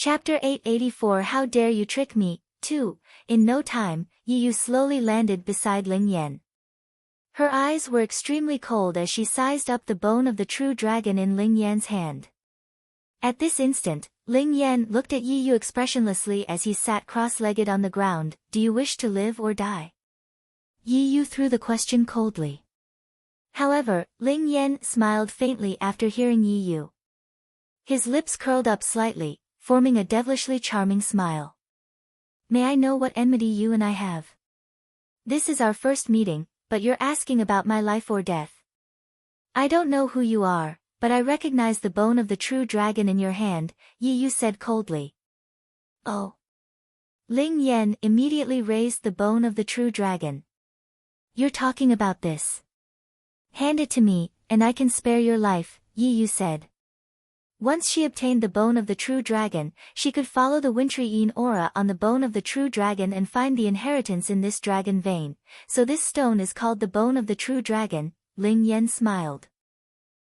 Chapter 884 How Dare You Trick Me? 2. In no time, Yi Yu slowly landed beside Ling Yan. Her eyes were extremely cold as she sized up the bone of the true dragon in Ling Yan's hand. At this instant, Ling Yan looked at Yi Yu expressionlessly as he sat cross-legged on the ground. Do you wish to live or die? Yi Yu threw the question coldly. However, Ling Yan smiled faintly after hearing Yi Yu. His lips curled up slightly, forming a devilishly charming smile. May I know what enmity you and I have? This is our first meeting, but you're asking about my life or death. I don't know who you are, but I recognize the bone of the true dragon in your hand, Yi Yu said coldly. Oh. Ling Yan immediately raised the bone of the true dragon. You're talking about this. Hand it to me, and I can spare your life, Yi Yu said. Once she obtained the bone of the true dragon, she could follow the wintry Yin aura on the bone of the true dragon and find the inheritance in this dragon vein, so this stone is called the bone of the true dragon. Ling Yan smiled.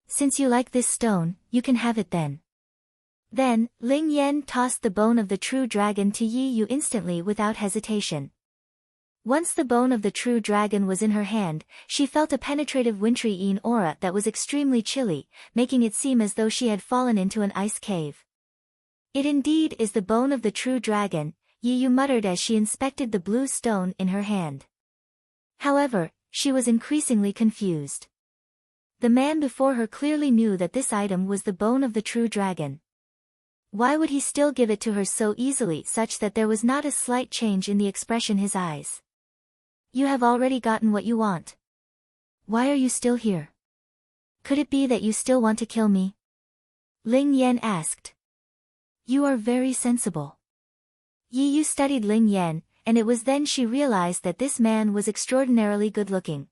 Since you like this stone, you can have it then. Then, Ling Yan tossed the bone of the true dragon to Yi Yu instantly without hesitation. Once the bone of the true dragon was in her hand, she felt a penetrative wintry Yin aura that was extremely chilly, making it seem as though she had fallen into an ice cave. It indeed is the bone of the true dragon, Yi Yu muttered as she inspected the blue stone in her hand. However, she was increasingly confused. The man before her clearly knew that this item was the bone of the true dragon. Why would he still give it to her so easily, such that there was not a slight change in the expression his eyes? You have already gotten what you want. Why are you still here? Could it be that you still want to kill me? Ling Yan asked. You are very sensible. Yi Yu studied Ling Yan, and it was then she realized that this man was extraordinarily good-looking.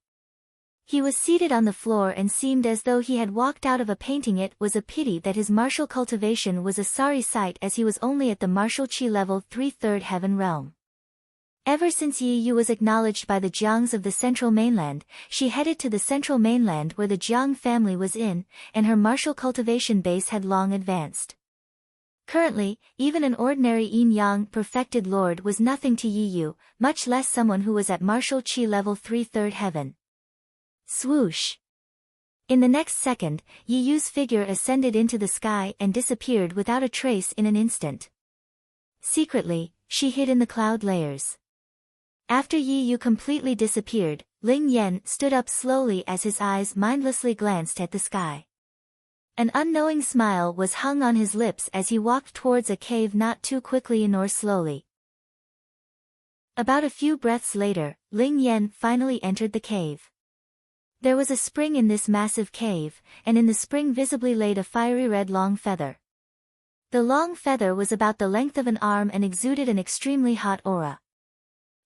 He was seated on the floor and seemed as though he had walked out of a painting. It was a pity that his martial cultivation was a sorry sight, as he was only at the martial chi level 3/3 heaven realm. Ever since Yi Yu was acknowledged by the Jiangs of the central mainland, she headed to the central mainland where the Jiang family was in, and her martial cultivation base had long advanced. Currently, even an ordinary yin-yang perfected lord was nothing to Yi Yu, much less someone who was at martial chi level 3/3 heaven. Swoosh! In the next second, Yi Yu's figure ascended into the sky and disappeared without a trace in an instant. Secretly, she hid in the cloud layers. After Yi Yu completely disappeared, Ling Yan stood up slowly as his eyes mindlessly glanced at the sky. An unknowing smile was hung on his lips as he walked towards a cave, not too quickly nor slowly. About a few breaths later, Ling Yan finally entered the cave. There was a spring in this massive cave, and in the spring visibly laid a fiery red long feather. The long feather was about the length of an arm and exuded an extremely hot aura.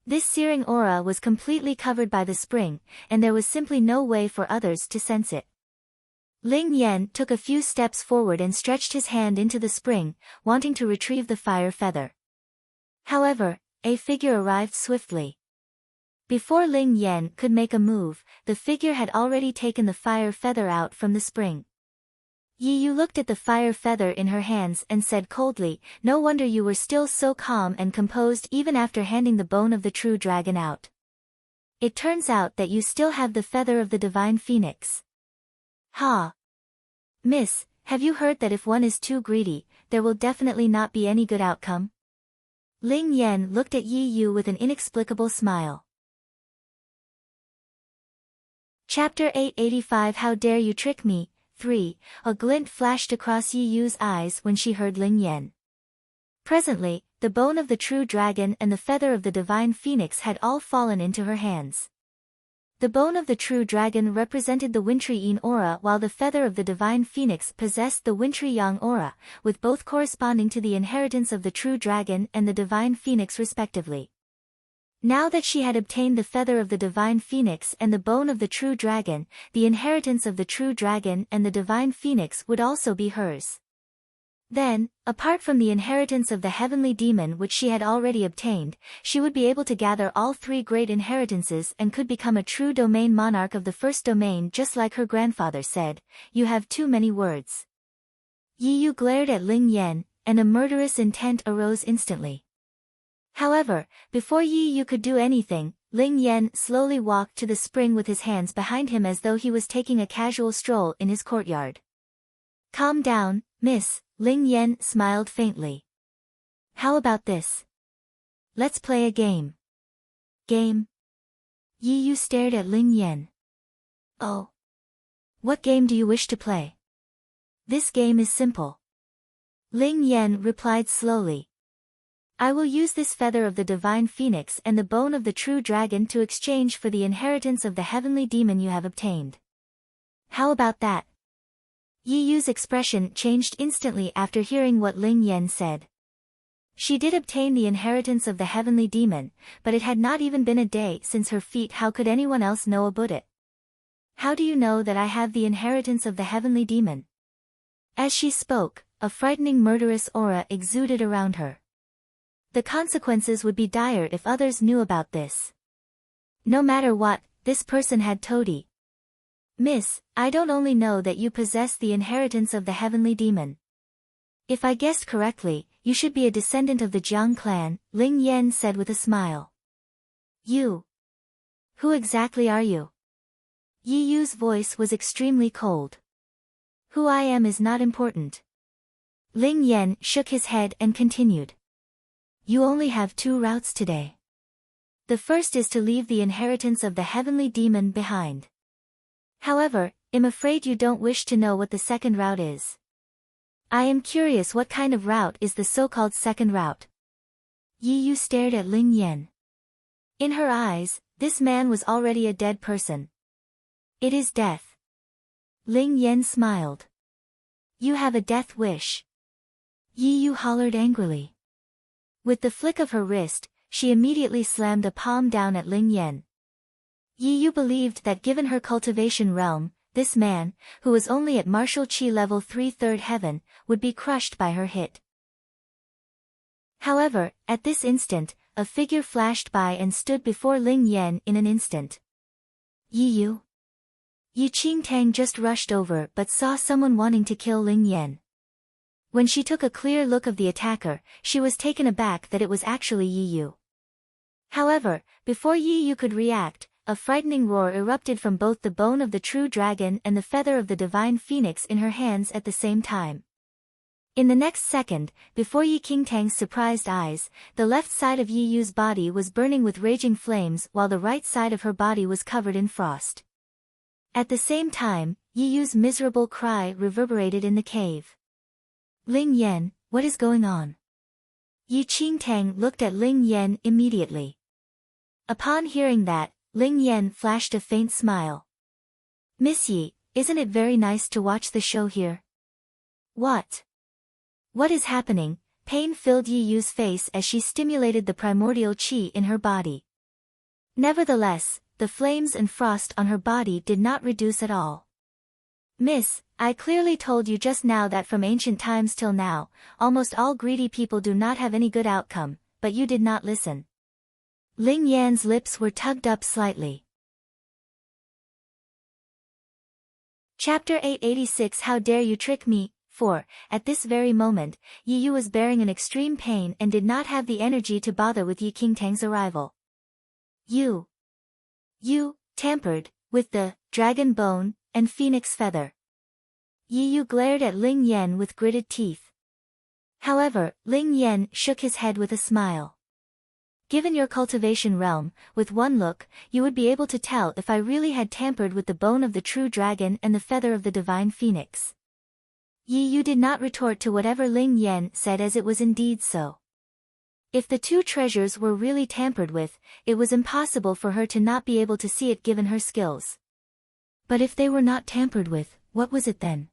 This searing aura was completely covered by the spring, and there was simply no way for others to sense it. Ling Yan took a few steps forward and stretched his hand into the spring, wanting to retrieve the fire feather. However, a figure arrived swiftly. Before Ling Yan could make a move, the figure had already taken the fire feather out from the spring. Yi Yu looked at the fire feather in her hands and said coldly, "No wonder you were still so calm and composed even after handing the bone of the true dragon out. It turns out that you still have the feather of the divine phoenix." Ha! Miss, have you heard that if one is too greedy, there will definitely not be any good outcome? Ling Yan looked at Yi Yu with an inexplicable smile. Chapter 885 How Dare You Trick Me? 3. A glint flashed across Yi Yu's eyes when she heard Ling Yan. Presently, the bone of the true dragon and the feather of the divine phoenix had all fallen into her hands. The bone of the true dragon represented the wintry Yin aura, while the feather of the divine phoenix possessed the wintry Yang aura, with both corresponding to the inheritance of the true dragon and the divine phoenix respectively. Now that she had obtained the feather of the divine phoenix and the bone of the true dragon, the inheritance of the true dragon and the divine phoenix would also be hers. Then, apart from the inheritance of the heavenly demon which she had already obtained, she would be able to gather all three great inheritances and could become a true domain monarch of the first domain, just like her grandfather said. You have too many words. Yi Yu glared at Ling Yan, and a murderous intent arose instantly. However, before Yi Yu could do anything, Ling Yan slowly walked to the spring with his hands behind him as though he was taking a casual stroll in his courtyard. "Calm down, miss," Ling Yan smiled faintly. "How about this? Let's play a game." "Game?" Yi Yu stared at Ling Yan. "Oh. What game do you wish to play?" "This game is simple." Ling Yan replied slowly. "I will use this feather of the divine phoenix and the bone of the true dragon to exchange for the inheritance of the heavenly demon you have obtained. How about that?" Yi Yu's expression changed instantly after hearing what Ling Yan said. She did obtain the inheritance of the heavenly demon, but it had not even been a day since her feat. How could anyone else know about it? "How do you know that I have the inheritance of the heavenly demon?" As she spoke, a frightening murderous aura exuded around her. The consequences would be dire if others knew about this. No matter what, this person had toady. "Miss, I don't only know that you possess the inheritance of the heavenly demon. If I guessed correctly, you should be a descendant of the Jiang clan," Ling Yan said with a smile. "You? Who exactly are you?" Yi Yu's voice was extremely cold. "Who I am is not important." Ling Yan shook his head and continued. "You only have 2 routes today. The first is to leave the inheritance of the heavenly demon behind. However, I'm afraid you don't wish to know what the second route is." "I am curious, what kind of route is the so-called second route?" Yi Yu stared at Ling Yan. In her eyes, this man was already a dead person. "It is death." Ling Yan smiled. "You have a death wish?" Yi Yu hollered angrily. With the flick of her wrist, she immediately slammed a palm down at Ling Yan. Yi Yu believed that given her cultivation realm, this man, who was only at martial chi level 3 3rd heaven, would be crushed by her hit. However, at this instant, a figure flashed by and stood before Ling Yan in an instant. "Yi Yu?" Yi Qingtang just rushed over but saw someone wanting to kill Ling Yan. When she took a clear look of the attacker, she was taken aback that it was actually Yi Yu. However, before Yi Yu could react, a frightening roar erupted from both the bone of the true dragon and the feather of the divine phoenix in her hands at the same time. In the next second, before Yi Qingtang's surprised eyes, the left side of Yi Yu's body was burning with raging flames while the right side of her body was covered in frost. At the same time, Yi Yu's miserable cry reverberated in the cave. "Ling Yan, what is going on?" Yi Qingtang looked at Ling Yan immediately. Upon hearing that, Ling Yan flashed a faint smile. "Miss Yi, isn't it very nice to watch the show here?" "What? What is happening?" Pain filled Yi Yu's face as she stimulated the primordial qi in her body. Nevertheless, the flames and frost on her body did not reduce at all. "Miss, I clearly told you just now that from ancient times till now, almost all greedy people do not have any good outcome, but you did not listen." Ling Yan's lips were tugged up slightly. Chapter 886 How Dare You Trick Me? 4. At this very moment, Yi Yu was bearing an extreme pain and did not have the energy to bother with Yi Qingtang's arrival. You tampered with the dragon bone and phoenix feather." Yi Yu glared at Ling Yan with gritted teeth. However, Ling Yan shook his head with a smile. "Given your cultivation realm, with one look, you would be able to tell if I really had tampered with the bone of the true dragon and the feather of the divine phoenix." Yi Yu did not retort to whatever Ling Yan said as it was indeed so. If the 2 treasures were really tampered with, it was impossible for her to not be able to see it given her skills. But if they were not tampered with, what was it then?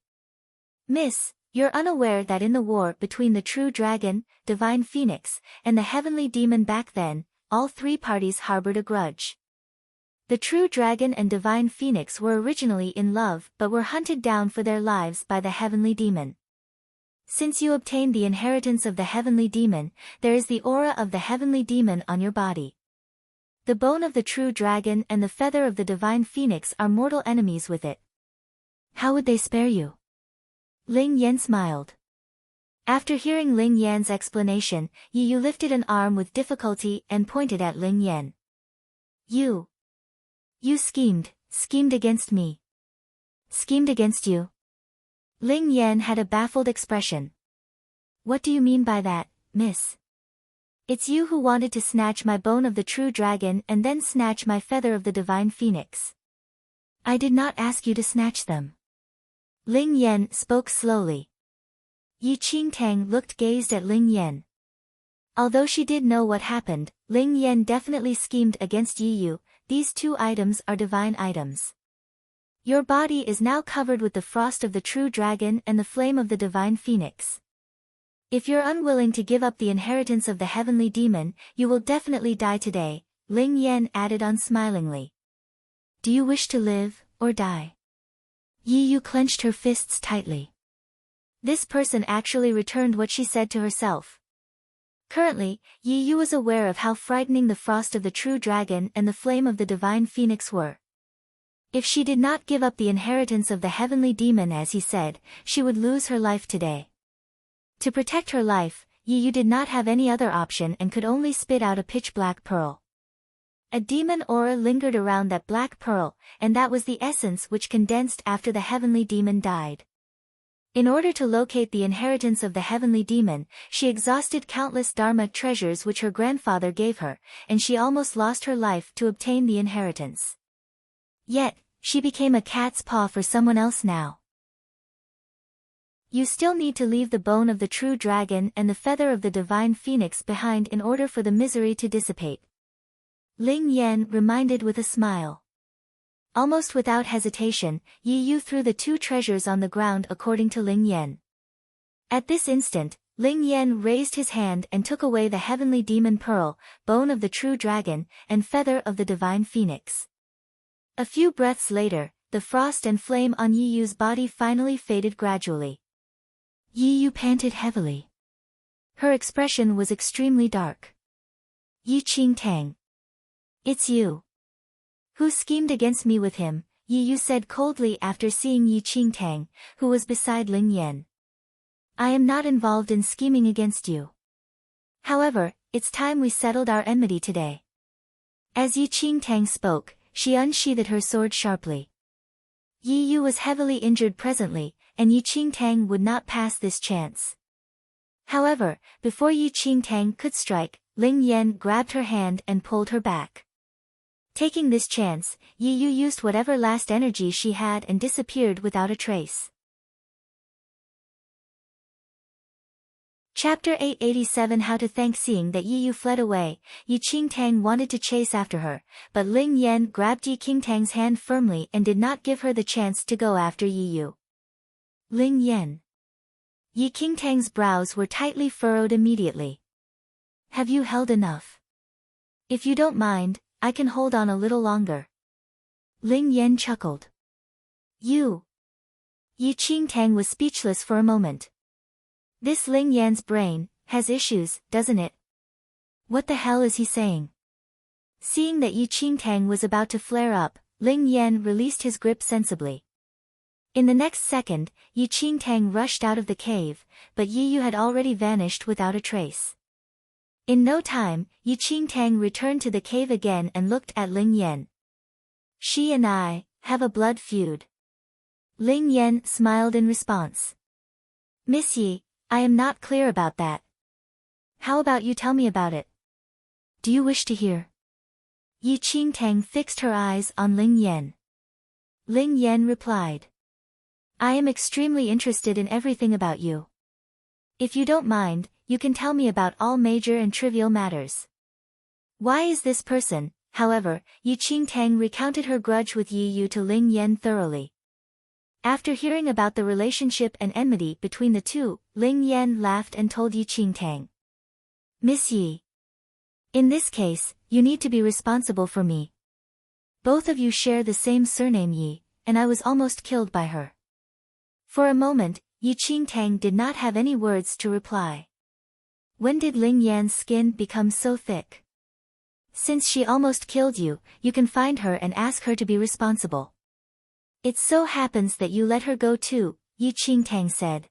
"Miss, you're unaware that in the war between the true dragon, divine phoenix, and the heavenly demon back then, all 3 parties harbored a grudge. The true dragon and divine phoenix were originally in love but were hunted down for their lives by the heavenly demon. Since you obtained the inheritance of the heavenly demon, there is the aura of the heavenly demon on your body. The bone of the true dragon and the feather of the divine phoenix are mortal enemies with it. How would they spare you?" Ling Yan smiled. After hearing Ling Yan's explanation, Yi Yu lifted an arm with difficulty and pointed at Ling Yan. You schemed against me. Schemed against you? Ling Yan had a baffled expression. What do you mean by that, miss? It's you who wanted to snatch my bone of the true dragon and then snatch my feather of the divine phoenix. I did not ask you to snatch them. Ling Yan spoke slowly. Yi Qingtang looked gazed at Ling Yan. Although she did know what happened, Ling Yan definitely schemed against Yi Yu. These two items are divine items. Your body is now covered with the frost of the true dragon and the flame of the divine phoenix. If you're unwilling to give up the inheritance of the heavenly demon, you will definitely die today, Ling Yan added unsmilingly. Do you wish to live, or die? Yi Yu clenched her fists tightly. This person actually returned what she said to herself. Currently, Yi Yu was aware of how frightening the frost of the true dragon and the flame of the divine phoenix were. If she did not give up the inheritance of the heavenly demon as he said, she would lose her life today. To protect her life, Yi Yu did not have any other option and could only spit out a pitch-black pearl. A demon aura lingered around that black pearl, and that was the essence which condensed after the heavenly demon died. In order to locate the inheritance of the heavenly demon, she exhausted countless Dharma treasures which her grandfather gave her, and she almost lost her life to obtain the inheritance. Yet, she became a cat's paw for someone else now. You still need to leave the bone of the true dragon and the feather of the divine phoenix behind in order for the misery to dissipate. Ling Yan reminded with a smile. Almost without hesitation, Yi Yu threw the two treasures on the ground according to Ling Yan. At this instant, Ling Yan raised his hand and took away the heavenly demon pearl, bone of the true dragon, and feather of the divine phoenix. A few breaths later, the frost and flame on Yi Yu's body finally faded gradually. Yi Yu panted heavily. Her expression was extremely dark. Yi Qingtang. It's you. Who schemed against me with him, Yi Yu said coldly after seeing Yi Qingtang, who was beside Ling Yan. I am not involved in scheming against you. However, it's time we settled our enmity today. As Yi Qingtang spoke, she unsheathed her sword sharply. Yi Yu was heavily injured presently, and Yi Qingtang would not pass this chance. However, before Yi Qingtang could strike, Ling Yan grabbed her hand and pulled her back. Taking this chance, Yi Yu used whatever last energy she had and disappeared without a trace. Chapter 887 How to Thank Seeing that Yi Yu fled away, Yi Qingtang wanted to chase after her, but Ling Yan grabbed Yi Qingtang's hand firmly and did not give her the chance to go after Yi Yu. Ling Yan. Yi Qingtang's brows were tightly furrowed immediately. Have you held enough? If you don't mind, I can hold on a little longer. Ling Yan chuckled. You. Yi Qingtang was speechless for a moment. This Ling Yan's brain has issues, doesn't it? What the hell is he saying? Seeing that Yi Qingtang was about to flare up, Ling Yan released his grip sensibly. In the next second, Yi Qingtang rushed out of the cave, but Yi Yu had already vanished without a trace. In no time, Yi Qingtang returned to the cave again and looked at Ling Yan. She and I have a blood feud. Ling Yan smiled in response. Miss Yi, I am not clear about that. How about you tell me about it? Do you wish to hear? Yi Qingtang fixed her eyes on Ling Yan. Ling Yan replied. I am extremely interested in everything about you. If you don't mind, you can tell me about all major and trivial matters. Why is this person, however, Yi Qingtang recounted her grudge with Yi Yu to Ling Yan thoroughly. After hearing about the relationship and enmity between the two, Ling Yan laughed and told Yi Qingtang. Miss Yi. In this case, you need to be responsible for me. Both of you share the same surname Yi, and I was almost killed by her. For a moment, Yi Qingtang did not have any words to reply. When did Ling Yan's skin become so thick? Since she almost killed you, you can find her and ask her to be responsible. It so happens that you let her go too, Yi Qingtang said.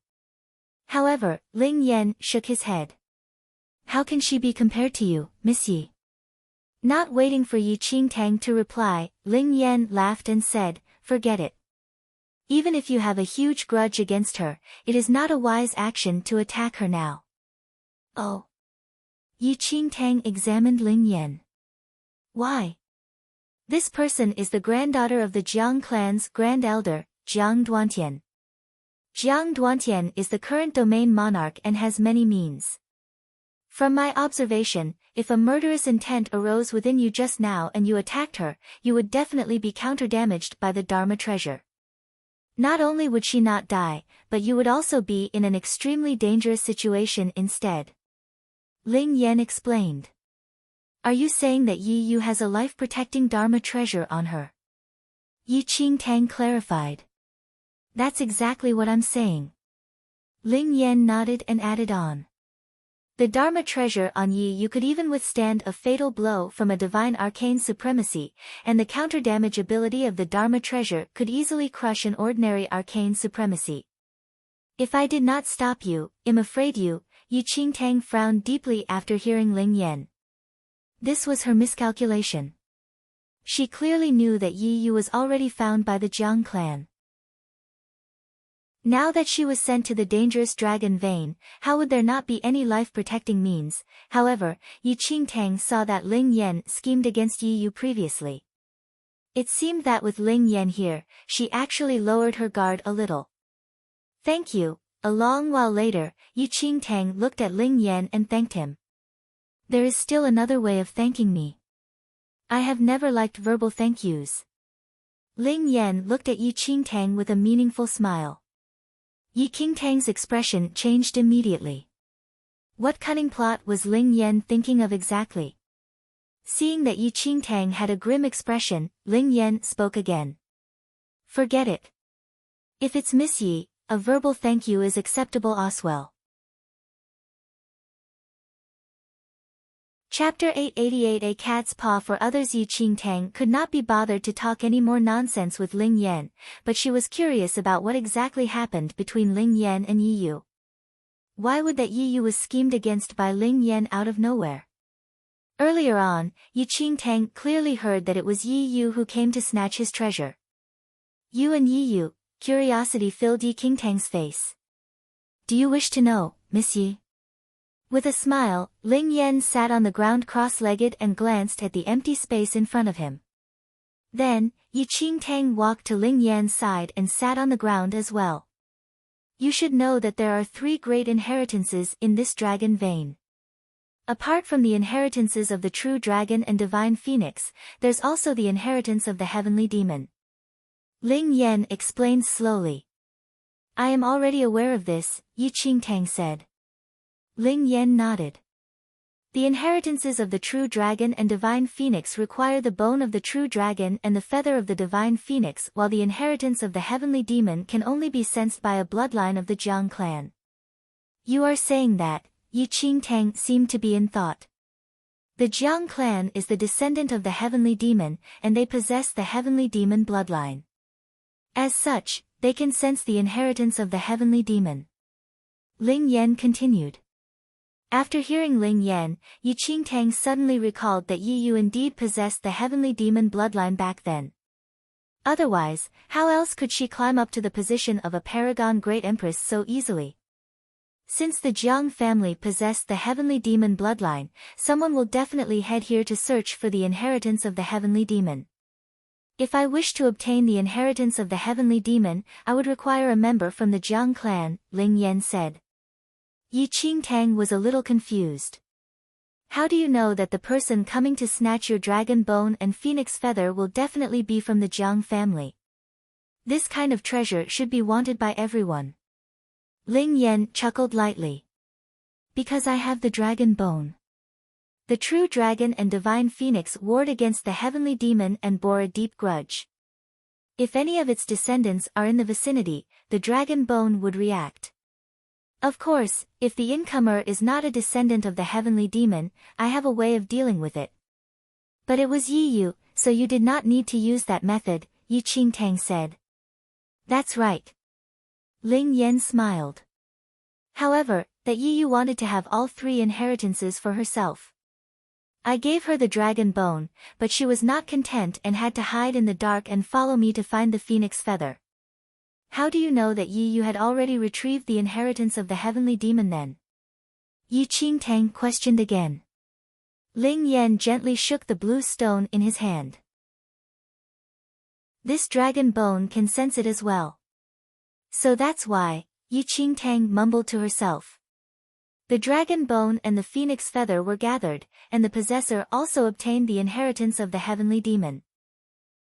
However, Ling Yan shook his head. How can she be compared to you, Miss Yi? Not waiting for Yi Qingtang to reply, Ling Yan laughed and said, forget it. Even if you have a huge grudge against her, it is not a wise action to attack her now. Oh. Yi Qingtang examined Ling Yan. Why? This person is the granddaughter of the Jiang clan's grand elder, Jiang Duantian. Jiang Duantian is the current domain monarch and has many means. From my observation, if a murderous intent arose within you just now and you attacked her, you would definitely be counter-damaged by the Dharma treasure. Not only would she not die, but you would also be in an extremely dangerous situation instead. Ling Yan explained. Are you saying that Yi Yu has a life-protecting Dharma treasure on her? Yi Qingtang clarified. That's exactly what I'm saying. Ling Yan nodded and added on. The Dharma treasure on Yi Yu could even withstand a fatal blow from a divine arcane supremacy, and the counter-damage ability of the Dharma treasure could easily crush an ordinary arcane supremacy. If I did not stop you, I'm afraid you, Yi Qingtang frowned deeply after hearing Ling Yan. This was her miscalculation. She clearly knew that Yi Yu was already found by the Jiang clan. Now that she was sent to the dangerous dragon vein, how would there not be any life-protecting means? However, Yi Qingtang saw that Ling Yan schemed against Yi Yu previously. It seemed that with Ling Yan here, she actually lowered her guard a little. Thank you. A long while later, Yi Qingtang looked at Ling Yan and thanked him. There is still another way of thanking me. I have never liked verbal thank yous. Ling Yan looked at Yi Qingtang with a meaningful smile. Yi Qingtang's expression changed immediately. What cunning plot was Ling Yan thinking of exactly? Seeing that Yi Qingtang had a grim expression, Ling Yan spoke again. Forget it. If it's Miss Yi, a verbal thank you is acceptable as well. Chapter 888 A Cat's Paw for Others. Yi Qingtang could not be bothered to talk any more nonsense with Ling Yan, but she was curious about what exactly happened between Ling Yan and Yi Yu. Why would that Yi Yu was schemed against by Ling Yan out of nowhere? Earlier on, Yi Qingtang clearly heard that it was Yi Yu who came to snatch his treasure. You and Yi Yu, curiosity filled Yi Qingtang's face. Do you wish to know, Miss Yi? With a smile, Ling Yan sat on the ground cross-legged and glanced at the empty space in front of him. Then, Yi Qingtang walked to Ling Yan's side and sat on the ground as well. You should know that there are 3 great inheritances in this dragon vein. Apart from the inheritances of the true dragon and divine phoenix, there's also the inheritance of the heavenly demon. Ling Yan explained slowly. I am already aware of this, Yi Qingtang said. Ling Yan nodded. The inheritances of the true dragon and divine phoenix require the bone of the true dragon and the feather of the divine phoenix, while the inheritance of the heavenly demon can only be sensed by a bloodline of the Jiang clan. You are saying that? Yi Qingtang seemed to be in thought. The Jiang clan is the descendant of the heavenly demon, and they possess the heavenly demon bloodline. As such, they can sense the inheritance of the heavenly demon. Ling Yan continued. After hearing Ling Yan, Yi Qingtang suddenly recalled that Yi Yu indeed possessed the heavenly demon bloodline back then. Otherwise, how else could she climb up to the position of a paragon great empress so easily? Since the Jiang family possessed the heavenly demon bloodline, someone will definitely head here to search for the inheritance of the heavenly demon. If I wish to obtain the inheritance of the heavenly demon, I would require a member from the Jiang clan, Ling Yan said. Yi Qingtang was a little confused. How do you know that the person coming to snatch your dragon bone and phoenix feather will definitely be from the Jiang family? This kind of treasure should be wanted by everyone. Ling Yan chuckled lightly. Because I have the dragon bone. The true dragon and divine phoenix warred against the heavenly demon and bore a deep grudge. If any of its descendants are in the vicinity, the dragon bone would react. Of course, if the incomer is not a descendant of the heavenly demon, I have a way of dealing with it. But it was Yi Yu, so you did not need to use that method, Yi Qingtang said. That's right. Ling Yan smiled. However, that Yi Yu wanted to have all three inheritances for herself. I gave her the dragon bone, but she was not content and had to hide in the dark and follow me to find the phoenix feather. How do you know that Yi Yu had already retrieved the inheritance of the heavenly demon then? Yi Qingtang questioned again. Ling Yan gently shook the blue stone in his hand. This dragon bone can sense it as well. So that's why, Yi Qingtang mumbled to herself. The dragon bone and the phoenix feather were gathered, and the possessor also obtained the inheritance of the heavenly demon.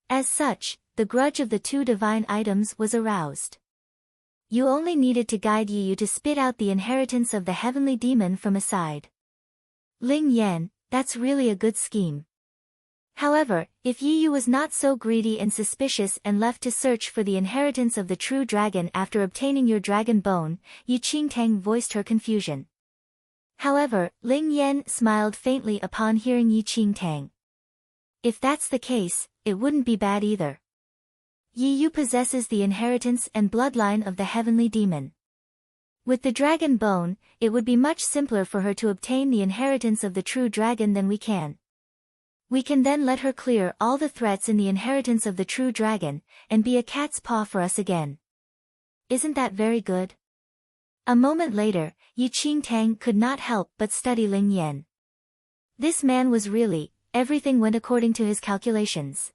As such, the grudge of the two divine items was aroused. You only needed to guide Yi Yu to spit out the inheritance of the heavenly demon from aside. Ling Yan, that's really a good scheme. However, if Yi Yu was not so greedy and suspicious and left to search for the inheritance of the true dragon after obtaining your dragon bone, Yi Qingtang voiced her confusion. However, Ling Yan smiled faintly upon hearing Yi Qingtang. If that's the case, it wouldn't be bad either. Yi Yu possesses the inheritance and bloodline of the heavenly demon. With the dragon bone, it would be much simpler for her to obtain the inheritance of the true dragon than we can. We can then let her clear all the threats in the inheritance of the true dragon, and be a cat's paw for us again. Isn't that very good? A moment later, Yi Qingtang could not help but study Ling Yan. This man was really, everything went according to his calculations.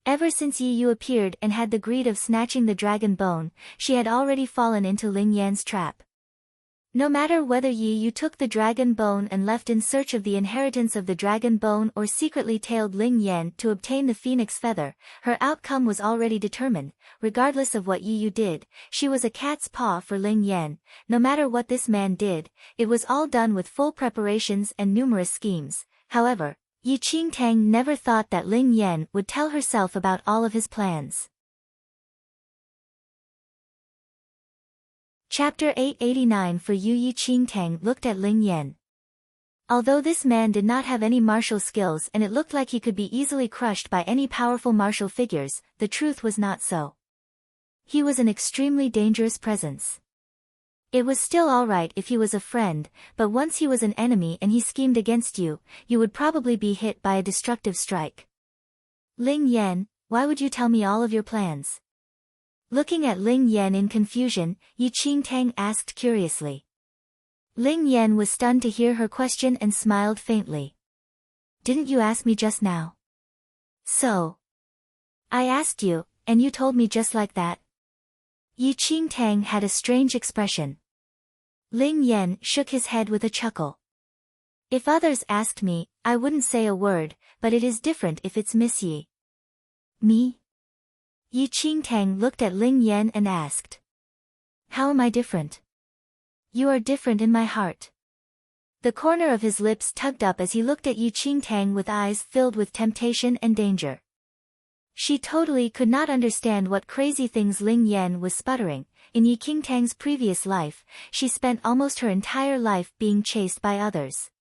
Ever since Yi Yu appeared and had the greed of snatching the dragon bone, she had already fallen into Ling Yan's trap. No matter whether Yi Yu took the dragon bone and left in search of the inheritance of the dragon bone or secretly tailed Ling Yan to obtain the phoenix feather, her outcome was already determined. Regardless of what Yi Yu did, she was a cat's paw for Ling Yan. No matter what this man did, it was all done with full preparations and numerous schemes. However, Yi Qingtang never thought that Ling Yan would tell herself about all of his plans. Chapter 889 For Yi Qingtang looked at Ling Yan. Although this man did not have any martial skills and it looked like he could be easily crushed by any powerful martial figures, the truth was not so. He was an extremely dangerous presence. It was still alright if he was a friend, but once he was an enemy and he schemed against you, you would probably be hit by a destructive strike. Ling Yan, why would you tell me all of your plans? Looking at Ling Yan in confusion, Yi Qingtang asked curiously. Ling Yan was stunned to hear her question and smiled faintly. Didn't you ask me just now? So. I asked you, and you told me just like that? Yi Qingtang had a strange expression. Ling Yan shook his head with a chuckle. If others asked me, I wouldn't say a word, but it is different if it's Miss Yi. Me? Yi Qingtang looked at Ling Yan and asked. How am I different? You are different in my heart. The corner of his lips tugged up as he looked at Yi Qingtang with eyes filled with temptation and danger. She totally could not understand what crazy things Ling Yan was sputtering. In Yi Qingtang's previous life, she spent almost her entire life being chased by others.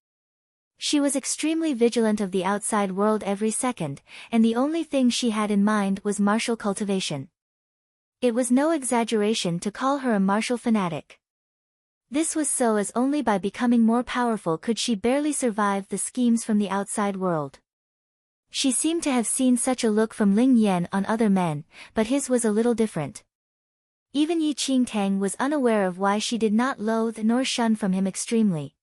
She was extremely vigilant of the outside world every second, and the only thing she had in mind was martial cultivation. It was no exaggeration to call her a martial fanatic. This was so as only by becoming more powerful could she barely survive the schemes from the outside world. She seemed to have seen such a look from Ling Yan on other men, but his was a little different. Even Yi Qingtang was unaware of why she did not loathe nor shun from him extremely.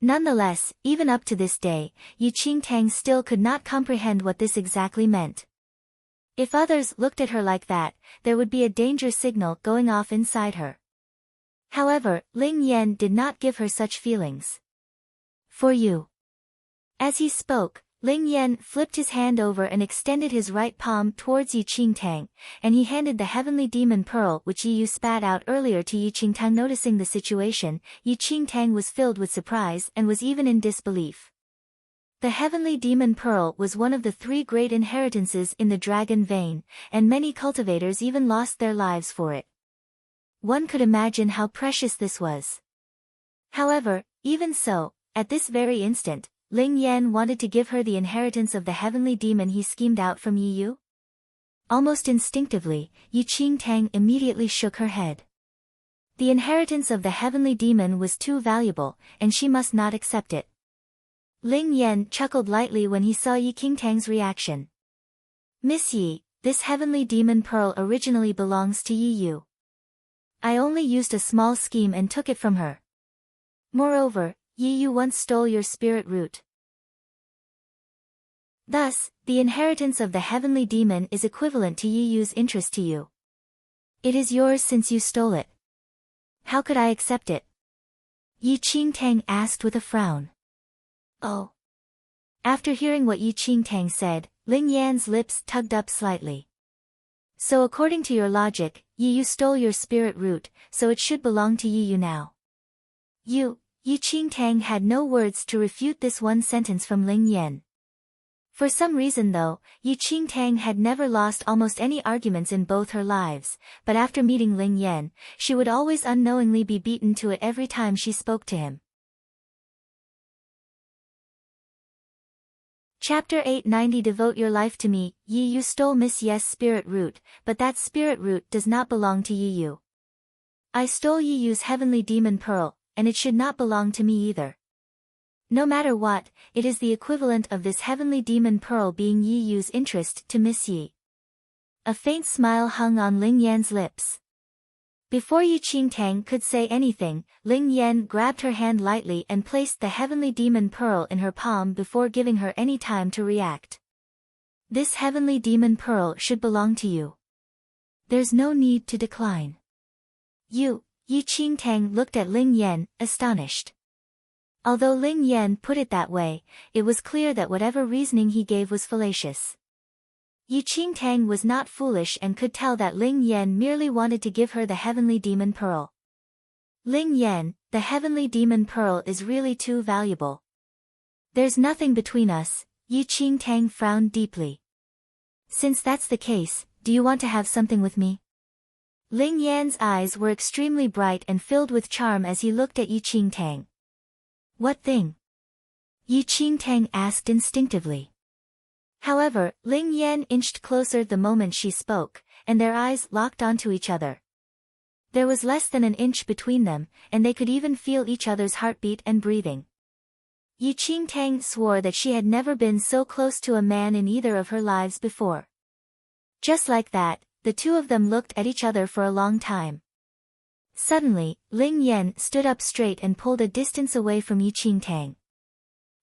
Nonetheless, even up to this day, Yi Qingtang still could not comprehend what this exactly meant. If others looked at her like that, there would be a danger signal going off inside her. However, Ling Yan did not give her such feelings. For you. As he spoke, Ling Yan flipped his hand over and extended his right palm towards Yi Qingtang, and he handed the heavenly demon pearl which Yi Yu spat out earlier to Yi Qingtang. Noticing the situation, Yi Qingtang was filled with surprise and was even in disbelief. The heavenly demon pearl was one of the three great inheritances in the dragon vein, and many cultivators even lost their lives for it. One could imagine how precious this was. However, even so, at this very instant, Ling Yan wanted to give her the inheritance of the heavenly demon he schemed out from Yi Yu. Almost instinctively, Yi Qingtang immediately shook her head. The inheritance of the heavenly demon was too valuable, and she must not accept it. Ling Yan chuckled lightly when he saw Yi Qingtang's reaction. Miss Yi, this heavenly demon pearl originally belongs to Yi Yu. I only used a small scheme and took it from her. Moreover, Yi Yu once stole your spirit root. Thus, the inheritance of the heavenly demon is equivalent to Yi Yu's interest to you. It is yours since you stole it. How could I accept it? Yi Qingtang asked with a frown. Oh. After hearing what Yi Qingtang said, Ling Yan's lips tugged up slightly. So according to your logic, Yi Yu stole your spirit root, so it should belong to Yi Yu now. Yi Qingtang had no words to refute this one sentence from Ling Yan. For some reason though, Yi Qingtang had never lost almost any arguments in both her lives, but after meeting Ling Yan, she would always unknowingly be beaten to it every time she spoke to him. Chapter 890 Devote your life to me. Yi Yu stole Miss Ye's spirit root, but that spirit root does not belong to Yi Yu. I stole Yi Yu's heavenly demon pearl, and it should not belong to me either. No matter what, it is the equivalent of this heavenly demon pearl being Yi Yu's interest to Miss Yi. A faint smile hung on Ling Yan's lips. Before Yi Qingtang could say anything, Ling Yan grabbed her hand lightly and placed the heavenly demon pearl in her palm before giving her any time to react. This heavenly demon pearl should belong to you. There's no need to decline. Yi Qingtang looked at Ling Yan, astonished. Although Ling Yan put it that way, it was clear that whatever reasoning he gave was fallacious. Yi Qingtang was not foolish and could tell that Ling Yan merely wanted to give her the heavenly demon pearl. Ling Yan, the heavenly demon pearl is really too valuable. There's nothing between us, Yi Qingtang frowned deeply. Since that's the case, do you want to have something with me? Ling Yan's eyes were extremely bright and filled with charm as he looked at Yi Qingtang. What thing? Yi Qingtang asked instinctively. However, Ling Yan inched closer the moment she spoke, and their eyes locked onto each other. There was less than an inch between them, and they could even feel each other's heartbeat and breathing. Yi Qingtang swore that she had never been so close to a man in either of her lives before. Just like that, the two of them looked at each other for a long time. Suddenly, Ling Yan stood up straight and pulled a distance away from Yi Qingtang.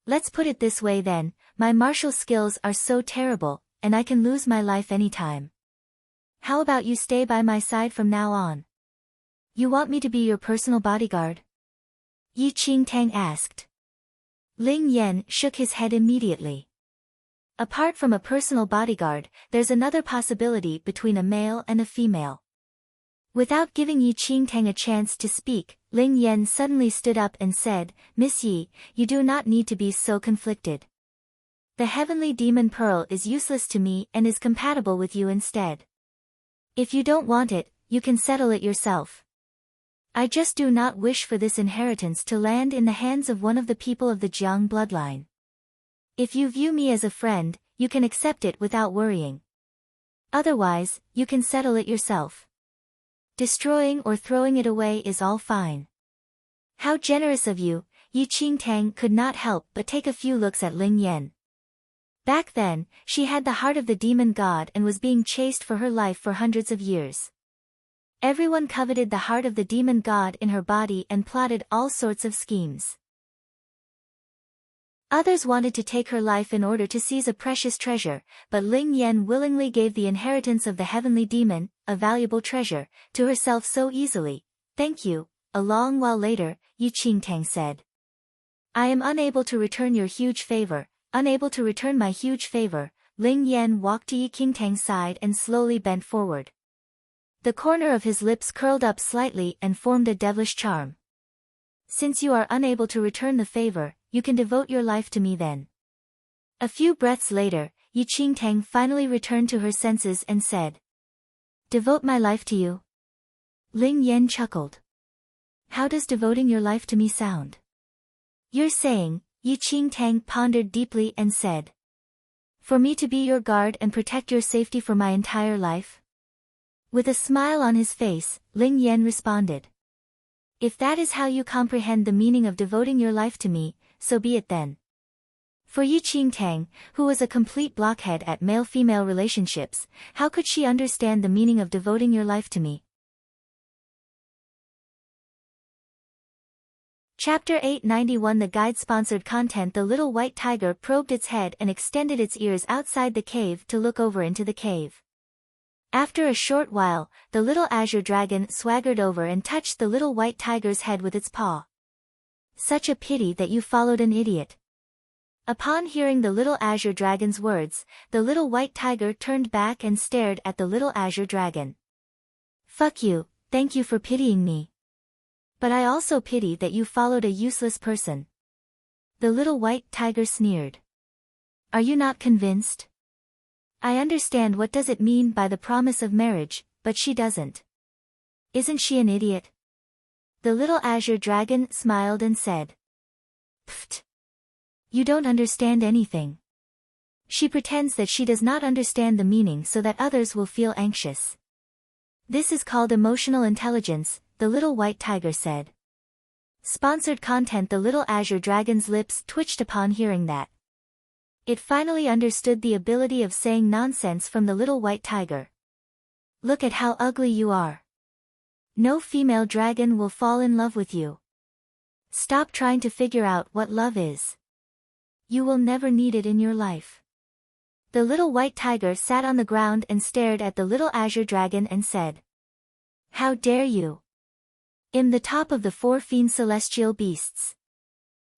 Let's put it this way then, my martial skills are so terrible, and I can lose my life anytime. How about you stay by my side from now on? You want me to be your personal bodyguard? Yi Qingtang asked. Ling Yan shook his head immediately. Apart from a personal bodyguard, there's another possibility between a male and a female. Without giving Yi Qingtang a chance to speak, Ling Yan suddenly stood up and said, Miss Yi, you do not need to be so conflicted. The heavenly demon pearl is useless to me and is compatible with you instead. If you don't want it, you can settle it yourself. I just do not wish for this inheritance to land in the hands of one of the people of the Jiang bloodline. If you view me as a friend, you can accept it without worrying. Otherwise, you can settle it yourself. Destroying or throwing it away is all fine. How generous of you. Yi Qingtang could not help but take a few looks at Ling Yan. Back then, she had the heart of the demon god and was being chased for her life for hundreds of years. Everyone coveted the heart of the demon god in her body and plotted all sorts of schemes. Others wanted to take her life in order to seize a precious treasure, but Ling Yan willingly gave the inheritance of the heavenly demon, a valuable treasure, to herself so easily. Thank you. A long while later, Yi Qingtang said. I am unable to return your huge favor, unable to return my huge favor. Ling Yan walked to Yi Qingtang's side and slowly bent forward. The corner of his lips curled up slightly and formed a devilish charm. Since you are unable to return the favor, you can devote your life to me then. A few breaths later, Yi Qingtang finally returned to her senses and said. Devote my life to you? Ling Yan chuckled. How does devoting your life to me sound? You're saying, Yi Qingtang pondered deeply and said. For me to be your guard and protect your safety for my entire life? With a smile on his face, Ling Yan responded. If that is how you comprehend the meaning of devoting your life to me, so be it then. For Yi Qingtang, who was a complete blockhead at male-female relationships, how could she understand the meaning of devoting your life to me? Chapter 891 The Guide-Sponsored Content The little white tiger probed its head and extended its ears outside the cave to look over into the cave. After a short while, the little azure dragon swaggered over and touched the little white tiger's head with its paw. Such a pity that you followed an idiot. Upon hearing the little azure dragon's words, the little white tiger turned back and stared at the little azure dragon. Fuck you, thank you for pitying me. But I also pity that you followed a useless person. The little white tiger sneered. Are you not convinced? I understand what does it mean by the promise of marriage, but she doesn't. Isn't she an idiot? The little azure dragon smiled and said. Pfft. You don't understand anything. She pretends that she does not understand the meaning so that others will feel anxious. This is called emotional intelligence, the little white tiger said. Sponsored content The little azure dragon's lips twitched upon hearing that. It finally understood the ability of saying nonsense from the little white tiger. Look at how ugly you are. No female dragon will fall in love with you. Stop trying to figure out what love is. You will never need it in your life. The little white tiger sat on the ground and stared at the little azure dragon and said. How dare you? I'm the top of the 4 fiend celestial beasts.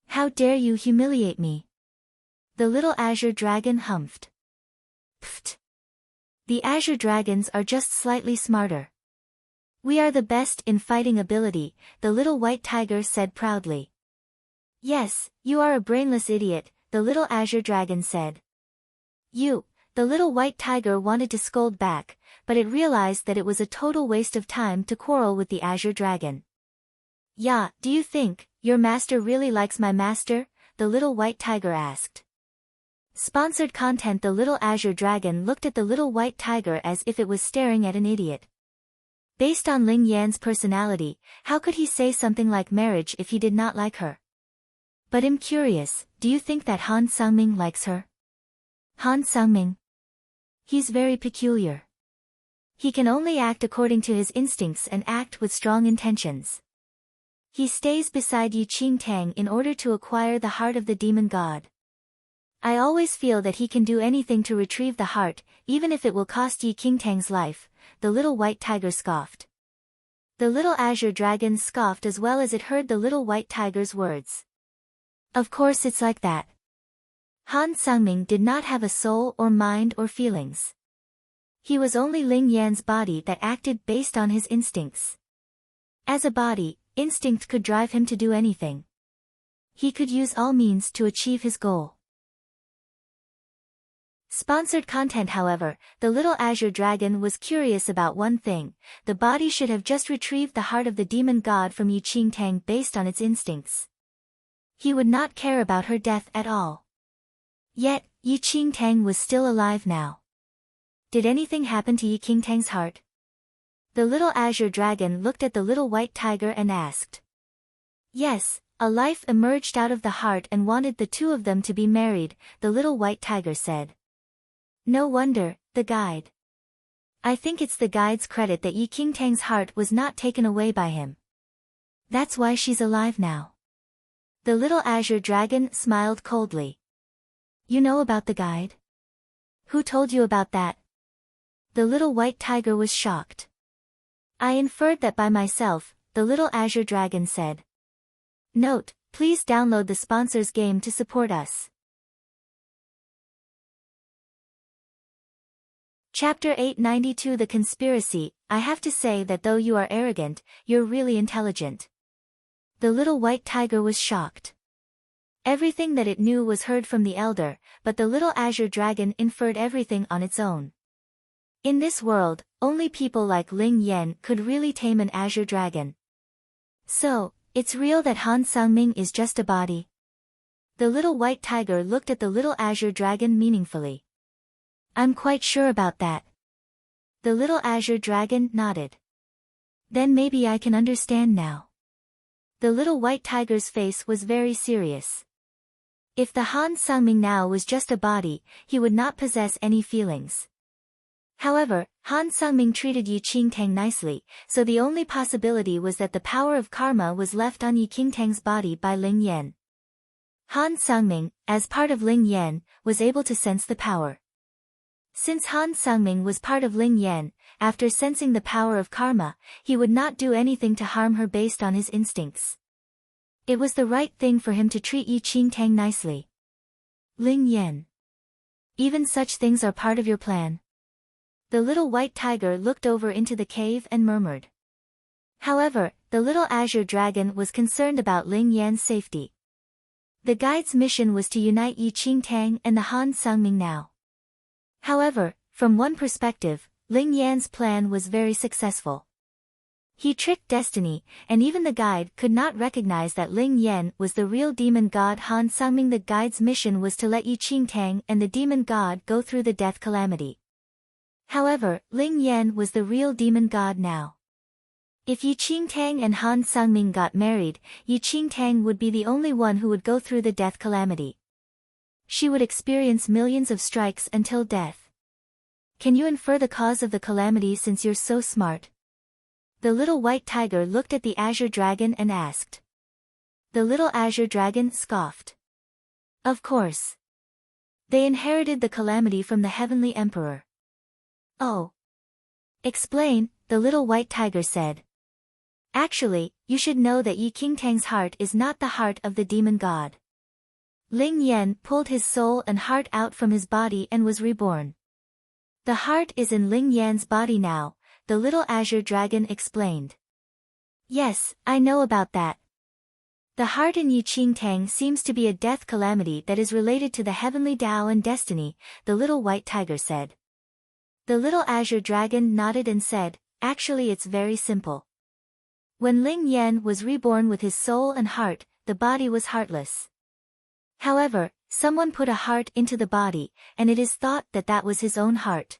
How dare you humiliate me? The little azure dragon humphed. Pfft. The azure dragons are just slightly smarter. We are the best in fighting ability, the little white tiger said proudly. Yes, you are a brainless idiot, the little azure dragon said. You, the little white tiger wanted to scold back, but it realized that it was a total waste of time to quarrel with the azure dragon. Yeah, do you think your master really likes my master? The little white tiger asked. Sponsored content The little azure dragon looked at the little white tiger as if it was staring at an idiot. Based on Ling Yan's personality, how could he say something like marriage if he did not like her? But I'm curious, do you think that Han Sangming likes her? Han Sangming? He's very peculiar. He can only act according to his instincts and act with strong intentions. He stays beside Yi Qingtang in order to acquire the heart of the demon god. I always feel that he can do anything to retrieve the heart, even if it will cost Yi Qingtang's life, the little white tiger scoffed. The little azure dragon scoffed as well as it heard the little white tiger's words. Of course it's like that. Han Sangming did not have a soul or mind or feelings. He was only Ling Yan's body that acted based on his instincts. As a body, instinct could drive him to do anything. He could use all means to achieve his goal. Sponsored content However, the little azure dragon was curious about one thing, the body should have just retrieved the heart of the demon god from Yi Qingtang based on its instincts. He would not care about her death at all. Yet, Yi Qingtang was still alive now. Did anything happen to Yi Qingtang's heart? The little azure dragon looked at the little white tiger and asked. Yes, a life emerged out of the heart and wanted the two of them to be married, the little white tiger said. No wonder, the guide. I think it's the guide's credit that Yi Qingtang's heart was not taken away by him. That's why she's alive now. The little azure dragon smiled coldly. You know about the guide? Who told you about that? The little white tiger was shocked. I inferred that by myself, the little azure dragon said. Note, please download the sponsors game to support us. Chapter 892 The Conspiracy. I have to say that though you are arrogant, you're really intelligent. The little white tiger was shocked. Everything that it knew was heard from the elder, but the little azure dragon inferred everything on its own. In this world, only people like Ling Yan could really tame an azure dragon. So, it's real that Han Sangming is just a body? The little white tiger looked at the little azure dragon meaningfully. I'm quite sure about that. The little azure dragon nodded. Then maybe I can understand now. The little white tiger's face was very serious. If the Han Sungming now was just a body, he would not possess any feelings. However, Han Sungming treated Yi Qingtang nicely, so the only possibility was that the power of karma was left on Yi Qingtang's body by Ling Yan. Han Sungming, as part of Ling Yan, was able to sense the power. Since Han Sungming was part of Ling Yan, after sensing the power of karma, he would not do anything to harm her based on his instincts. It was the right thing for him to treat Yi Qingtang nicely. Ling Yan. Even such things are part of your plan. The little white tiger looked over into the cave and murmured. However, the little azure dragon was concerned about Ling Yan's safety. The guide's mission was to unite Yi Qingtang and the Han Sungming now. However, from one perspective, Ling Yan's plan was very successful. He tricked destiny, and even the guide could not recognize that Ling Yan was the real demon god Han Sungming. The guide's mission was to let Yi Qingtang and the demon god go through the death calamity. However, Ling Yan was the real demon god now. If Yi Qingtang and Han Sungming got married, Yi Qingtang would be the only one who would go through the death calamity. She would experience millions of strikes until death. Can you infer the cause of the calamity since you're so smart? The little white tiger looked at the azure dragon and asked. The little azure dragon scoffed. Of course. They inherited the calamity from the heavenly emperor. Oh. Explain, the little white tiger said. Actually, you should know that Yi Qingtang's heart is not the heart of the demon god. Ling Yan pulled his soul and heart out from his body and was reborn. The heart is in Ling Yan's body now, the little azure dragon explained. Yes, I know about that. The heart in Yi Qingtang seems to be a death calamity that is related to the heavenly Tao and destiny, the little white tiger said. The little azure dragon nodded and said, actually it's very simple. When Ling Yan was reborn with his soul and heart, the body was heartless. However, someone put a heart into the body, and it is thought that that was his own heart.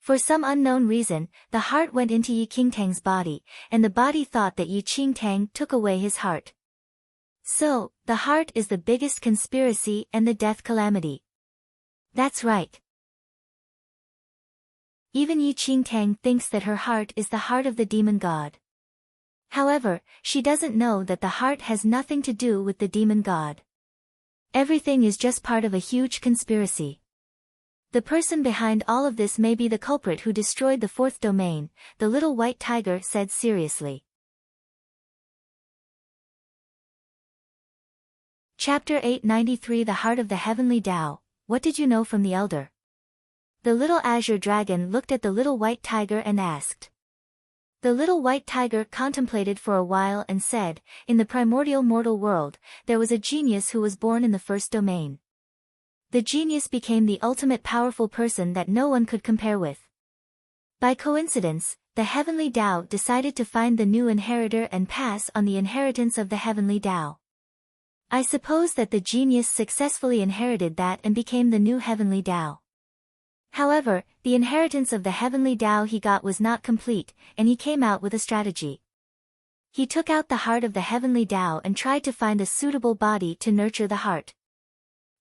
For some unknown reason, the heart went into Yi Qingtang's body, and the body thought that Yi Qingtang took away his heart. So, the heart is the biggest conspiracy and the death calamity. That's right. Even Yi Qingtang thinks that her heart is the heart of the demon god. However, she doesn't know that the heart has nothing to do with the demon god. Everything is just part of a huge conspiracy. The person behind all of this may be the culprit who destroyed the fourth domain, the little white tiger said seriously. Chapter 893 The Heart of the Heavenly Tao, What Did You Know from the Elder? The little azure dragon looked at the little white tiger and asked. The little white tiger contemplated for a while and said, in the primordial mortal world, there was a genius who was born in the first domain. The genius became the ultimate powerful person that no one could compare with. By coincidence, the heavenly Tao decided to find the new inheritor and pass on the inheritance of the heavenly Tao. I suppose that the genius successfully inherited that and became the new heavenly Tao. However, the inheritance of the heavenly Tao he got was not complete, and he came out with a strategy. He took out the heart of the heavenly Tao and tried to find a suitable body to nurture the heart.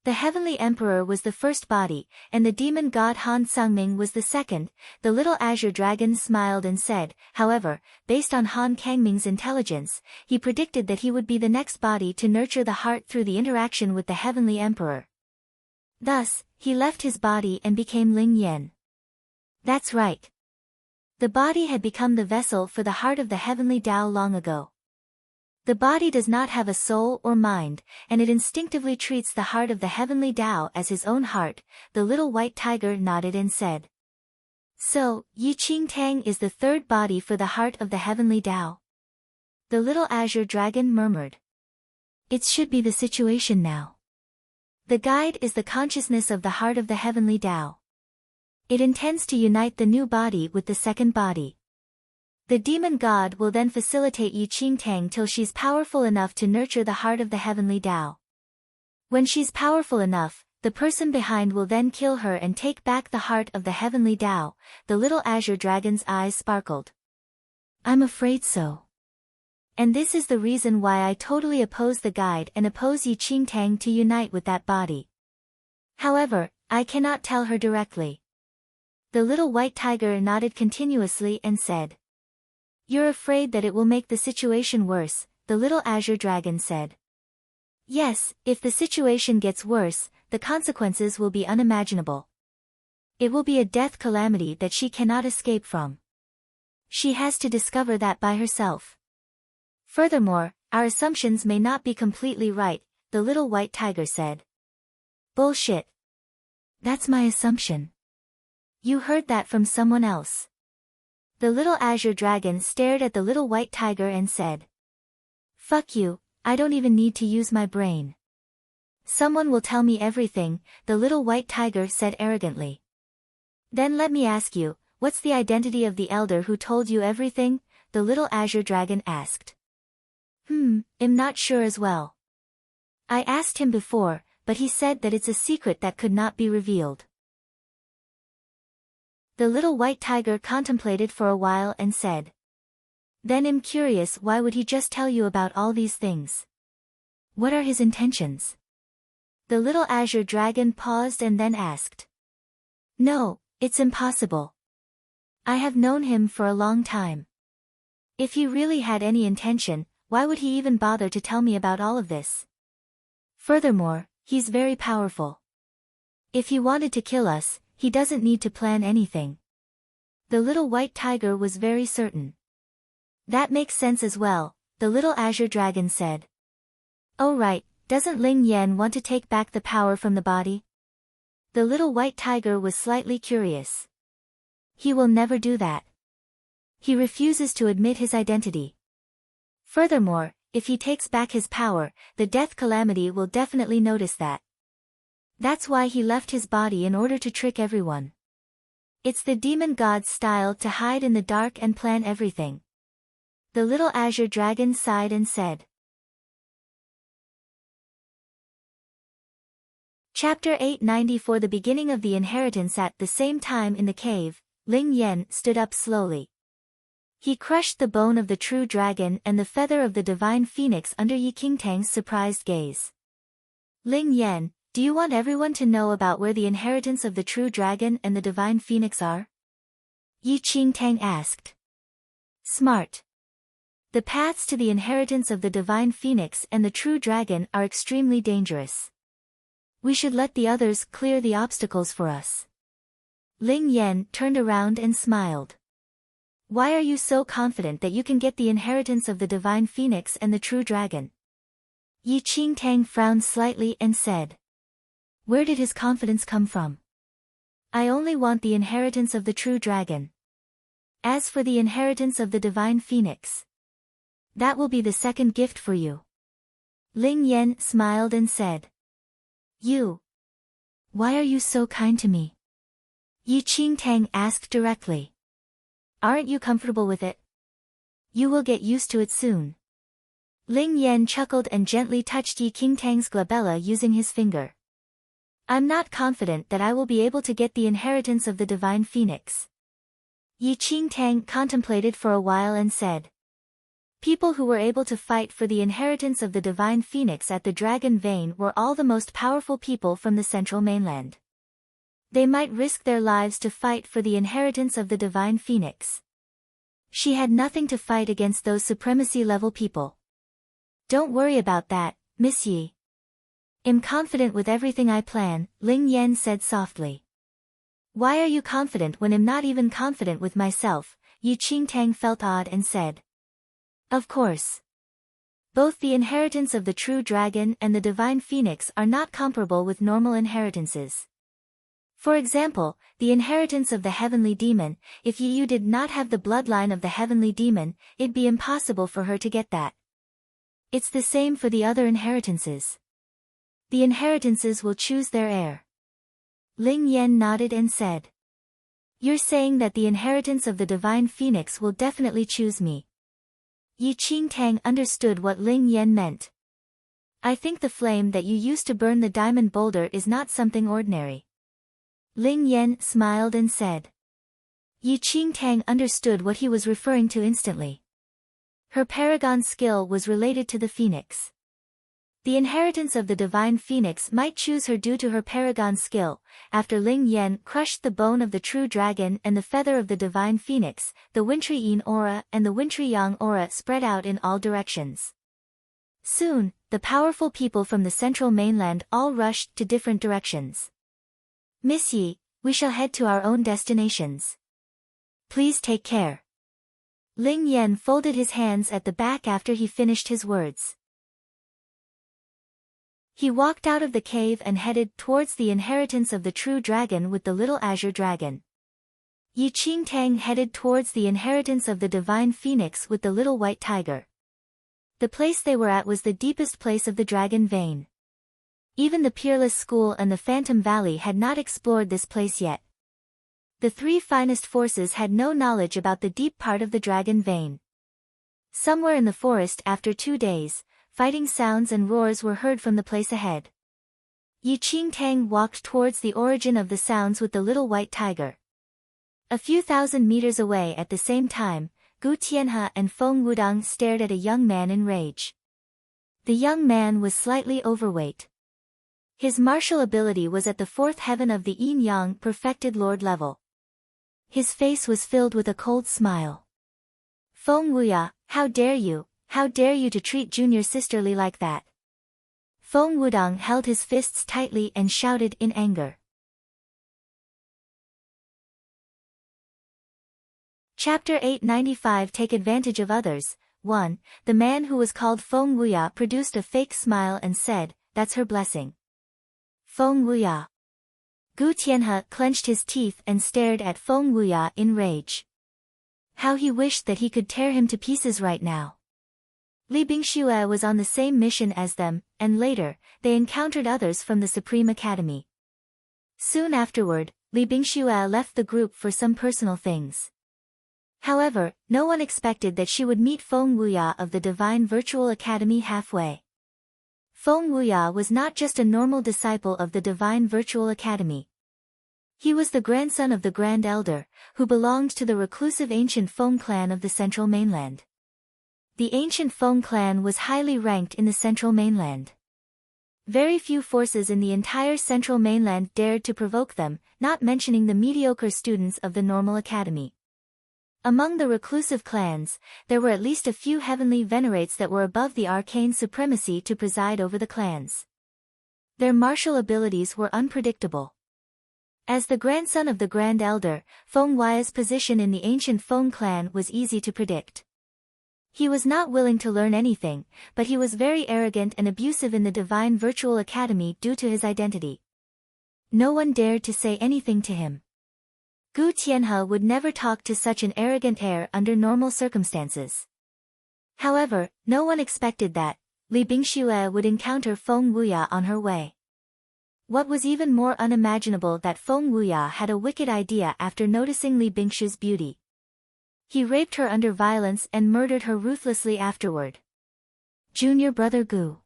The heavenly emperor was the first body, and the demon god Han Sungming was the second. The little azure dragon smiled and said, however, based on Han Kangming's intelligence, he predicted that he would be the next body to nurture the heart through the interaction with the heavenly emperor. Thus, he left his body and became Ling Yan. That's right. The body had become the vessel for the heart of the heavenly Tao long ago. The body does not have a soul or mind, and it instinctively treats the heart of the heavenly Tao as his own heart. The little white tiger nodded and said. So, Yi Qingtang is the third body for the heart of the heavenly Tao. The little azure dragon murmured. It should be the situation now. The guide is the consciousness of the heart of the heavenly Tao. It intends to unite the new body with the second body. The demon god will then facilitate Yi Qingtang till she's powerful enough to nurture the heart of the heavenly Tao. When she's powerful enough, the person behind will then kill her and take back the heart of the heavenly Tao. The little azure dragon's eyes sparkled. I'm afraid so. And this is the reason why I totally oppose the guide and oppose Yi Qingtang to unite with that body. However, I cannot tell her directly. The little white tiger nodded continuously and said. You're afraid that it will make the situation worse, the little azure dragon said. Yes, if the situation gets worse, the consequences will be unimaginable. It will be a death calamity that she cannot escape from. She has to discover that by herself. Furthermore, our assumptions may not be completely right, the little white tiger said. Bullshit. That's my assumption. You heard that from someone else. The little azure dragon stared at the little white tiger and said. Fuck you, I don't even need to use my brain. Someone will tell me everything, the little white tiger said arrogantly. Then let me ask you, what's the identity of the elder who told you everything? The little azure dragon asked. I'm not sure as well. I asked him before, but he said that it's a secret that could not be revealed. The little white tiger contemplated for a while and said. Then I'm curious, why would he just tell you about all these things? What are his intentions? The little azure dragon paused and then asked. No, it's impossible. I have known him for a long time. If he really had any intention, why would he even bother to tell me about all of this? Furthermore, he's very powerful. If he wanted to kill us, he doesn't need to plan anything. The little white tiger was very certain. That makes sense as well, the little azure dragon said. Oh right, doesn't Ling Yan want to take back the power from the body? The little white tiger was slightly curious. He will never do that. He refuses to admit his identity. Furthermore, if he takes back his power, the death calamity will definitely notice that. That's why he left his body in order to trick everyone. It's the demon god's style to hide in the dark and plan everything. The little azure dragon sighed and said. Chapter 890. For the beginning of the inheritance. At the same time in the cave, Ling Yan stood up slowly. He crushed the bone of the true dragon and the feather of the divine phoenix under Yi Qingtang's surprised gaze. Ling Yan, do you want everyone to know about where the inheritance of the true dragon and the divine phoenix are? Yi Qingtang asked. Smart. The paths to the inheritance of the divine phoenix and the true dragon are extremely dangerous. We should let the others clear the obstacles for us. Ling Yan turned around and smiled. Why are you so confident that you can get the inheritance of the divine phoenix and the true dragon? Yi Qingtang frowned slightly and said. Where did his confidence come from? I only want the inheritance of the true dragon. As for the inheritance of the divine phoenix, that will be the second gift for you. Ling Yan smiled and said. You. Why are you so kind to me? Yi Qingtang asked directly. Aren't you comfortable with it? You will get used to it soon. Ling Yan chuckled and gently touched Yi Qingtang's glabella using his finger. I'm not confident that I will be able to get the inheritance of the divine phoenix. Yi Qingtang contemplated for a while and said. People who were able to fight for the inheritance of the divine phoenix at the Dragon Vein were all the most powerful people from the central mainland. They might risk their lives to fight for the inheritance of the divine phoenix. She had nothing to fight against those supremacy-level people. Don't worry about that, Miss Yi. I'm confident with everything I plan, Ling Yan said softly. Why are you confident when I'm not even confident with myself? Yi Qingtang felt odd and said. Of course. Both the inheritance of the true dragon and the divine phoenix are not comparable with normal inheritances. For example, the inheritance of the heavenly demon, if Yi Yu did not have the bloodline of the heavenly demon, it'd be impossible for her to get that. It's the same for the other inheritances. The inheritances will choose their heir. Ling Yan nodded and said. You're saying that the inheritance of the divine phoenix will definitely choose me. Yi Qingtang understood what Ling Yan meant. I think the flame that you used to burn the diamond boulder is not something ordinary. Ling Yan smiled and said. Yi Qingtang understood what he was referring to instantly. Her paragon skill was related to the phoenix. The inheritance of the divine phoenix might choose her due to her paragon skill. After Ling Yan crushed the bone of the true dragon and the feather of the divine phoenix, the wintry yin aura and the wintry yang aura spread out in all directions. Soon, the powerful people from the central mainland all rushed to different directions. Miss Yi, we shall head to our own destinations. Please take care. Ling Yan folded his hands at the back after he finished his words. He walked out of the cave and headed towards the inheritance of the true dragon with the little azure dragon. Yi Qingtang headed towards the inheritance of the divine phoenix with the little white tiger. The place they were at was the deepest place of the dragon vein. Even the Peerless School and the Phantom Valley had not explored this place yet. The three finest forces had no knowledge about the deep part of the dragon vein. Somewhere in the forest after 2 days, fighting sounds and roars were heard from the place ahead. Yi Qingtang walked towards the origin of the sounds with the little white tiger. A few thousand meters away at the same time, Gu Tianhe and Feng Wudang stared at a young man in rage. The young man was slightly overweight. His martial ability was at the 4th heaven of the yin-yang perfected lord level. His face was filled with a cold smile. Feng Wuya, how dare you to treat junior sister Li like that? Feng Wudang held his fists tightly and shouted in anger. Chapter 895 Take Advantage of Others. 1. The man who was called Feng Wuya produced a fake smile and said, "That's her blessing." Feng Wuya. Gu Tianhe clenched his teeth and stared at Feng Wuya in rage. How he wished that he could tear him to pieces right now. Li Bingxue was on the same mission as them, and later, they encountered others from the Supreme Academy. Soon afterward, Li Bingxue left the group for some personal things. However, no one expected that she would meet Feng Wuya of the Divine Virtual Academy halfway. Feng Wuya was not just a normal disciple of the Divine Virtual Academy. He was the grandson of the Grand Elder, who belonged to the reclusive ancient Feng clan of the Central Mainland. The ancient Feng clan was highly ranked in the Central Mainland. Very few forces in the entire Central Mainland dared to provoke them, not mentioning the mediocre students of the Normal Academy. Among the reclusive clans, there were at least a few heavenly venerates that were above the arcane supremacy to preside over the clans. Their martial abilities were unpredictable. As the grandson of the Grand Elder, Feng Wuya's position in the ancient Feng clan was easy to predict. He was not willing to learn anything, but he was very arrogant and abusive in the Divine Virtual Academy due to his identity. No one dared to say anything to him. Gu Tianhe would never talk to such an arrogant heir under normal circumstances. However, no one expected that Li Bingxue would encounter Feng Wuya on her way. What was even more unimaginable that Feng Wuya had a wicked idea after noticing Li Bingxue's beauty. He raped her under violence and murdered her ruthlessly afterward. Junior brother Gu.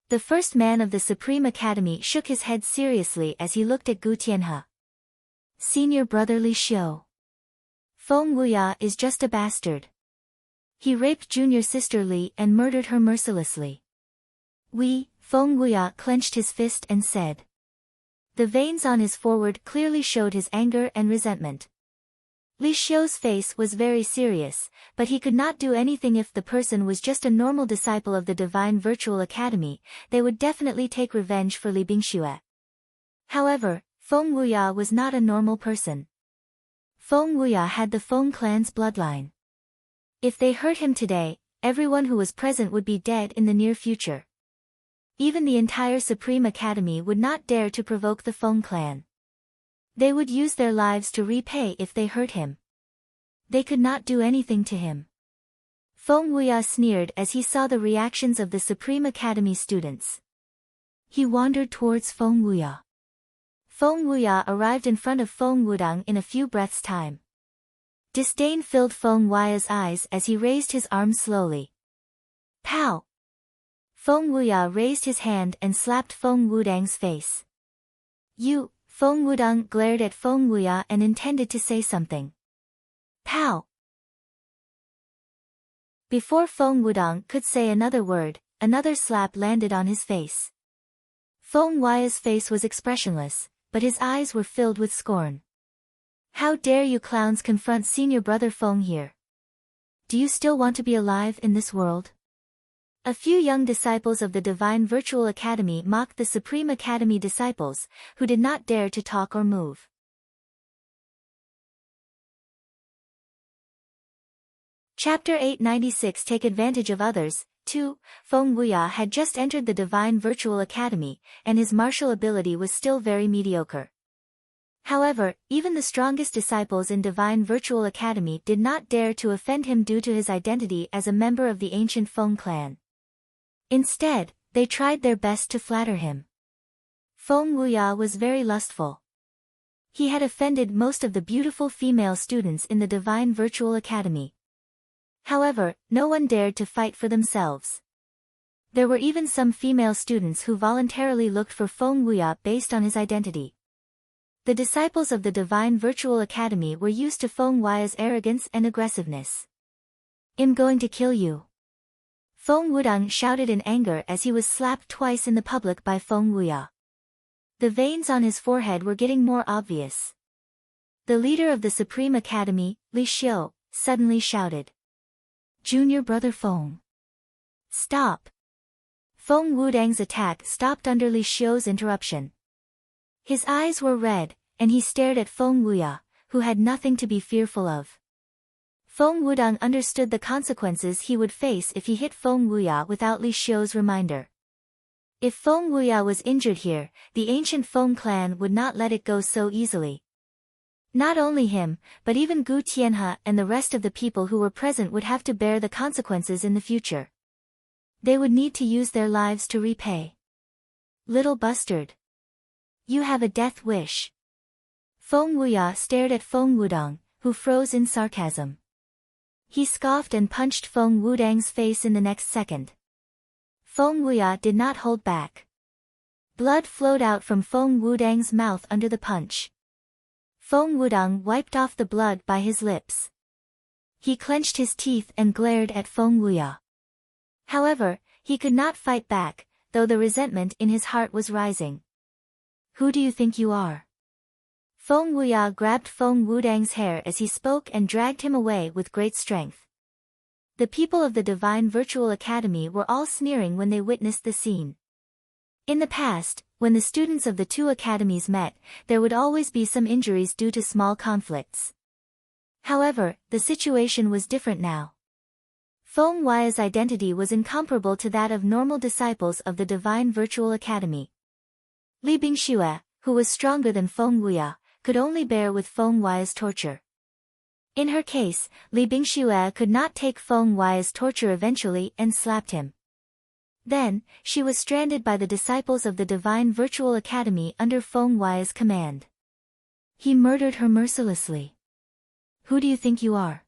The first man of the Supreme Academy shook his head seriously as he looked at Gu Tianhe. Senior brother Li Xiu. Feng Wuya is just a bastard. He raped junior sister Li and murdered her mercilessly. Feng Wuya clenched his fist and said. The veins on his forehead clearly showed his anger and resentment. Li Xiu's face was very serious, but he could not do anything if the person was just a normal disciple of the Divine Virtual Academy. They would definitely take revenge for Li Bingxue. However, Feng Wuya was not a normal person. Feng Wuya had the Feng clan's bloodline. If they hurt him today, everyone who was present would be dead in the near future. Even the entire Supreme Academy would not dare to provoke the Feng clan. They would use their lives to repay if they hurt him. They could not do anything to him. Feng Wuya sneered as he saw the reactions of the Supreme Academy students. He wandered towards Feng Wuya. Feng Wuya arrived in front of Feng Wudang in a few breaths' time. Disdain filled Feng Wuya's eyes as he raised his arm slowly. Pow! Feng Wuya raised his hand and slapped Feng Wudang's face. You! Feng Wudang glared at Feng Wuya and intended to say something. Pow! Before Feng Wudong could say another word, another slap landed on his face. Feng Hui's face was expressionless, but his eyes were filled with scorn. How dare you clowns confront senior brother Feng here? Do you still want to be alive in this world? A few young disciples of the Divine Virtual Academy mocked the Supreme Academy disciples, who did not dare to talk or move. Chapter 896 Take Advantage of Others. 2. Feng Wuya had just entered the Divine Virtual Academy, and his martial ability was still very mediocre. However, even the strongest disciples in Divine Virtual Academy did not dare to offend him due to his identity as a member of the ancient Feng clan. Instead, they tried their best to flatter him. Feng Wuya was very lustful. He had offended most of the beautiful female students in the Divine Virtual Academy. However, no one dared to fight for themselves. There were even some female students who voluntarily looked for Feng Wuya based on his identity. The disciples of the Divine Virtual Academy were used to Feng Wuya's arrogance and aggressiveness. "I'm going to kill you." Feng Wudong shouted in anger as he was slapped twice in the public by Feng Wuya. The veins on his forehead were getting more obvious. The leader of the Supreme Academy, Li Xiu, suddenly shouted, "Junior brother Feng, stop!" Feng Wudong's attack stopped under Li Xiu's interruption. His eyes were red, and he stared at Feng Wuya, who had nothing to be fearful of. Feng Wudong understood the consequences he would face if he hit Feng Wuya without Li Xiu's reminder. If Feng Wuya was injured here, the ancient Feng clan would not let it go so easily. Not only him, but even Gu Tianhe and the rest of the people who were present would have to bear the consequences in the future. They would need to use their lives to repay. "Little bastard. You have a death wish." Feng Wuya stared at Feng Wudong, who froze in sarcasm. He scoffed and punched Feng Wudong's face in the next second. Feng Wuya did not hold back. Blood flowed out from Feng Wudong's mouth under the punch. Feng Wudong wiped off the blood by his lips. He clenched his teeth and glared at Feng Wuya. However, he could not fight back, though the resentment in his heart was rising. "Who do you think you are?" Feng Wuya grabbed Feng Wudong's hair as he spoke and dragged him away with great strength. The people of the Divine Virtual Academy were all sneering when they witnessed the scene. In the past, when the students of the two academies met, there would always be some injuries due to small conflicts. However, the situation was different now. Feng Wuya's identity was incomparable to that of normal disciples of the Divine Virtual Academy. Li Bingxue, who was stronger than Feng Wuya, could only bear with Feng Wuya's torture. In her case, Li Bingxue could not take Feng Wuya's torture eventually and slapped him. Then, she was stranded by the disciples of the Divine Virtual Academy under Feng Wuya's command. He murdered her mercilessly. "Who do you think you are?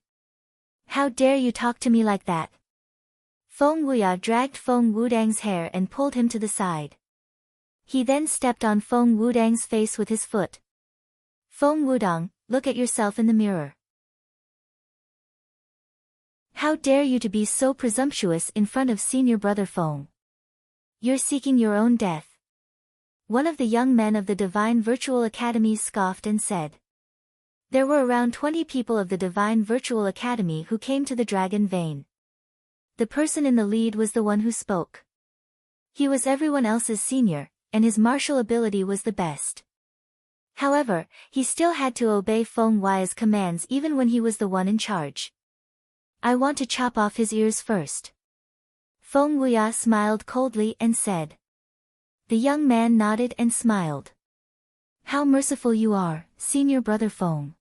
How dare you talk to me like that?" Feng Wuya dragged Feng Wudong's hair and pulled him to the side. He then stepped on Feng Wudong's face with his foot. "Feng Wudong, look at yourself in the mirror. How dare you to be so presumptuous in front of senior brother Feng? You're seeking your own death." One of the young men of the Divine Virtual Academy scoffed and said. There were around 20 people of the Divine Virtual Academy who came to the Dragon Vein. The person in the lead was the one who spoke. He was everyone else's senior, and his martial ability was the best. However, he still had to obey Feng Wuya's commands even when he was the one in charge. "I want to chop off his ears first." Feng Wuya smiled coldly and said. The young man nodded and smiled. "How merciful you are, senior brother Feng."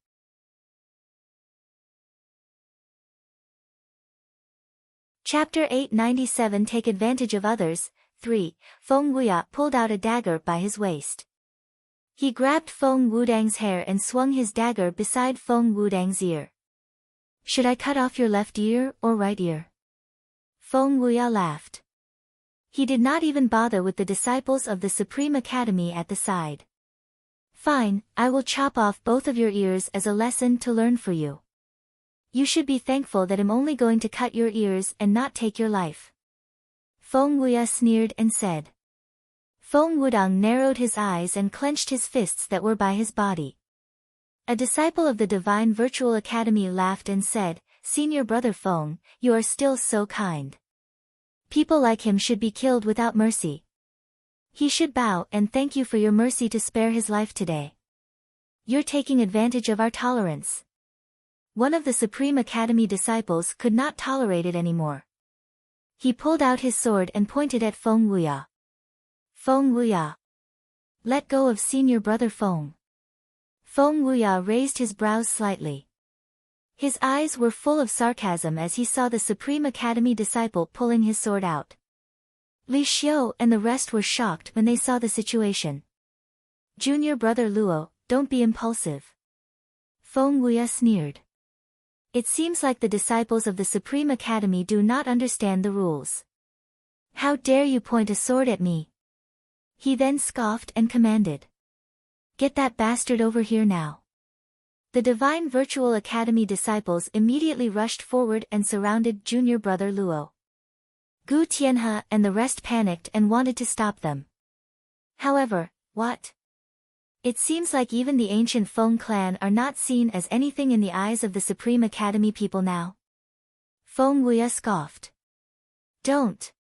Chapter 897 Take Advantage of Others. 3. Feng Wuya pulled out a dagger by his waist. He grabbed Feng Wudong's hair and swung his dagger beside Feng Wudong's ear. "Should I cut off your left ear or right ear?" Feng Wuya laughed. He did not even bother with the disciples of the Supreme Academy at the side. "Fine, I will chop off both of your ears as a lesson to learn for you." You should be thankful that I'm only going to cut your ears and not take your life. Feng Wuya sneered and said. Feng Wudong narrowed his eyes and clenched his fists that were by his body. A disciple of the Divine Virtual Academy laughed and said, Senior Brother Feng, you are still so kind. People like him should be killed without mercy. He should bow and thank you for your mercy to spare his life today. You're taking advantage of our tolerance. One of the Supreme Academy disciples could not tolerate it anymore. He pulled out his sword and pointed at Feng Wuya. Feng Wuya. Let go of Senior Brother Feng. Feng Wuya raised his brows slightly. His eyes were full of sarcasm as he saw the Supreme Academy disciple pulling his sword out. Li Xiu and the rest were shocked when they saw the situation. Junior Brother Luo, don't be impulsive. Feng Wuya sneered. It seems like the disciples of the Supreme Academy do not understand the rules. How dare you point a sword at me? He then scoffed and commanded. Get that bastard over here now. The Divine Virtual Academy disciples immediately rushed forward and surrounded Junior Brother Luo. Gu Tianhe and the rest panicked and wanted to stop them. However, what? It seems like even the ancient Feng clan are not seen as anything in the eyes of the Supreme Academy people now. Feng Wuya scoffed. Don't.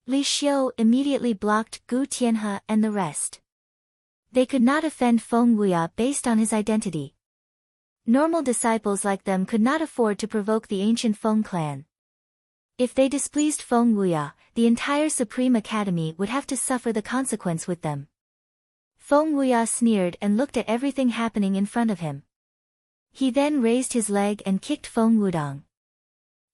Li Xiu immediately blocked Gu Tianhe and the rest. They could not offend Feng Wuya based on his identity. Normal disciples like them could not afford to provoke the ancient Feng clan. If they displeased Feng Wuya, the entire Supreme Academy would have to suffer the consequence with them. Feng Wuya sneered and looked at everything happening in front of him. He then raised his leg and kicked Feng Wudong.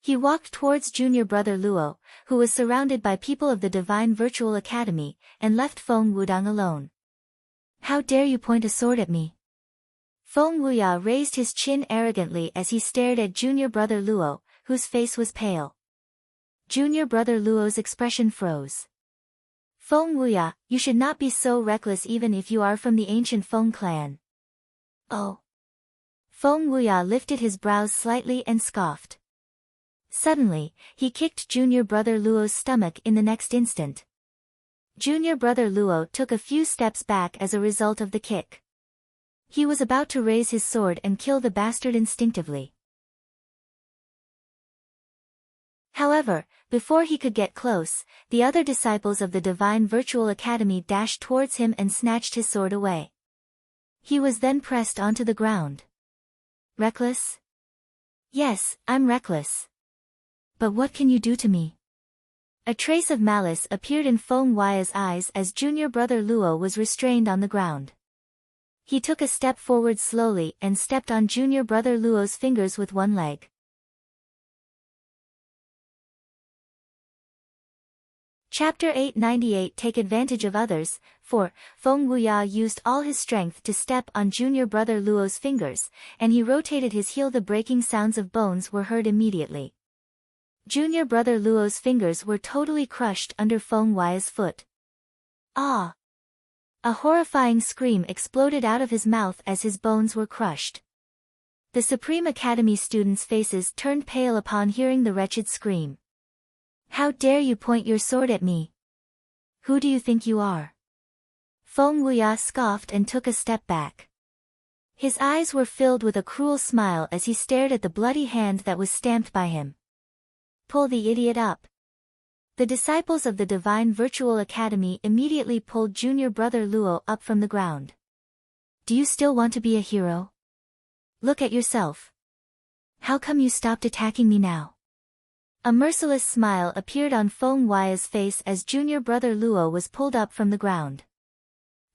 He walked towards Junior Brother Luo, who was surrounded by people of the Divine Virtual Academy, and left Feng Wudong alone. How dare you point a sword at me? Feng Wuya raised his chin arrogantly as he stared at Junior Brother Luo, whose face was pale. Junior Brother Luo's expression froze. Feng Wuya, you should not be so reckless even if you are from the ancient Feng clan. Oh. Feng Wuya lifted his brows slightly and scoffed. Suddenly, he kicked Junior Brother Luo's stomach in the next instant. Junior Brother Luo took a few steps back as a result of the kick. He was about to raise his sword and kill the bastard instinctively. However, before he could get close, the other disciples of the Divine Virtual Academy dashed towards him and snatched his sword away. He was then pressed onto the ground. Reckless? Yes, I'm reckless. But what can you do to me? A trace of malice appeared in Feng Wuya's eyes as Junior Brother Luo was restrained on the ground. He took a step forward slowly and stepped on Junior Brother Luo's fingers with one leg. Chapter 898 Take Advantage of Others. 4. Feng Wuya used all his strength to step on Junior Brother Luo's fingers, and he rotated his heel. The breaking sounds of bones were heard immediately. Junior Brother Luo's fingers were totally crushed under Feng Wuya's foot. Ah! A horrifying scream exploded out of his mouth as his bones were crushed. The Supreme Academy students' faces turned pale upon hearing the wretched scream. How dare you point your sword at me? Who do you think you are? Feng Wuya scoffed and took a step back. His eyes were filled with a cruel smile as he stared at the bloody hand that was stamped by him. Pull the idiot up. The disciples of the Divine Virtual Academy immediately pulled Junior Brother Luo up from the ground. Do you still want to be a hero? Look at yourself. How come you stopped attacking me now? A merciless smile appeared on Feng Wuya's face as Junior Brother Luo was pulled up from the ground.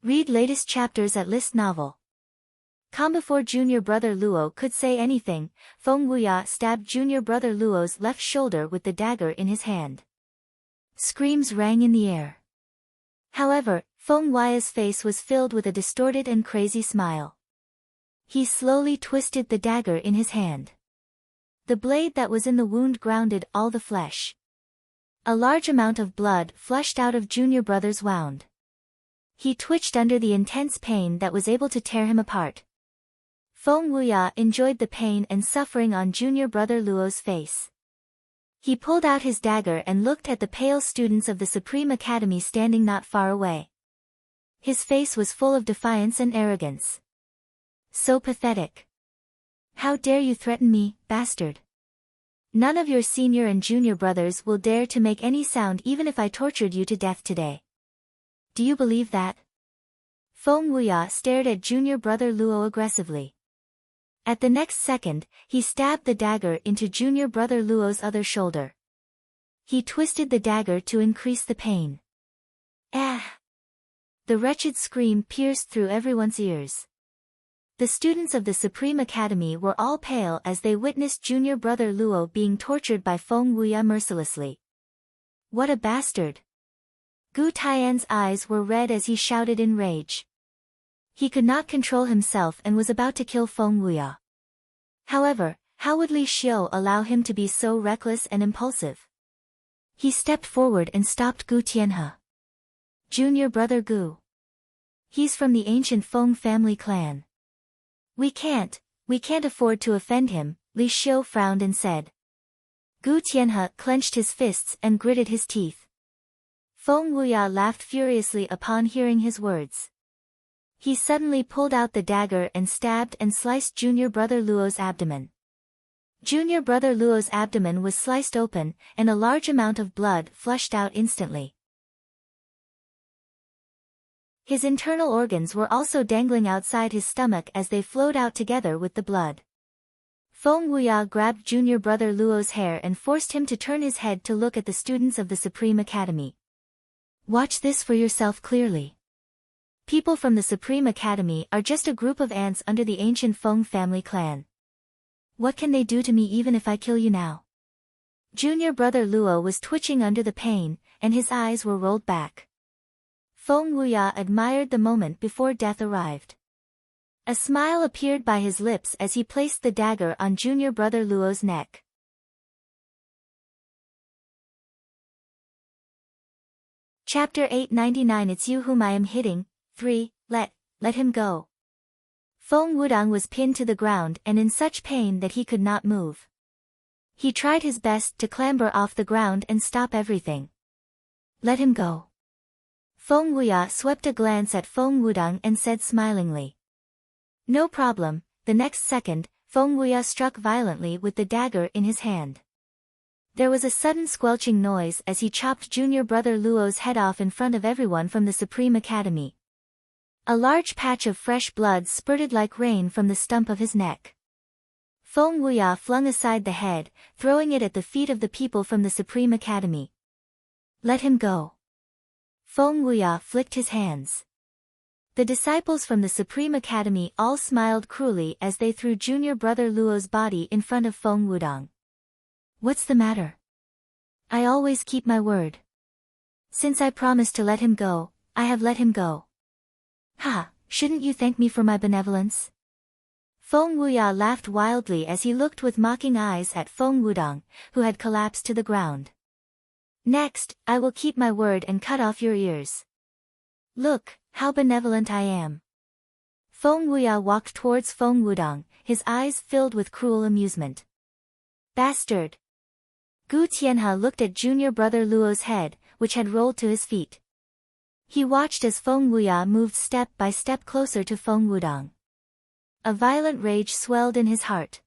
Read latest chapters at List Novel. Before Junior Brother Luo could say anything, Feng Wuya stabbed Junior Brother Luo's left shoulder with the dagger in his hand. Screams rang in the air. However, Feng Wuya's face was filled with a distorted and crazy smile. He slowly twisted the dagger in his hand. The blade that was in the wound grounded all the flesh. A large amount of blood flushed out of Junior Brother's wound. He twitched under the intense pain that was able to tear him apart. Feng Wuya enjoyed the pain and suffering on junior brother Luo's face. He pulled out his dagger and looked at the pale students of the Supreme Academy standing not far away. His face was full of defiance and arrogance. So pathetic. How dare you threaten me, bastard? None of your senior and junior brothers will dare to make any sound even if I tortured you to death today. Do you believe that? Feng Wuya stared at junior brother Luo aggressively. At the next second, he stabbed the dagger into junior brother Luo's other shoulder. He twisted the dagger to increase the pain. Ah! The wretched scream pierced through everyone's ears. The students of the Supreme Academy were all pale as they witnessed junior brother Luo being tortured by Feng Wuya mercilessly. What a bastard! Gu Tian's eyes were red as he shouted in rage. He could not control himself and was about to kill Feng Wuya. However, how would Li Xiu allow him to be so reckless and impulsive? He stepped forward and stopped Gu Tianhe. Junior brother Gu. He's from the ancient Feng family clan. We can't afford to offend him, Li Xiu frowned and said. Gu Tianhe clenched his fists and gritted his teeth. Feng Wuya laughed furiously upon hearing his words. He suddenly pulled out the dagger and stabbed and sliced junior brother Luo's abdomen. Junior brother Luo's abdomen was sliced open, and a large amount of blood flushed out instantly. His internal organs were also dangling outside his stomach as they flowed out together with the blood. Feng Wuya grabbed junior brother Luo's hair and forced him to turn his head to look at the students of the Supreme Academy. Watch this for yourself clearly. People from the Supreme Academy are just a group of ants under the ancient Feng family clan. What can they do to me even if I kill you now? Junior brother Luo was twitching under the pain, and his eyes were rolled back. Feng Wuya admired the moment before death arrived. A smile appeared by his lips as he placed the dagger on junior brother Luo's neck. Chapter 899 It's you whom I am hitting. 3. Let him go. Feng Wudang was pinned to the ground and in such pain that he could not move. He tried his best to clamber off the ground and stop everything. Let him go. Feng Wuya swept a glance at Feng Wudang and said smilingly. No problem. The next second, Feng Wuya struck violently with the dagger in his hand. There was a sudden squelching noise as he chopped junior brother Luo's head off in front of everyone from the Supreme Academy. A large patch of fresh blood spurted like rain from the stump of his neck. Feng Wuya flung aside the head, throwing it at the feet of the people from the Supreme Academy. Let him go. Feng Wuya flicked his hands. The disciples from the Supreme Academy all smiled cruelly as they threw junior brother Luo's body in front of Feng Wudang. What's the matter? I always keep my word. Since I promised to let him go, I have let him go. Ha, shouldn't you thank me for my benevolence? Feng Wuya laughed wildly as he looked with mocking eyes at Feng Wudang, who had collapsed to the ground. Next, I will keep my word and cut off your ears. Look, how benevolent I am. Feng Wuya walked towards Feng Wudang, his eyes filled with cruel amusement. Bastard! Gu Tianhe looked at junior brother Luo's head, which had rolled to his feet. He watched as Feng Wuya moved step by step closer to Feng Wudang. A violent rage swelled in his heart.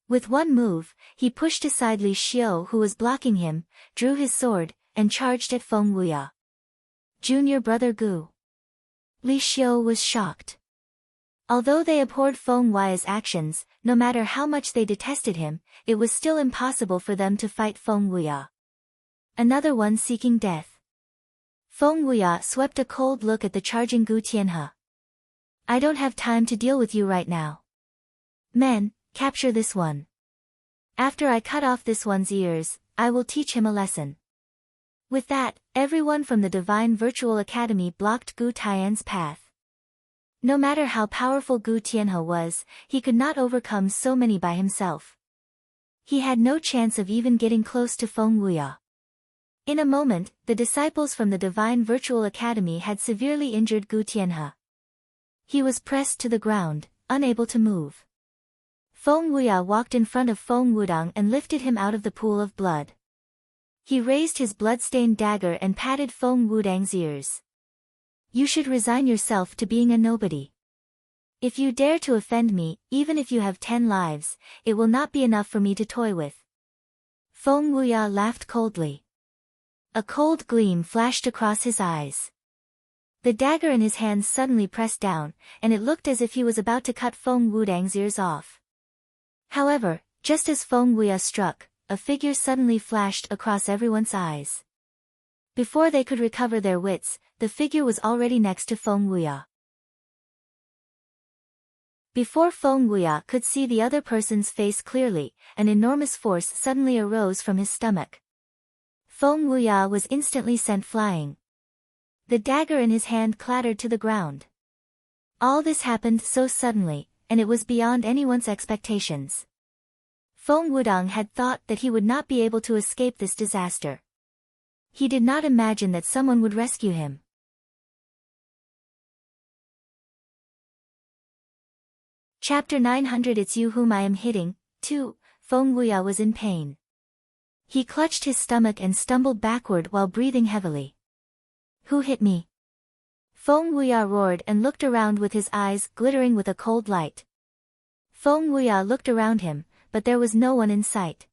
With one move, he pushed aside Li Xiu who was blocking him, drew his sword, and charged at Feng Wuya. Junior brother Gu. Li Xiu was shocked. Although they abhorred Feng Wuya's actions, no matter how much they detested him, it was still impossible for them to fight Feng Wuya. Another one seeking death. Feng Wuya swept a cold look at the charging Gu Tianhe. I don't have time to deal with you right now. Men, capture this one. After I cut off this one's ears, I will teach him a lesson. With that, everyone from the Divine Virtual Academy blocked Gu Tian's path. No matter how powerful Gu Tianhe was, he could not overcome so many by himself. He had no chance of even getting close to Feng Wuya. In a moment, the disciples from the Divine Virtual Academy had severely injured Gu Tianhe. He was pressed to the ground, unable to move. Feng Wuya walked in front of Feng Wudong and lifted him out of the pool of blood. He raised his blood-stained dagger and patted Feng Wudong's ears. You should resign yourself to being a nobody. If you dare to offend me, even if you have 10 lives, it will not be enough for me to toy with. Feng Wuya laughed coldly. A cold gleam flashed across his eyes. The dagger in his hand suddenly pressed down, and it looked as if he was about to cut Feng Wudong's ears off. However, just as Feng Wuya struck, a figure suddenly flashed across everyone's eyes. Before they could recover their wits, the figure was already next to Feng Wuya. Before Feng Wuya could see the other person's face clearly, an enormous force suddenly arose from his stomach. Feng Wuya was instantly sent flying. The dagger in his hand clattered to the ground. All this happened so suddenly, and it was beyond anyone's expectations. Feng Wudong had thought that he would not be able to escape this disaster. He did not imagine that someone would rescue him. Chapter 900 It's you whom I am hitting. 2. Feng Wuya was in pain. He clutched his stomach and stumbled backward while breathing heavily. Who hit me? Feng Wuya roared and looked around with his eyes glittering with a cold light. Feng Wuya looked around him, but there was no one in sight.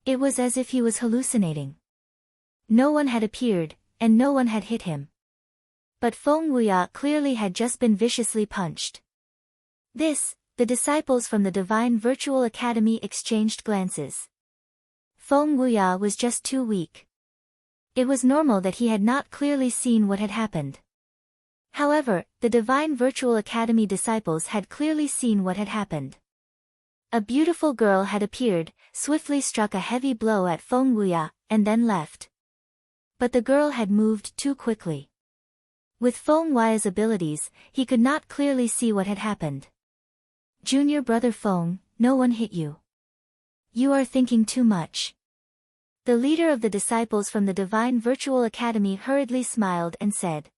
It was as if he was hallucinating. No one had appeared, and no one had hit him. But Feng Wuya clearly had just been viciously punched. The disciples from the Divine Virtual Academy exchanged glances. Feng Wuya was just too weak. It was normal that he had not clearly seen what had happened. However, the Divine Virtual Academy disciples had clearly seen what had happened. A beautiful girl had appeared, swiftly struck a heavy blow at Feng Wuya, and then left. But the girl had moved too quickly. With Feng Wuya's abilities, he could not clearly see what had happened. Junior brother Feng, no one hit you. You are thinking too much. The leader of the disciples from the Divine Virtual Academy hurriedly smiled and said.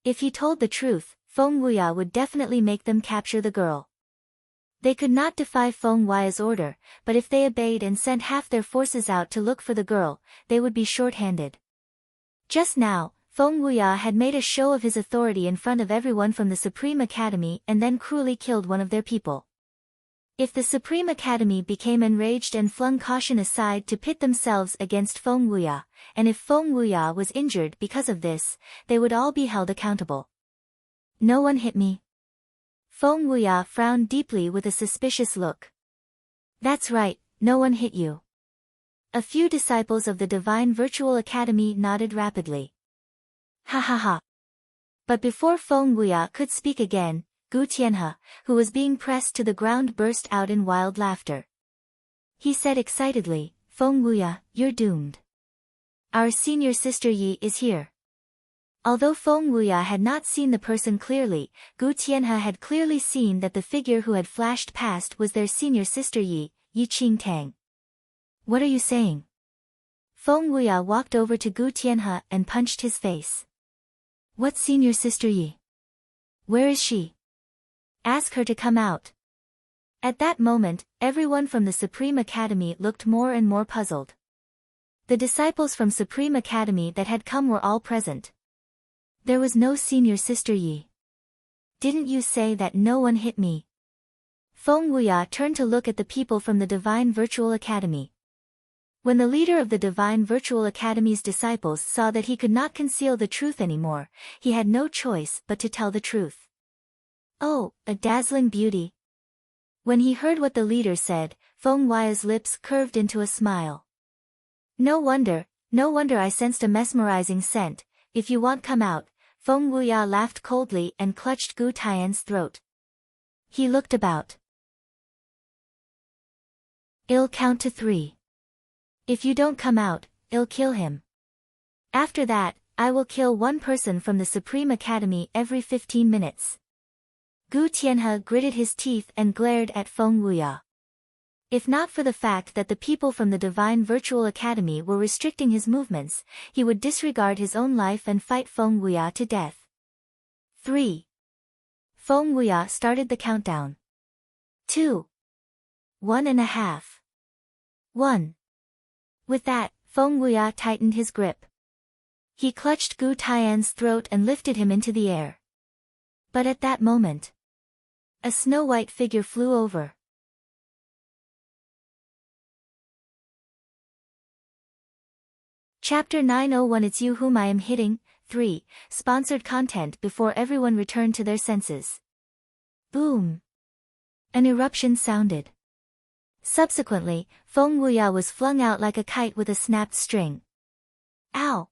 If he told the truth, Feng Wuya would definitely make them capture the girl. They could not defy Feng Wuya's order, but if they obeyed and sent half their forces out to look for the girl, they would be short-handed. Just now, Feng Wuya had made a show of his authority in front of everyone from the Supreme Academy and then cruelly killed one of their people. If the Supreme Academy became enraged and flung caution aside to pit themselves against Feng Wuya, and if Feng Wuya was injured because of this, they would all be held accountable. No one hit me. Feng Wuya frowned deeply with a suspicious look. That's right, no one hit you. A few disciples of the Divine Virtual Academy nodded rapidly. Ha ha ha. But before Feng Wuya could speak again, Gu Tianhe, who was being pressed to the ground, burst out in wild laughter. He said excitedly, Feng Wuya, you're doomed. Our senior sister Yi is here. Although Feng Wuya had not seen the person clearly, Gu Tianhe had clearly seen that the figure who had flashed past was their senior sister Yi Qingtang. What are you saying? Feng Wuya walked over to Gu Tianhe and punched his face. What senior sister Yi? Where is she? Ask her to come out. At that moment, everyone from the Supreme Academy looked more and more puzzled. The disciples from Supreme Academy that had come were all present. There was no senior sister Yi. Didn't you say that no one hit me? Feng Wuya turned to look at the people from the Divine Virtual Academy. When the leader of the Divine Virtual Academy's disciples saw that he could not conceal the truth anymore, he had no choice but to tell the truth. Oh, a dazzling beauty. When he heard what the leader said, Feng Wuya's lips curved into a smile. No wonder I sensed a mesmerizing scent. If you want, come out. Feng Wuya laughed coldly and clutched Gu Tian's throat. He looked about. I'll count to 3. If you don't come out, I'll kill him. After that, I will kill one person from the Supreme Academy every 15 minutes. Gu Tianhe gritted his teeth and glared at Feng Wuya. If not for the fact that the people from the Divine Virtual Academy were restricting his movements, he would disregard his own life and fight Feng Wuya to death. 3. Feng Wuya started the countdown. 2. 1.5. 1. With that, Feng Wuya tightened his grip. He clutched Gu Tian's throat and lifted him into the air. But at that moment, a snow-white figure flew over. Chapter 901 It's You Whom I Am Hitting, 3. Sponsored content before everyone returned to their senses. Boom! An eruption sounded. Subsequently, Feng Wuya was flung out like a kite with a snapped string. Ow!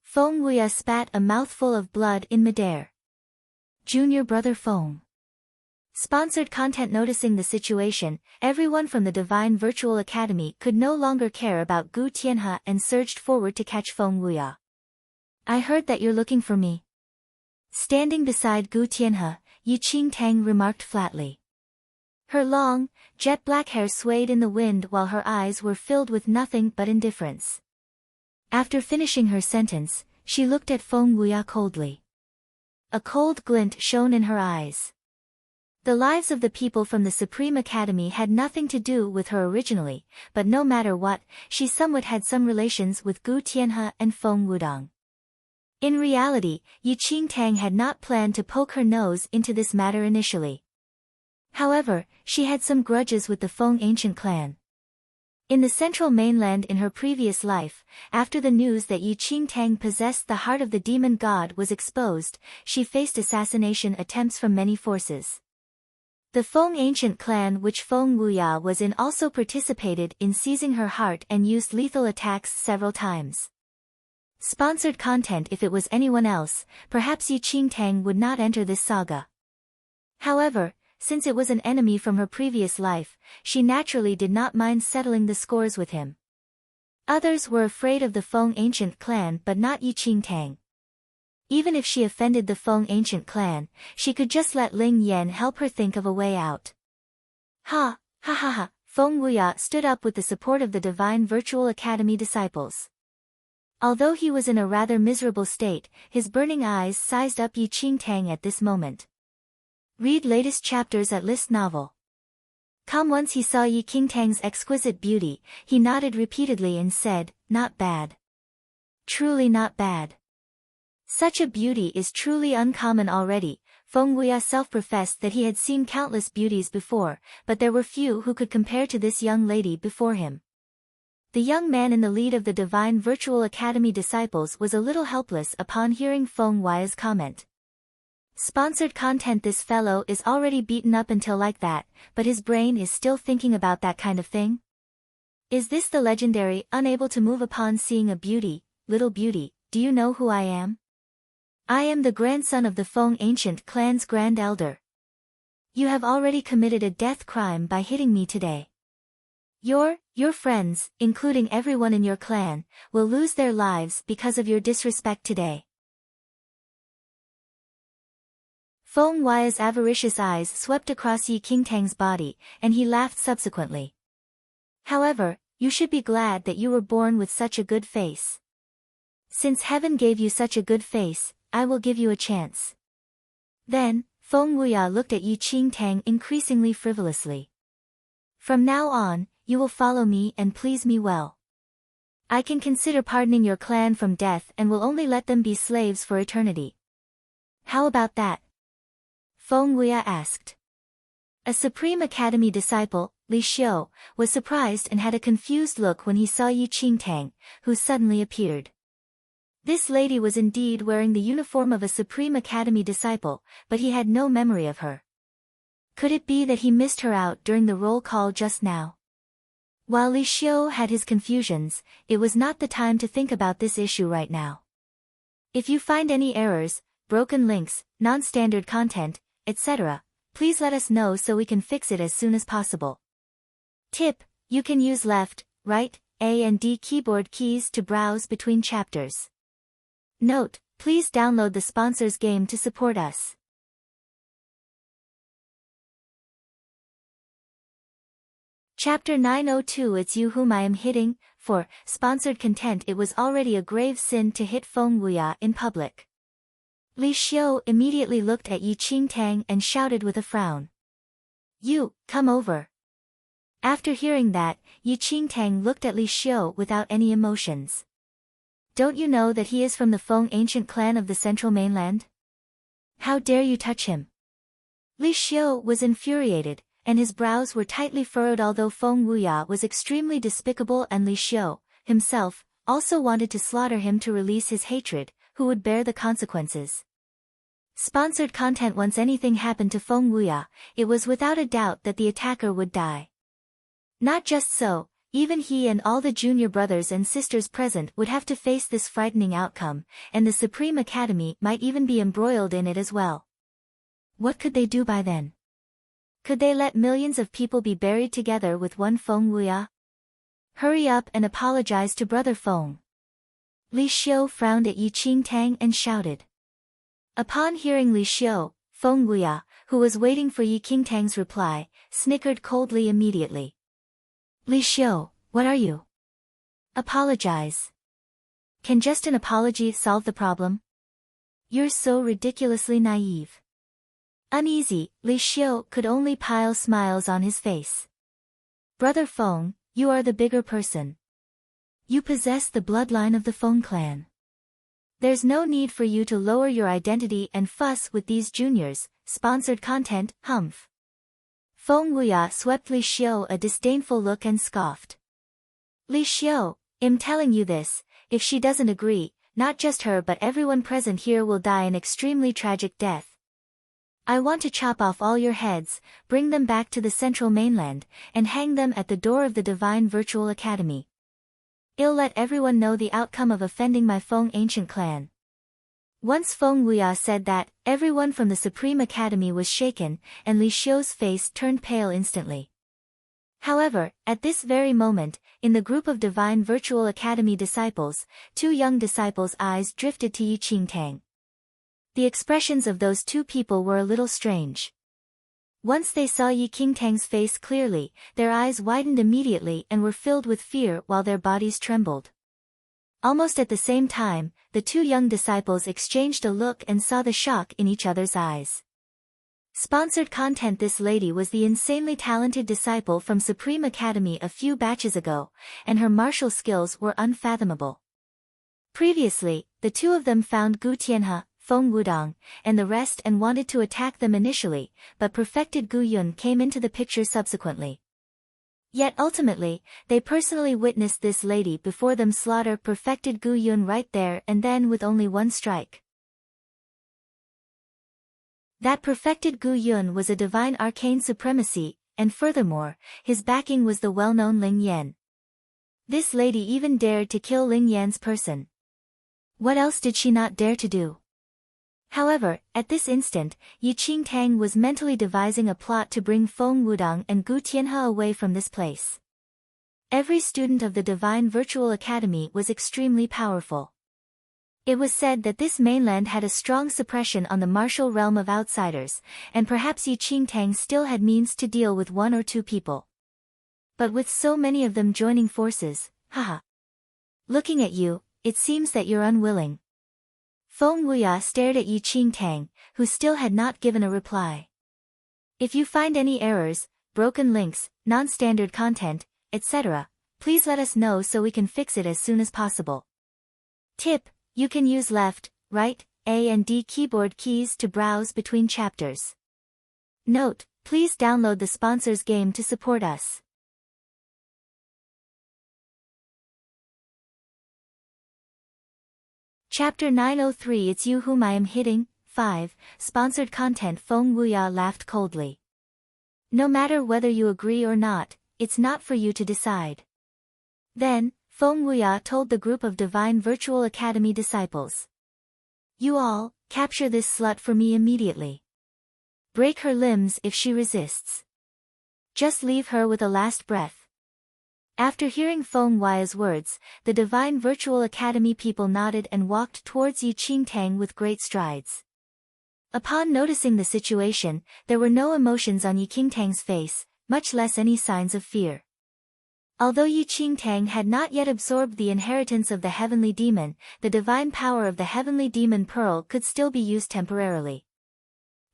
Feng Wuya spat a mouthful of blood in midair. Junior brother Feng. Sponsored content. Noticing the situation, everyone from the Divine Virtual Academy could no longer care about Gu Tianhe and surged forward to catch Feng Wuya. I heard that you're looking for me. Standing beside Gu Tianhe, Yi Qingtang remarked flatly. Her long, jet-black hair swayed in the wind while her eyes were filled with nothing but indifference. After finishing her sentence, she looked at Feng Wuya coldly. A cold glint shone in her eyes. The lives of the people from the Supreme Academy had nothing to do with her originally, but no matter what, she somewhat had some relations with Gu Tianhe and Feng Wudong. In reality, Yi Qingtang had not planned to poke her nose into this matter initially. However, she had some grudges with the Feng ancient clan. In the central mainland in her previous life, after the news that Yi Qingtang possessed the heart of the demon god was exposed, she faced assassination attempts from many forces. The Feng ancient clan which Feng Wuya was in also participated in seizing her heart and used lethal attacks several times. Sponsored content. If it was anyone else, perhaps Yi Qingtang would not enter this saga. However, since it was an enemy from her previous life, she naturally did not mind settling the scores with him. Others were afraid of the Feng ancient clan but not Yi Qingtang. Even if she offended the Feng ancient clan, she could just let Ling Yan help her think of a way out. Ha ha. Feng Wuya stood up with the support of the Divine Virtual Academy disciples. Although he was in a rather miserable state, his burning eyes sized up Yi Qingtang at this moment. Read latest chapters at List Novel. Once he saw Yi Qingtang's exquisite beauty, he nodded repeatedly and said, not bad. Truly not bad. Such a beauty is truly uncommon already. Feng Wuya self-professed that he had seen countless beauties before, but there were few who could compare to this young lady before him. The young man in the lead of the Divine Virtual Academy disciples was a little helpless upon hearing Feng Wuya's comment. Sponsored content. This fellow is already beaten up until like that, but his brain is still thinking about that kind of thing? Is this the legendary, unable to move upon seeing a beauty, little beauty? Do you know who I am? I am the grandson of the Feng ancient clan's grand elder. You have already committed a death crime by hitting me today. Your friends, including everyone in your clan, will lose their lives because of your disrespect today. Feng Wuya's avaricious eyes swept across Yi Qingtang's body, and he laughed subsequently. However, you should be glad that you were born with such a good face. Since heaven gave you such a good face, I will give you a chance. Then, Feng Wuya looked at Yi Qingtang increasingly frivolously. From now on, you will follow me and please me well. I can consider pardoning your clan from death and will only let them be slaves for eternity. How about that? Feng Wuya asked. A Supreme Academy disciple, Li Xiu, was surprised and had a confused look when he saw Yi Qingtang, who suddenly appeared. This lady was indeed wearing the uniform of a Supreme Academy disciple, but he had no memory of her. Could it be that he missed her out during the roll call just now? While Li Xiu had his confusions, it was not the time to think about this issue right now. If you find any errors, broken links, non-standard content, etc., please let us know so we can fix it as soon as possible. Tip: you can use left, right, A and D keyboard keys to browse between chapters. Note: please download the sponsors game to support us. Chapter 902 It's You Whom I Am Hitting. For sponsored content. It was already a grave sin to hit Feng Wuya in public. Li Xiu immediately looked at Yi Qingtang and shouted with a frown. You, come over. After hearing that, Yi Qingtang looked at Li Xiu without any emotions. Don't you know that he is from the Feng ancient clan of the central mainland? How dare you touch him? Li Xiu was infuriated, and his brows were tightly furrowed. Although Feng Wuya was extremely despicable and Li Xiu, himself, also wanted to slaughter him to release his hatred, who would bear the consequences. Sponsored content. Once anything happened to Feng Wuya, it was without a doubt that the attacker would die. Not just so, even he and all the junior brothers and sisters present would have to face this frightening outcome, and the Supreme Academy might even be embroiled in it as well. What could they do by then? Could they let millions of people be buried together with one Feng Wuya? Hurry up and apologize to Brother Feng. Li Xiu frowned at Yi Qingtang and shouted. Upon hearing Li Xiu, Feng Wuya, who was waiting for Yi Qingtang's reply, snickered coldly immediately. Li Xiu, what are you? Apologize. Can just an apology solve the problem? You're so ridiculously naive. Uneasy, Li Xiu could only pile smiles on his face. Brother Feng, you are the bigger person. You possess the bloodline of the Feng clan. There's no need for you to lower your identity and fuss with these juniors. Sponsored content, humph. Feng Wuya swept Li Xiu a disdainful look and scoffed. Li Xiu, I'm telling you this, if she doesn't agree, not just her but everyone present here will die an extremely tragic death. I want to chop off all your heads, bring them back to the central mainland, and hang them at the door of the Divine Virtual Academy. I'll let everyone know the outcome of offending my Feng ancient clan. Once Feng Wuya said that, everyone from the Supreme Academy was shaken, and Li Xiu's face turned pale instantly. However, at this very moment, in the group of Divine Virtual Academy disciples, two young disciples' eyes drifted to Yi Qingtang. The expressions of those two people were a little strange. Once they saw Yi Qingtang's face clearly, their eyes widened immediately and were filled with fear while their bodies trembled. Almost at the same time, the two young disciples exchanged a look and saw the shock in each other's eyes. Sponsored content. This lady was the insanely talented disciple from Supreme Academy a few batches ago, and her martial skills were unfathomable. Previously, the two of them found Gu Tianhe, Feng Wudong, and the rest and wanted to attack them initially, but perfected Gu Yun came into the picture subsequently. Yet ultimately, they personally witnessed this lady before them slaughter perfected Gu Yun right there and then with only one strike. That perfected Gu Yun was a divine arcane supremacy, and furthermore, his backing was the well-known Ling Yan. This lady even dared to kill Ling Yan's person. What else did she not dare to do? However, at this instant, Yi Qingtang was mentally devising a plot to bring Feng Wudong and Gu Tianhe away from this place. Every student of the Divine Virtual Academy was extremely powerful. It was said that this mainland had a strong suppression on the martial realm of outsiders, and perhaps Yi Qingtang still had means to deal with one or two people. But with so many of them joining forces, haha. Looking at you, it seems that you're unwilling. Feng Wuya stared at Yi Qingtang, who still had not given a reply. If you find any errors, broken links, non-standard content, etc., please let us know so we can fix it as soon as possible. Tip: you can use left, right, A and D keyboard keys to browse between chapters. Note: please download the sponsors game to support us. Chapter 903 It's You Whom I Am Hitting, 5, Sponsored content. Feng Wuya laughed coldly. No matter whether you agree or not, it's not for you to decide. Then, Feng Wuya told the group of Divine Virtual Academy disciples. You all, capture this slut for me immediately. Break her limbs if she resists. Just leave her with a last breath. After hearing Feng Wuya's words, the Divine Virtual Academy people nodded and walked towards Yi Qingtang with great strides. Upon noticing the situation, there were no emotions on Yi Qingtang's face, much less any signs of fear. Although Yi Qingtang had not yet absorbed the inheritance of the heavenly demon, the divine power of the heavenly demon pearl could still be used temporarily.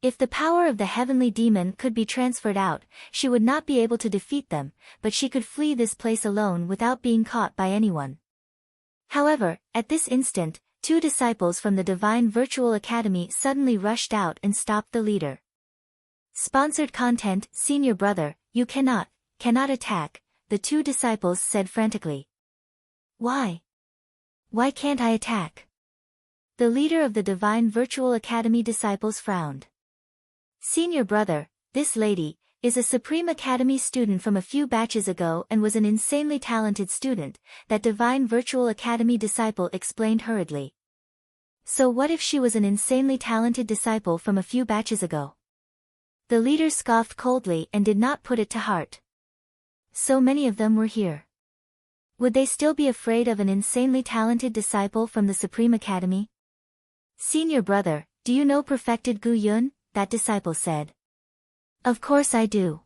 If the power of the heavenly demon could be transferred out, she would not be able to defeat them, but she could flee this place alone without being caught by anyone. However, at this instant, 2 disciples from the Divine Virtual Academy suddenly rushed out and stopped the leader. Sponsored content, Senior Brother, you cannot attack, the 2 disciples said frantically. Why? Why can't I attack? The leader of the Divine Virtual Academy disciples frowned. Senior Brother, this lady, is a Supreme Academy student from a few batches ago and was an insanely talented student, that Divine Virtual Academy disciple explained hurriedly. So what if she was an insanely talented disciple from a few batches ago? The leader scoffed coldly and did not put it to heart. So many of them were here. Would they still be afraid of an insanely talented disciple from the Supreme Academy? Senior Brother, do you know Perfected Gu Yun? That disciple said. Of course I do.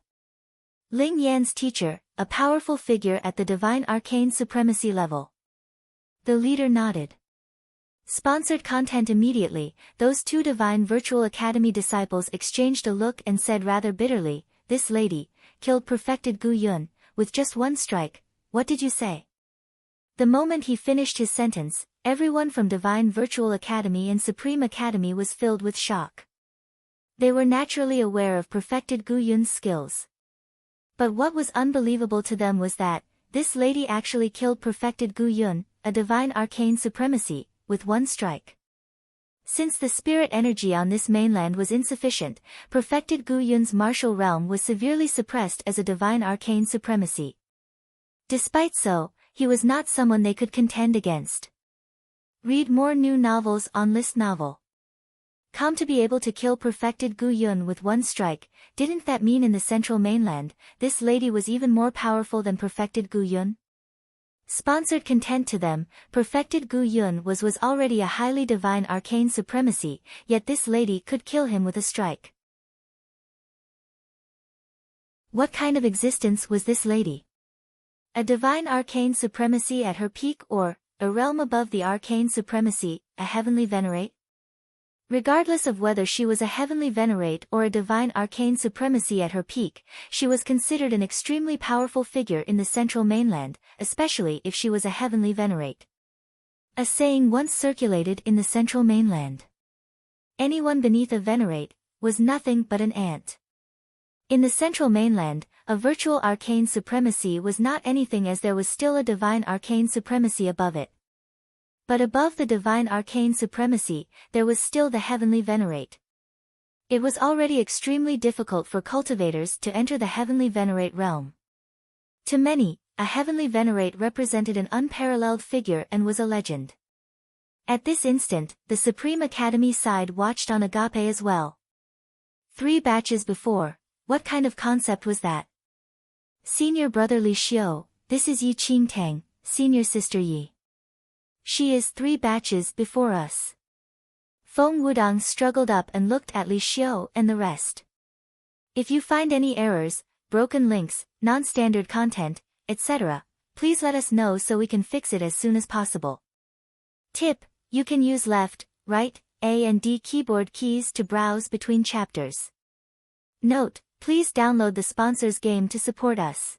Ling Yan's teacher, a powerful figure at the Divine Arcane Supremacy level. The leader nodded. Sponsored content immediately, those 2 Divine Virtual Academy disciples exchanged a look and said rather bitterly, this lady, killed Perfected Gu Yun, with just 1 strike, what did you say? The moment he finished his sentence, everyone from Divine Virtual Academy and Supreme Academy was filled with shock. They were naturally aware of Perfected Gu Yun's skills. But what was unbelievable to them was that, this lady actually killed Perfected Gu Yun, a divine arcane supremacy, with 1 strike. Since the spirit energy on this mainland was insufficient, Perfected Gu Yun's martial realm was severely suppressed as a divine arcane supremacy. Despite so, he was not someone they could contend against. Read more new novels on List Novel. Come to be able to kill Perfected Gu Yun with 1 strike, didn't that mean in the central mainland, this lady was even more powerful than Perfected Gu Yun? Sponsored content to them, Perfected Gu Yun was already a highly divine arcane supremacy, yet this lady could kill him with a strike. What kind of existence was this lady? A divine arcane supremacy at her peak or, a realm above the arcane supremacy, a heavenly venerate? Regardless of whether she was a heavenly venerate or a divine arcane supremacy at her peak, she was considered an extremely powerful figure in the central mainland, especially if she was a heavenly venerate. A saying once circulated in the central mainland. Anyone beneath a venerate was nothing but an ant. In the central mainland, a virtual arcane supremacy was not anything as there was still a divine arcane supremacy above it. But above the divine arcane supremacy, there was still the heavenly venerate. It was already extremely difficult for cultivators to enter the heavenly venerate realm. To many, a heavenly venerate represented an unparalleled figure and was a legend. At this instant, the Supreme Academy side watched on Agape as well. 3 batches before, what kind of concept was that? Senior Brother Li Xiu, this is Yi Qingtang, Senior Sister Yi. She is 3 batches before us. Feng Wudong struggled up and looked at Li Xiu and the rest. If you find any errors, broken links, non-standard content, etc., please let us know so we can fix it as soon as possible. Tip: you can use left, right, A and D keyboard keys to browse between chapters. Note: please download the sponsors game to support us.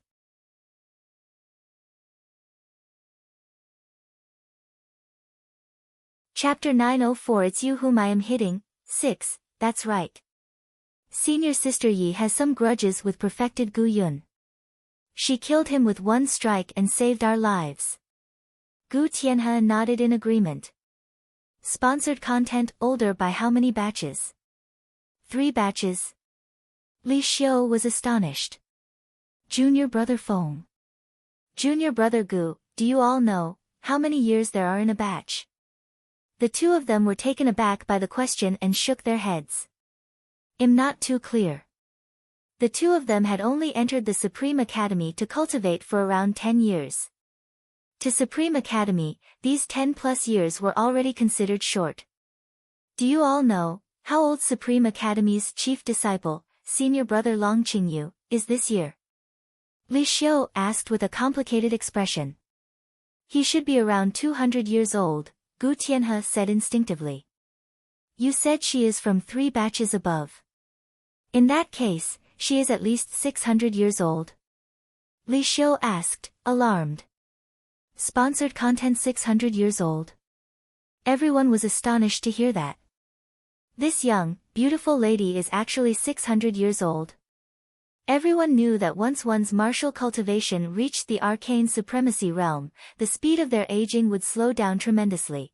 Chapter 904 It's you whom I am hitting. 6, that's right. Senior Sister Yi has some grudges with Perfected Gu Yun. She killed him with 1 strike and saved our lives. Gu Tianhe nodded in agreement. Sponsored content older by how many batches? 3 batches. Li Xiu was astonished. Junior Brother Feng. Junior Brother Gu, do you all know how many years there are in a batch? The 2 of them were taken aback by the question and shook their heads. I'm not too clear. The 2 of them had only entered the Supreme Academy to cultivate for around 10 years. To Supreme Academy, these 10+ years were already considered short. Do you all know how old Supreme Academy's chief disciple, Senior Brother Long Qingyu, is this year? Li Xiu asked with a complicated expression. He should be around 200 years old, Gu Tianhe said instinctively. You said she is from 3 batches above. In that case, she is at least 600 years old. Li Xiu asked, alarmed. Sponsored content 600 years old. Everyone was astonished to hear that. This young, beautiful lady is actually 600 years old. Everyone knew that once one's martial cultivation reached the arcane supremacy realm, the speed of their aging would slow down tremendously.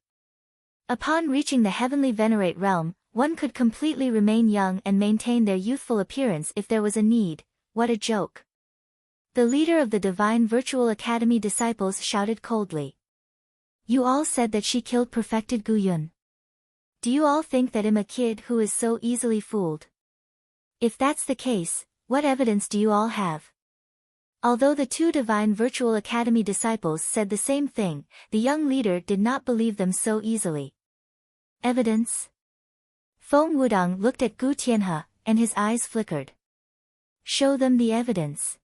Upon reaching the heavenly venerate realm, one could completely remain young and maintain their youthful appearance if there was a need. What a joke. The leader of the Divine Virtual Academy disciples shouted coldly. You all said that she killed perfected Gu Yun. Do you all think that I'm a kid who is so easily fooled? If that's the case, what evidence do you all have? Although the 2 Divine Virtual Academy disciples said the same thing, the young leader did not believe them so easily. Evidence? Feng Wudong looked at Gu Tianhe, and his eyes flickered. Show them the evidence.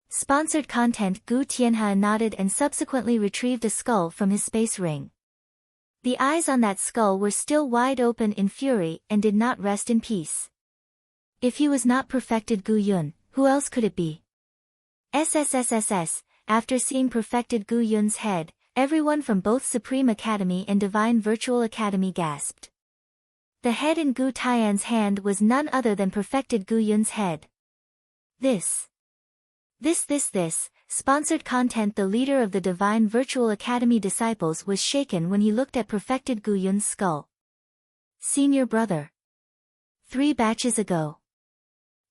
Sponsored content Gu Tianhe nodded and subsequently retrieved a skull from his space ring. The eyes on that skull were still wide open in fury and did not rest in peace. If he was not perfected Gu Yun, who else could it be? SSSSS, after seeing perfected Gu Yun's head, everyone from both Supreme Academy and Divine Virtual Academy gasped. The head in Gu Tian's hand was none other than perfected Gu Yun's head. This, sponsored content the leader of the Divine Virtual Academy disciples was shaken when he looked at perfected Gu Yun's skull. Senior brother. 3 batches ago.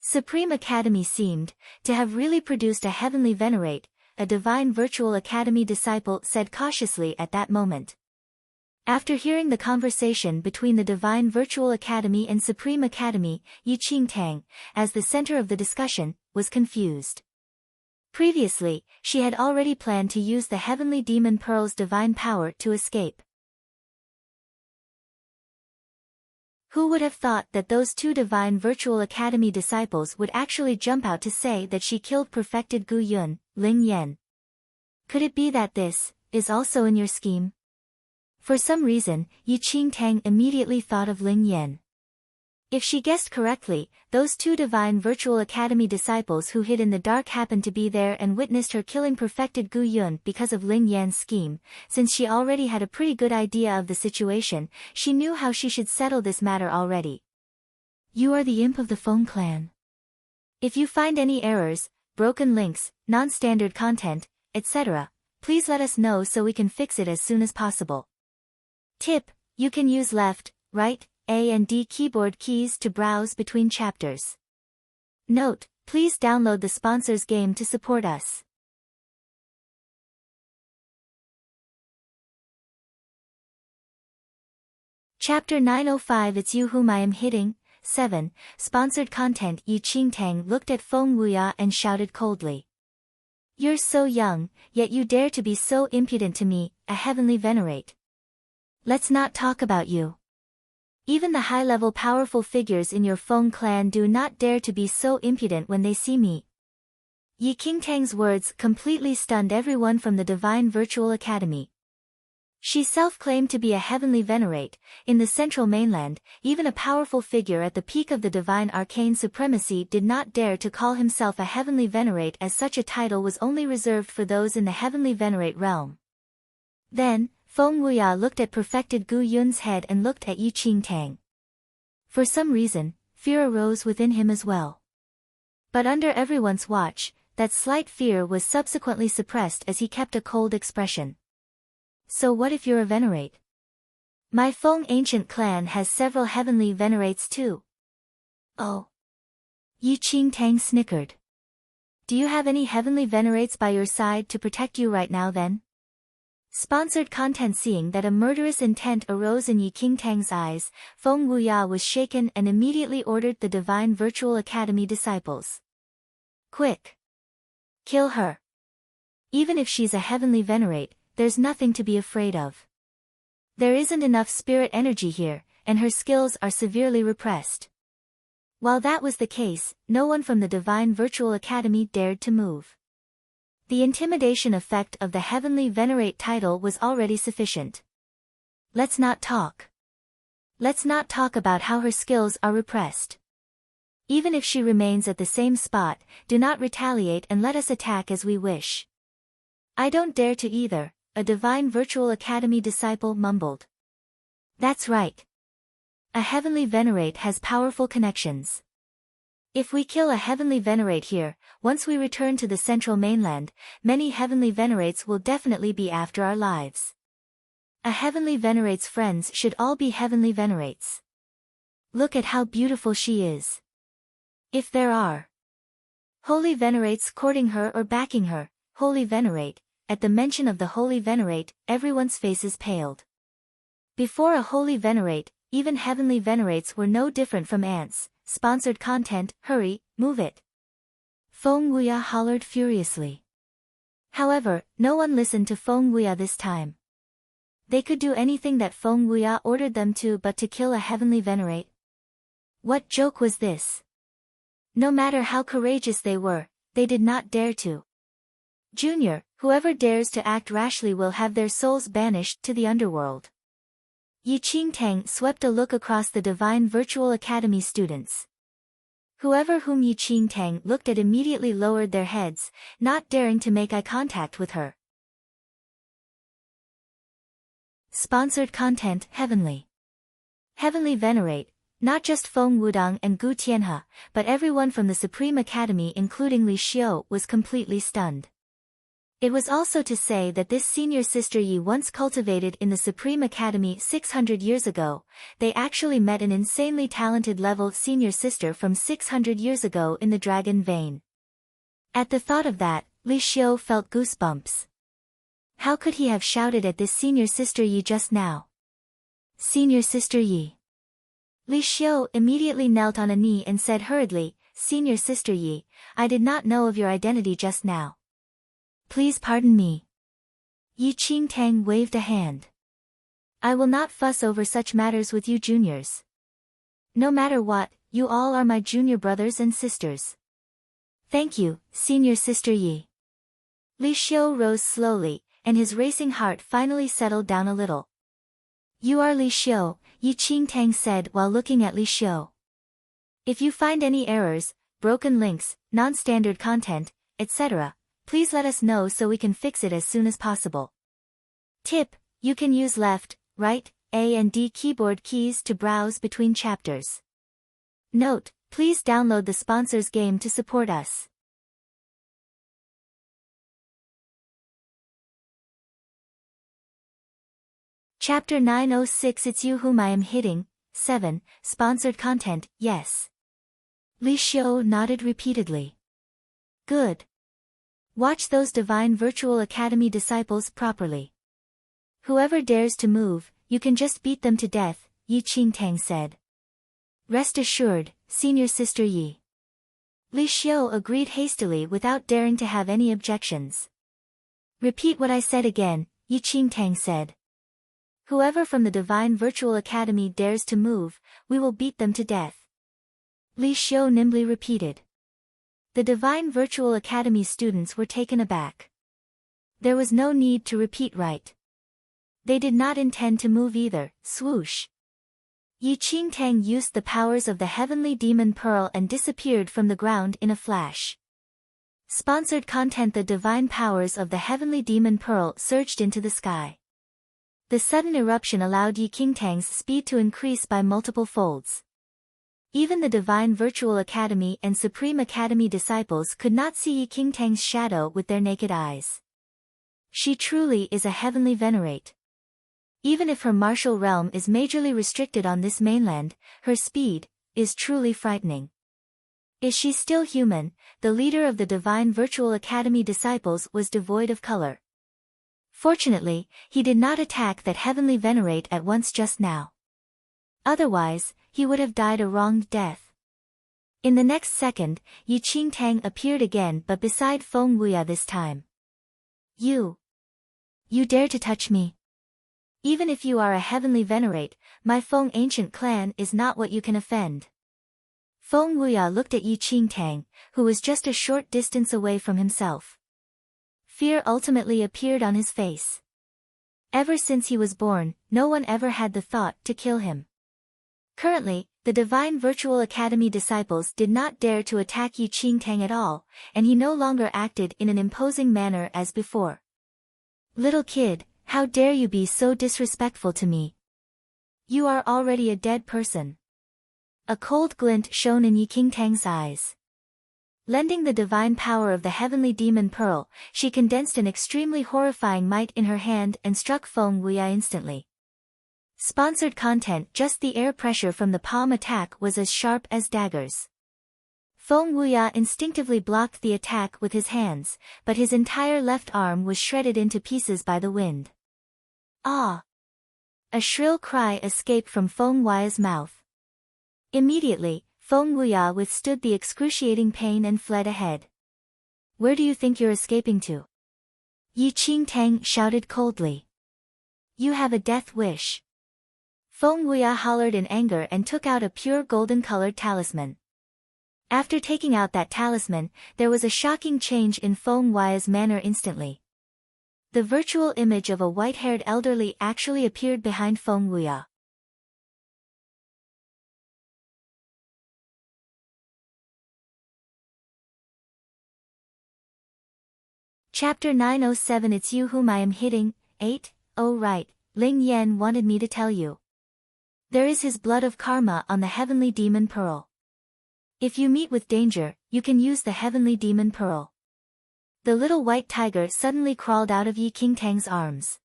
Supreme Academy seemed to have really produced a heavenly venerate, a Divine Virtual Academy disciple said cautiously at that moment. After hearing the conversation between the Divine Virtual Academy and Supreme Academy, Yi Qingtang, as the center of the discussion, was confused. Previously, she had already planned to use the Heavenly Demon Pearl's divine power to escape. Who would have thought that those 2 Divine Virtual Academy disciples would actually jump out to say that she killed perfected Gu Yun, Ling Yan? Could it be that this is also in your scheme? For some reason, Yi Qingtang immediately thought of Ling Yan. If she guessed correctly, those 2 Divine Virtual Academy disciples who hid in the dark happened to be there and witnessed her killing perfected Gu Yun because of Ling Yan's scheme. Since she already had a pretty good idea of the situation, she knew how she should settle this matter already. You are the imp of the Feng clan. If you find any errors, broken links, non-standard content, etc., please let us know so we can fix it as soon as possible. Tip: you can use left, right, A and D keyboard keys to browse between chapters. Note: please download the sponsor's game to support us. Chapter 905 It's You Whom I Am Hitting, 7, Sponsored Content Yi Qingtang looked at Feng Wuya and shouted coldly. You're so young, yet you dare to be so impudent to me, a heavenly venerate. Let's not talk about you. Even the high-level powerful figures in your Feng clan do not dare to be so impudent when they see me. Yi Qingtang's words completely stunned everyone from the Divine Virtual Academy. She self-claimed to be a heavenly venerate. In the central mainland, even a powerful figure at the peak of the divine arcane supremacy did not dare to call himself a heavenly venerate, as such a title was only reserved for those in the heavenly venerate realm. Then, Feng Wuya looked at perfected Gu Yun's head and looked at Yi Qingtang. For some reason, fear arose within him as well. But under everyone's watch, that slight fear was subsequently suppressed as he kept a cold expression. So what if you're a venerate? My Feng ancient clan has several heavenly venerates too. Oh. Yi Qingtang snickered. Do you have any heavenly venerates by your side to protect you right now then? Sponsored content. Seeing that a murderous intent arose in Yi Qingtang's eyes, Feng Wuya was shaken and immediately ordered the Divine Virtual Academy disciples. Quick! Kill her. Even if she's a heavenly venerate, there's nothing to be afraid of. There isn't enough spirit energy here, and her skills are severely repressed. While that was the case, no one from the Divine Virtual Academy dared to move. The intimidation effect of the Heavenly Venerate title was already sufficient. Let's not talk. Let's not talk about how her skills are repressed. Even if she remains at the same spot, do not retaliate and let us attack as we wish. I don't dare to either, a Divine Virtual Academy disciple mumbled. That's right. A Heavenly Venerate has powerful connections. If we kill a Heavenly Venerate here, once we return to the central mainland, many Heavenly Venerates will definitely be after our lives. A Heavenly Venerate's friends should all be Heavenly Venerates. Look at how beautiful she is. If there are Holy Venerates courting her or backing her, Holy Venerate, at the mention of the Holy Venerate, everyone's faces paled. Before a Holy Venerate, even Heavenly Venerates were no different from ants. Sponsored content, hurry, move it. Feng Wuya hollered furiously. However, no one listened to Feng Wuya this time. They could do anything that Feng Wuya ordered them to but to kill a Heavenly Venerate. What joke was this? No matter how courageous they were, they did not dare to. Junior, whoever dares to act rashly will have their souls banished to the underworld. Yi Qingtang swept a look across the Divine Virtual Academy students. Whoever whom Yi Qingtang looked at immediately lowered their heads, not daring to make eye contact with her. Sponsored content, Heavenly Venerate, not just Feng Wudong and Gu Tianhe, but everyone from the Supreme Academy including Li Xiu was completely stunned. It was also to say that this senior sister Yi once cultivated in the Supreme Academy 600 years ago, they actually met an insanely talented level senior sister from 600 years ago in the Dragon Vein. At the thought of that, Li Xiu felt goosebumps. How could he have shouted at this senior sister Yi just now? Senior sister Yi. Li Xiu immediately knelt on a knee and said hurriedly, Senior sister Yi, I did not know of your identity just now. Please pardon me. Yi Qingtang waved a hand. I will not fuss over such matters with you juniors. No matter what, you all are my junior brothers and sisters. Thank you, Senior Sister Yi. Li Xiu rose slowly, and his racing heart finally settled down a little. You are Li Xiu, Yi Qingtang said while looking at Li Xiu. If you find any errors, broken links, non-standard content, etc., please let us know so we can fix it as soon as possible. Tip, you can use left, right, A and D keyboard keys to browse between chapters. Note, please download the sponsors game to support us. Chapter 906 It's You Whom I Am Hitting, 7, Sponsored Content, yes. Li Xiu nodded repeatedly. Good. Watch those Divine Virtual Academy disciples properly. Whoever dares to move, you can just beat them to death, Yi Qingtang said. Rest assured, Senior Sister Yi. Li Xiu agreed hastily without daring to have any objections. Repeat what I said again, Yi Qingtang said. Whoever from the Divine Virtual Academy dares to move, we will beat them to death. Li Xiu nimbly repeated. The Divine Virtual Academy students were taken aback. There was no need to repeat right. They did not intend to move either, swoosh. Yi Qingtang used the powers of the Heavenly Demon Pearl and disappeared from the ground in a flash. Sponsored content The divine powers of the Heavenly Demon Pearl surged into the sky. The sudden eruption allowed Yi Qingtang's speed to increase by multiple folds. Even the Divine Virtual Academy and Supreme Academy disciples could not see Yi Qingtang's shadow with their naked eyes. She truly is a Heavenly Venerate. Even if her martial realm is majorly restricted on this mainland, her speed is truly frightening. Is she still human? The leader of the Divine Virtual Academy disciples was devoid of color. Fortunately, he did not attack that Heavenly Venerate at once just now. Otherwise, he would have died a wronged death. In the next second, Yi Qingtang appeared again but beside Feng Wuya this time. You dare to touch me? Even if you are a Heavenly Venerate, my Feng ancient clan is not what you can offend. Feng Wuya looked at Yi Qingtang, who was just a short distance away from himself. Fear ultimately appeared on his face. Ever since he was born, no one ever had the thought to kill him. Currently, the Divine Virtual Academy disciples did not dare to attack Yi Qingtang at all, and he no longer acted in an imposing manner as before. "Little kid, how dare you be so disrespectful to me? You are already a dead person." A cold glint shone in Yi Qingtang's eyes. Lending the divine power of the heavenly demon pearl, she condensed an extremely horrifying might in her hand and struck Feng Wuya instantly. Sponsored content. Just the air pressure from the palm attack was as sharp as daggers. Feng Wuya instinctively blocked the attack with his hands, but his entire left arm was shredded into pieces by the wind. "Ah!" A shrill cry escaped from Feng Wuya's mouth. Immediately, Feng Wuya withstood the excruciating pain and fled ahead. "Where do you think you're escaping to?" Yi Qingtang shouted coldly. "You have a death wish." Feng Wuya hollered in anger and took out a pure golden-colored talisman. After taking out that talisman, there was a shocking change in Feng Wuya's manner instantly. The virtual image of a white-haired elderly actually appeared behind Feng Wuya. Chapter 907. It's you whom I am hitting. 8. Oh right, Ling Yan wanted me to tell you. There is his blood of karma on the heavenly demon pearl. If you meet with danger, you can use the heavenly demon pearl. The little white tiger suddenly crawled out of Yi Qingtang's arms.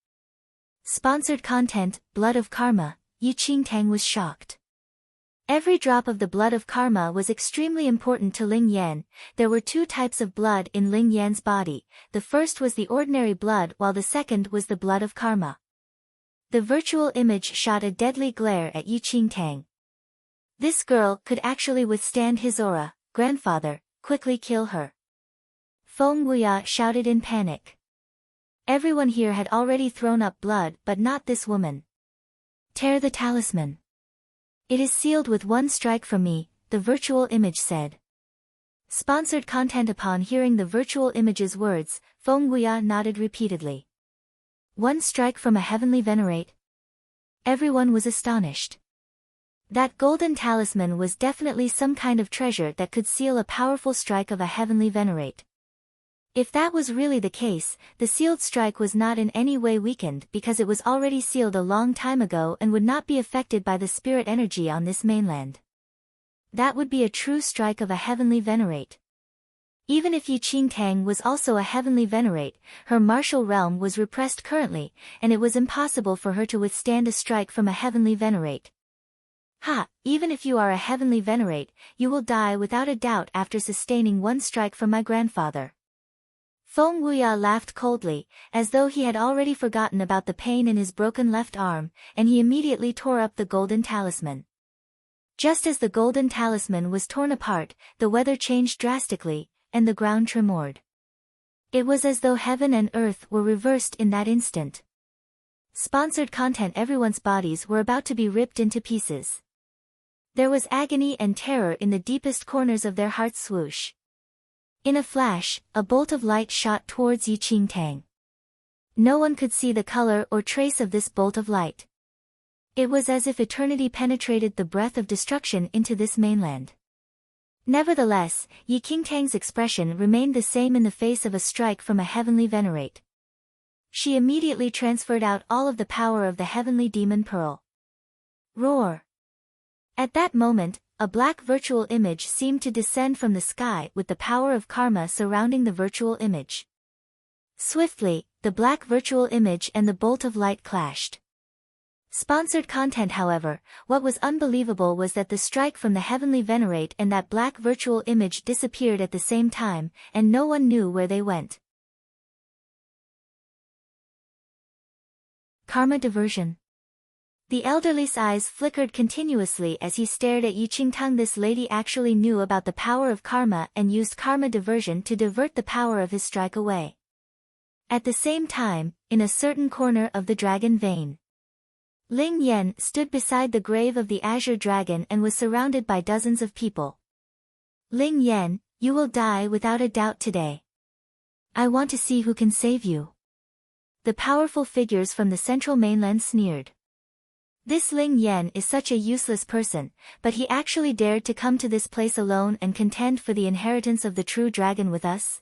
Sponsored content. Blood of karma. Yi Qingtang was shocked. Every drop of the blood of karma was extremely important to Ling Yan. There were two types of blood in Ling Yan's body. The first was the ordinary blood while the second was the blood of karma. The virtual image shot a deadly glare at Yi Qingtang. This girl could actually withstand his aura. "Grandfather, quickly kill her." Feng Wuya shouted in panic. Everyone here had already thrown up blood, but not this woman. "Tear the talisman." "It is sealed with one strike from me," the virtual image said. Sponsored content. Upon hearing the virtual image's words, Feng Wuya nodded repeatedly. "One strike from a heavenly venerate?" Everyone was astonished. That golden talisman was definitely some kind of treasure that could seal a powerful strike of a heavenly venerate. If that was really the case, the sealed strike was not in any way weakened because it was already sealed a long time ago and would not be affected by the spirit energy on this mainland. That would be a true strike of a heavenly venerate. Even if Yi Qingtang was also a heavenly venerate, her martial realm was repressed currently, and it was impossible for her to withstand a strike from a heavenly venerate. "Ha, even if you are a heavenly venerate, you will die without a doubt after sustaining one strike from my grandfather." Feng Wuya laughed coldly, as though he had already forgotten about the pain in his broken left arm, and he immediately tore up the golden talisman. Just as the golden talisman was torn apart, the weather changed drastically, and the ground tremored. It was as though heaven and earth were reversed in that instant. Sponsored content. Everyone's bodies were about to be ripped into pieces. There was agony and terror in the deepest corners of their hearts. Swoosh. In a flash, a bolt of light shot towards Yi Qingtang. No one could see the color or trace of this bolt of light. It was as if eternity penetrated the breath of destruction into this mainland. Nevertheless, Yi Qingtang's expression remained the same in the face of a strike from a heavenly venerate. She immediately transferred out all of the power of the heavenly demon pearl. Roar! At that moment, a black virtual image seemed to descend from the sky with the power of karma surrounding the virtual image. Swiftly, the black virtual image and the bolt of light clashed. Sponsored content. However, what was unbelievable was that the strike from the heavenly venerate and that black virtual image disappeared at the same time, and no one knew where they went. Karma diversion. The elderly's eyes flickered continuously as he stared at Yi Qingtang. This lady actually knew about the power of karma and used karma diversion to divert the power of his strike away. At the same time, in a certain corner of the dragon vein, Ling Yan stood beside the grave of the azure dragon and was surrounded by dozens of people. Ling Yan, you will die without a doubt today. I want to see who can save you. The powerful figures from the central mainland sneered. This Ling Yan is such a useless person, but he actually dared to come to this place alone and contend for the inheritance of the true dragon with us?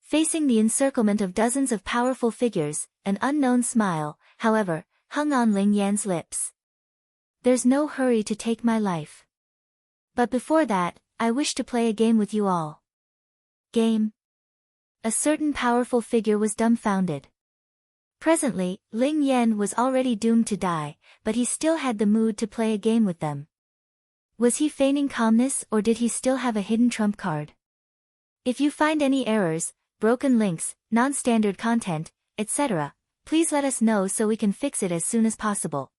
Facing the encirclement of dozens of powerful figures, an unknown smile, however, hung on Ling Yan's lips. There's no hurry to take my life. But before that, I wish to play a game with you all. Game? A certain powerful figure was dumbfounded. Presently, Ling Yan was already doomed to die, but he still had the mood to play a game with them. Was he feigning calmness or did he still have a hidden trump card? If you find any errors, broken links, non-standard content, etc., please let us know so we can fix it as soon as possible.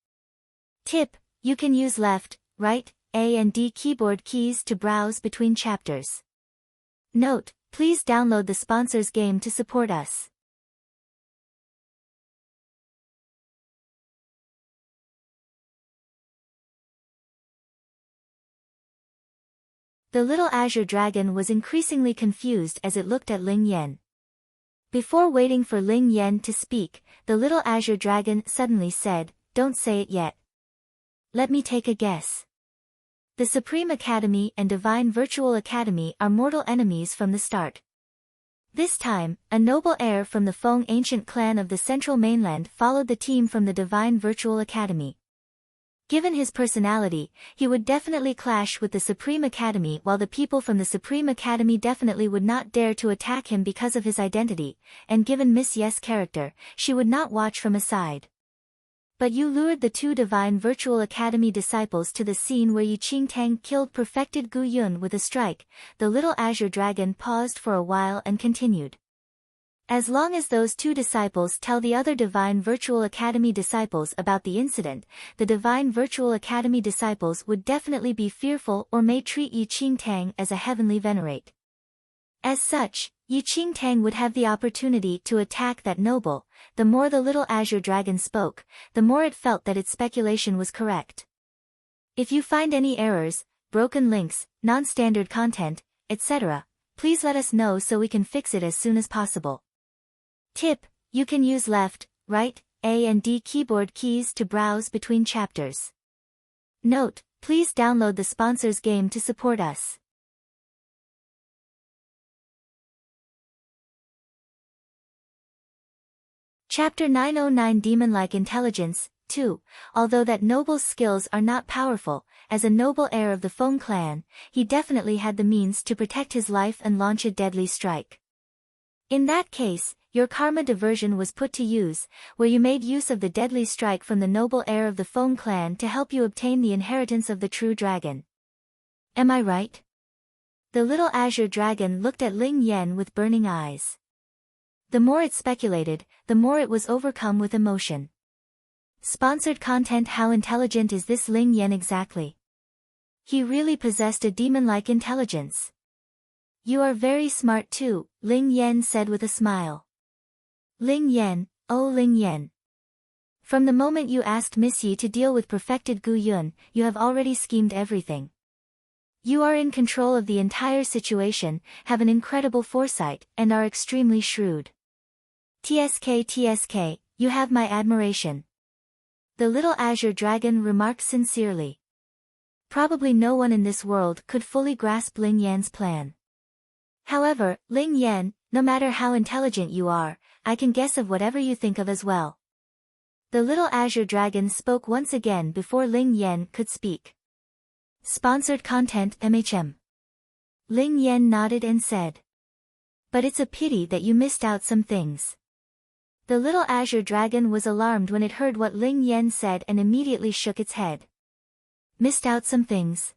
Tip: you can use left, right, A and D keyboard keys to browse between chapters. Note: please download the sponsor's game to support us. The little azure dragon was increasingly confused as it looked at Ling Yan. Before waiting for Ling Yan to speak, the little azure dragon suddenly said, "Don't say it yet. Let me take a guess. The Supreme Academy and Divine Virtual Academy are mortal enemies from the start." This time, a noble heir from the Feng ancient clan of the central mainland followed the team from the Divine Virtual Academy. Given his personality, he would definitely clash with the Supreme Academy, while the people from the Supreme Academy definitely would not dare to attack him because of his identity, and given Miss Ye's character, she would not watch from aside. But you lured the two Divine Virtual Academy disciples to the scene where Yi Qingtang killed perfected Gu Yun with a strike. The little azure dragon paused for a while and continued. As long as those two disciples tell the other Divine Virtual Academy disciples about the incident, the Divine Virtual Academy disciples would definitely be fearful or may treat Yi Qingtang as a heavenly venerate. As such, Yi Qingtang would have the opportunity to attack that noble. The more the little azure dragon spoke, the more it felt that its speculation was correct. If you find any errors, broken links, non-standard content, etc., please let us know so we can fix it as soon as possible. Tip: you can use left, right, A and D keyboard keys to browse between chapters. Note: please download the sponsor's game to support us. Chapter 909 Demon-like Intelligence, 2. Although that noble's skills are not powerful, as a noble heir of the Feng clan, he definitely had the means to protect his life and launch a deadly strike. In that case, your karma diversion was put to use, where you made use of the deadly strike from the noble heir of the Feng clan to help you obtain the inheritance of the true dragon. Am I right? The little azure dragon looked at Ling Yan with burning eyes. The more it speculated, the more it was overcome with emotion. Sponsored content: how intelligent is this Ling Yan exactly? He really possessed a demon-like intelligence. You are very smart too, Ling Yan said with a smile. Ling Yan, oh Ling Yan. From the moment you asked Miss Yi to deal with perfected Gu Yun, you have already schemed everything. You are in control of the entire situation, have an incredible foresight, and are extremely shrewd. TSK, you have my admiration. The little azure dragon remarked sincerely. Probably no one in this world could fully grasp Ling Yan's plan. However, Ling Yan, no matter how intelligent you are, I can guess of whatever you think of as well. The little azure dragon spoke once again before Ling Yan could speak. Sponsored content: MHM. Ling Yan nodded and said. But it's a pity that you missed out some things. The little azure dragon was alarmed when it heard what Ling Yan said and immediately shook its head. Missed out some things?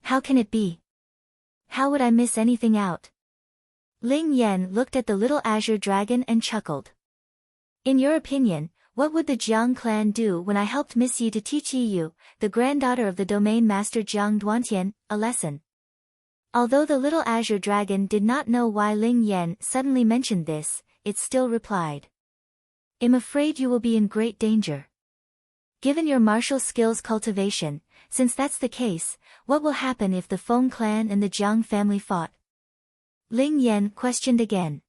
How can it be? How would I miss anything out? Ling Yan looked at the little azure dragon and chuckled. In your opinion, what would the Jiang clan do when I helped Miss Yi to teach Yi Yu, the granddaughter of the domain master Jiang Duantian, a lesson? Although the little azure dragon did not know why Ling Yan suddenly mentioned this, it still replied. I'm afraid you will be in great danger. Given your martial skills cultivation, since that's the case, what will happen if the Feng clan and the Jiang family fought? Ling Yan questioned again.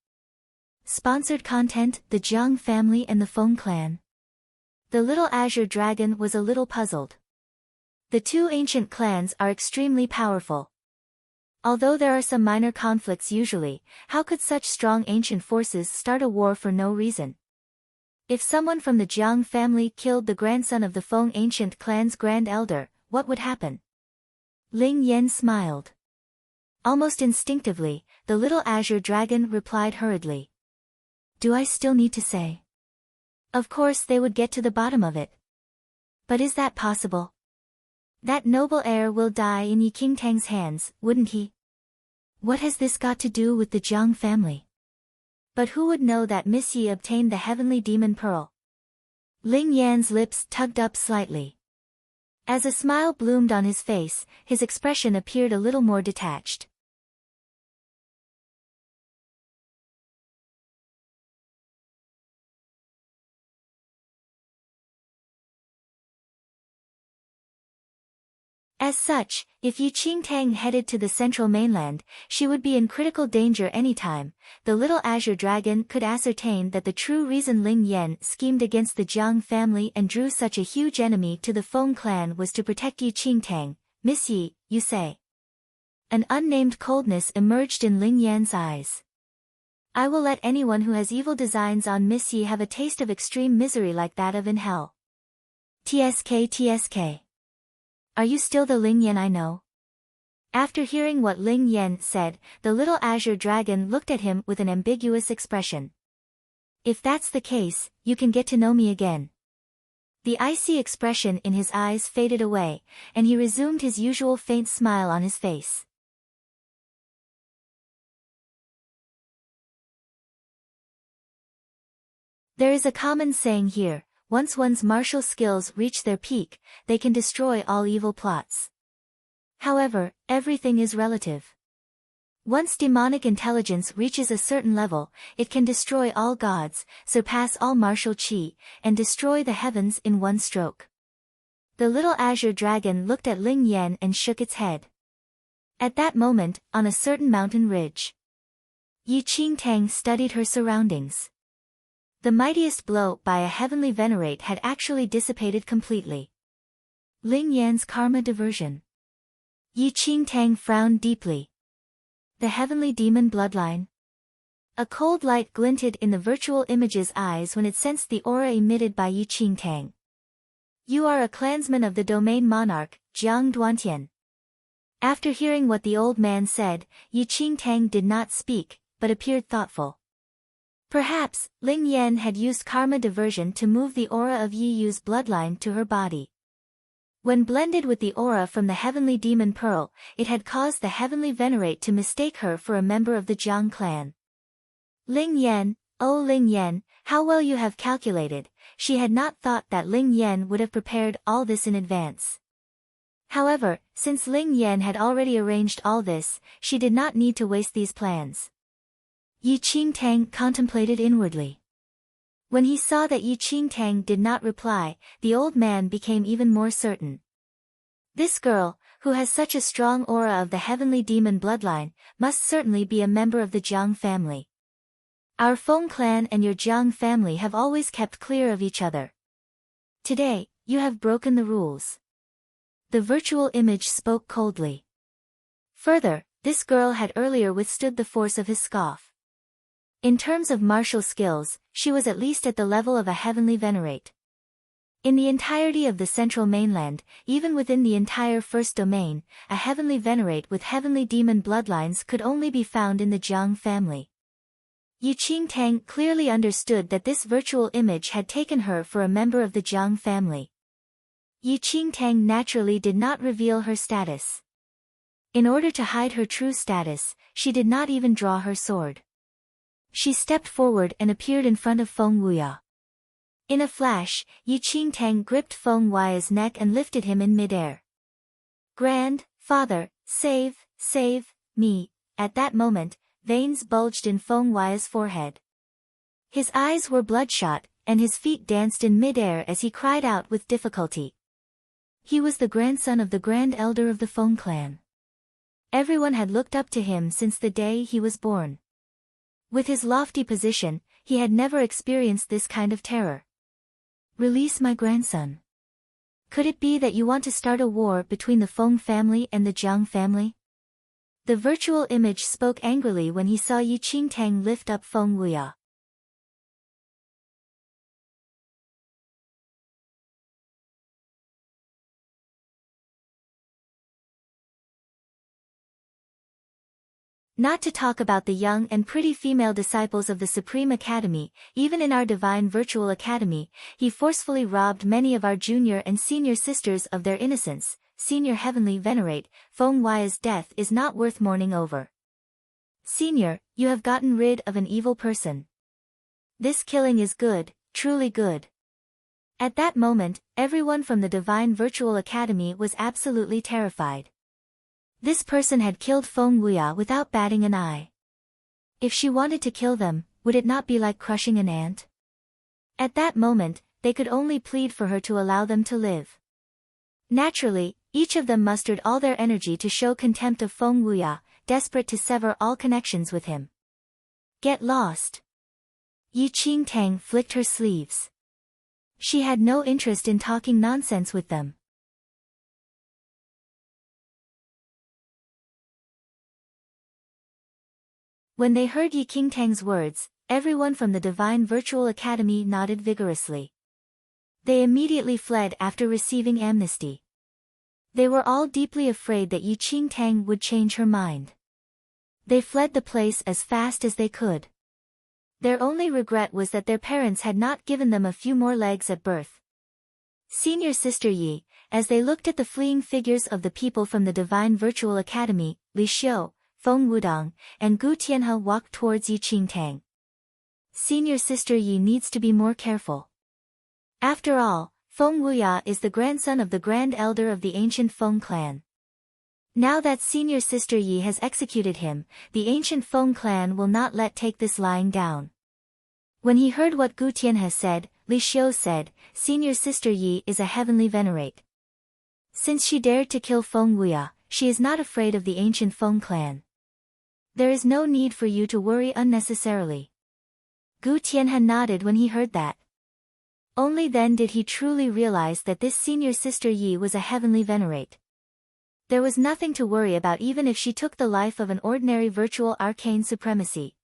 Sponsored content, the Jiang family and the Feng clan. The little azure dragon was a little puzzled. The two ancient clans are extremely powerful. Although there are some minor conflicts usually, how could such strong ancient forces start a war for no reason? If someone from the Jiang family killed the grandson of the Feng ancient clan's grand elder, what would happen? Ling Yan smiled. Almost instinctively, the little azure dragon replied hurriedly. Do I still need to say? Of course they would get to the bottom of it. But is that possible? That noble heir will die in Yi Qingtang's hands, wouldn't he? What has this got to do with the Jiang family? But who would know that Miss Yi obtained the heavenly demon pearl? Ling Yan's lips tugged up slightly. As a smile bloomed on his face, his expression appeared a little more detached. As such, if Yi Qingtang headed to the central mainland, she would be in critical danger anytime. The little azure dragon could ascertain that the true reason Ling Yan schemed against the Jiang family and drew such a huge enemy to the Feng clan was to protect Yi Qingtang. Miss Yi, you say? An unnamed coldness emerged in Ling Yan's eyes. I will let anyone who has evil designs on Miss Yi have a taste of extreme misery like that of in hell. TSK. Are you still the Ling Yan I know? After hearing what Ling Yan said, the little azure dragon looked at him with an ambiguous expression. If that's the case, you can get to know me again. The icy expression in his eyes faded away, and he resumed his usual faint smile on his face. There is a common saying here. Once one's martial skills reach their peak, they can destroy all evil plots. However, everything is relative. Once demonic intelligence reaches a certain level, it can destroy all gods, surpass all martial qi, and destroy the heavens in one stroke. The little azure dragon looked at Ling Yan and shook its head. At that moment, on a certain mountain ridge, Yi Qingtang studied her surroundings. The mightiest blow by a heavenly venerate had actually dissipated completely. Ling Yan's karma diversion. Yi Qingtang frowned deeply. The heavenly demon bloodline. A cold light glinted in the virtual image's eyes when it sensed the aura emitted by Yi Qingtang. You are a clansman of the domain monarch, Jiang Duantian. After hearing what the old man said, Yi Qingtang did not speak, but appeared thoughtful. Perhaps, Ling Yan had used karma diversion to move the aura of Yi Yu's bloodline to her body. When blended with the aura from the heavenly demon pearl, it had caused the heavenly venerate to mistake her for a member of the Jiang clan. Ling Yan, oh Ling Yan, how well you have calculated. She had not thought that Ling Yan would have prepared all this in advance. However, since Ling Yan had already arranged all this, she did not need to waste these plans. Yi Qingtang contemplated inwardly. When he saw that Yi Qingtang did not reply, the old man became even more certain. This girl, who has such a strong aura of the heavenly demon bloodline, must certainly be a member of the Jiang family. Our Feng clan and your Jiang family have always kept clear of each other. Today, you have broken the rules. The virtual image spoke coldly. Further, this girl had earlier withstood the force of his scoff. In terms of martial skills, she was at least at the level of a heavenly venerate. In the entirety of the central mainland, even within the entire first domain, a heavenly venerate with heavenly demon bloodlines could only be found in the Jiang family. Yi Qingtang clearly understood that this virtual image had taken her for a member of the Jiang family. Yi Qingtang naturally did not reveal her status. In order to hide her true status, she did not even draw her sword. She stepped forward and appeared in front of Feng Wuya. In a flash, Yi Qingtang gripped Feng Wuya's neck and lifted him in midair. Grand, Father, save me. At that moment, veins bulged in Feng Wuya's forehead. His eyes were bloodshot, and his feet danced in midair as he cried out with difficulty. He was the grandson of the Grand Elder of the Feng clan. Everyone had looked up to him since the day he was born. With his lofty position, he had never experienced this kind of terror. Release my grandson. Could it be that you want to start a war between the Feng family and the Jiang family? The virtual image spoke angrily when he saw Yi Qingtang lift up Feng Wuya. Not to talk about the young and pretty female disciples of the Supreme Academy, even in our Divine Virtual Academy, he forcefully robbed many of our junior and senior sisters of their innocence. Senior Heavenly Venerate, Feng Wuya's death is not worth mourning over. Senior, you have gotten rid of an evil person. This killing is good, truly good. At that moment, everyone from the Divine Virtual Academy was absolutely terrified. This person had killed Feng Wuya without batting an eye. If she wanted to kill them, would it not be like crushing an ant? At that moment, they could only plead for her to allow them to live. Naturally, each of them mustered all their energy to show contempt of Feng Wuya, desperate to sever all connections with him. Get lost. Yi Qingtang flicked her sleeves. She had no interest in talking nonsense with them. When they heard Yi Qingtang's words, everyone from the Divine Virtual Academy nodded vigorously. They immediately fled after receiving amnesty. They were all deeply afraid that Yi Qingtang would change her mind. They fled the place as fast as they could. Their only regret was that their parents had not given them a few more legs at birth. Senior Sister Yi, as they looked at the fleeing figures of the people from the Divine Virtual Academy, Li Xiu, Feng Wudong, and Gu Tianhe walked towards Yi Qingtang. Senior Sister Yi needs to be more careful. After all, Feng Wuya is the grandson of the Grand Elder of the ancient Feng clan. Now that Senior Sister Yi has executed him, the ancient Feng clan will not let take this lying down. When he heard what Gu Tianhe said, Li Xiu said, Senior Sister Yi is a heavenly venerate. Since she dared to kill Feng Wuya, she is not afraid of the ancient Feng clan. There is no need for you to worry unnecessarily. Gu Tianhe nodded when he heard that. Only then did he truly realize that this Senior Sister Yi was a heavenly venerate. There was nothing to worry about even if she took the life of an ordinary virtual arcane supremacy.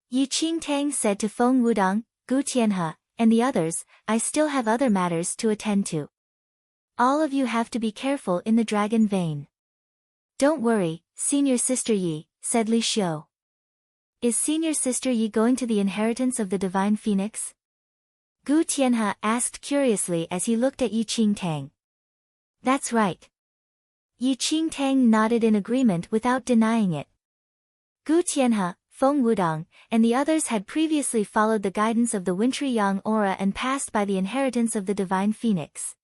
Yi Qingtang said to Feng Wudong, Gu Tianhe, and the others, I still have other matters to attend to. All of you have to be careful in the dragon vein. Don't worry, Senior Sister Yi, said Li Xiu. Is Senior Sister Yi going to the inheritance of the Divine Phoenix? Gu Tianhe asked curiously as he looked at Yi Qingtang. That's right. Yi Qingtang nodded in agreement without denying it. Gu Tianhe, Feng Wudong, and the others had previously followed the guidance of the wintry yang aura and passed by the inheritance of the Divine Phoenix.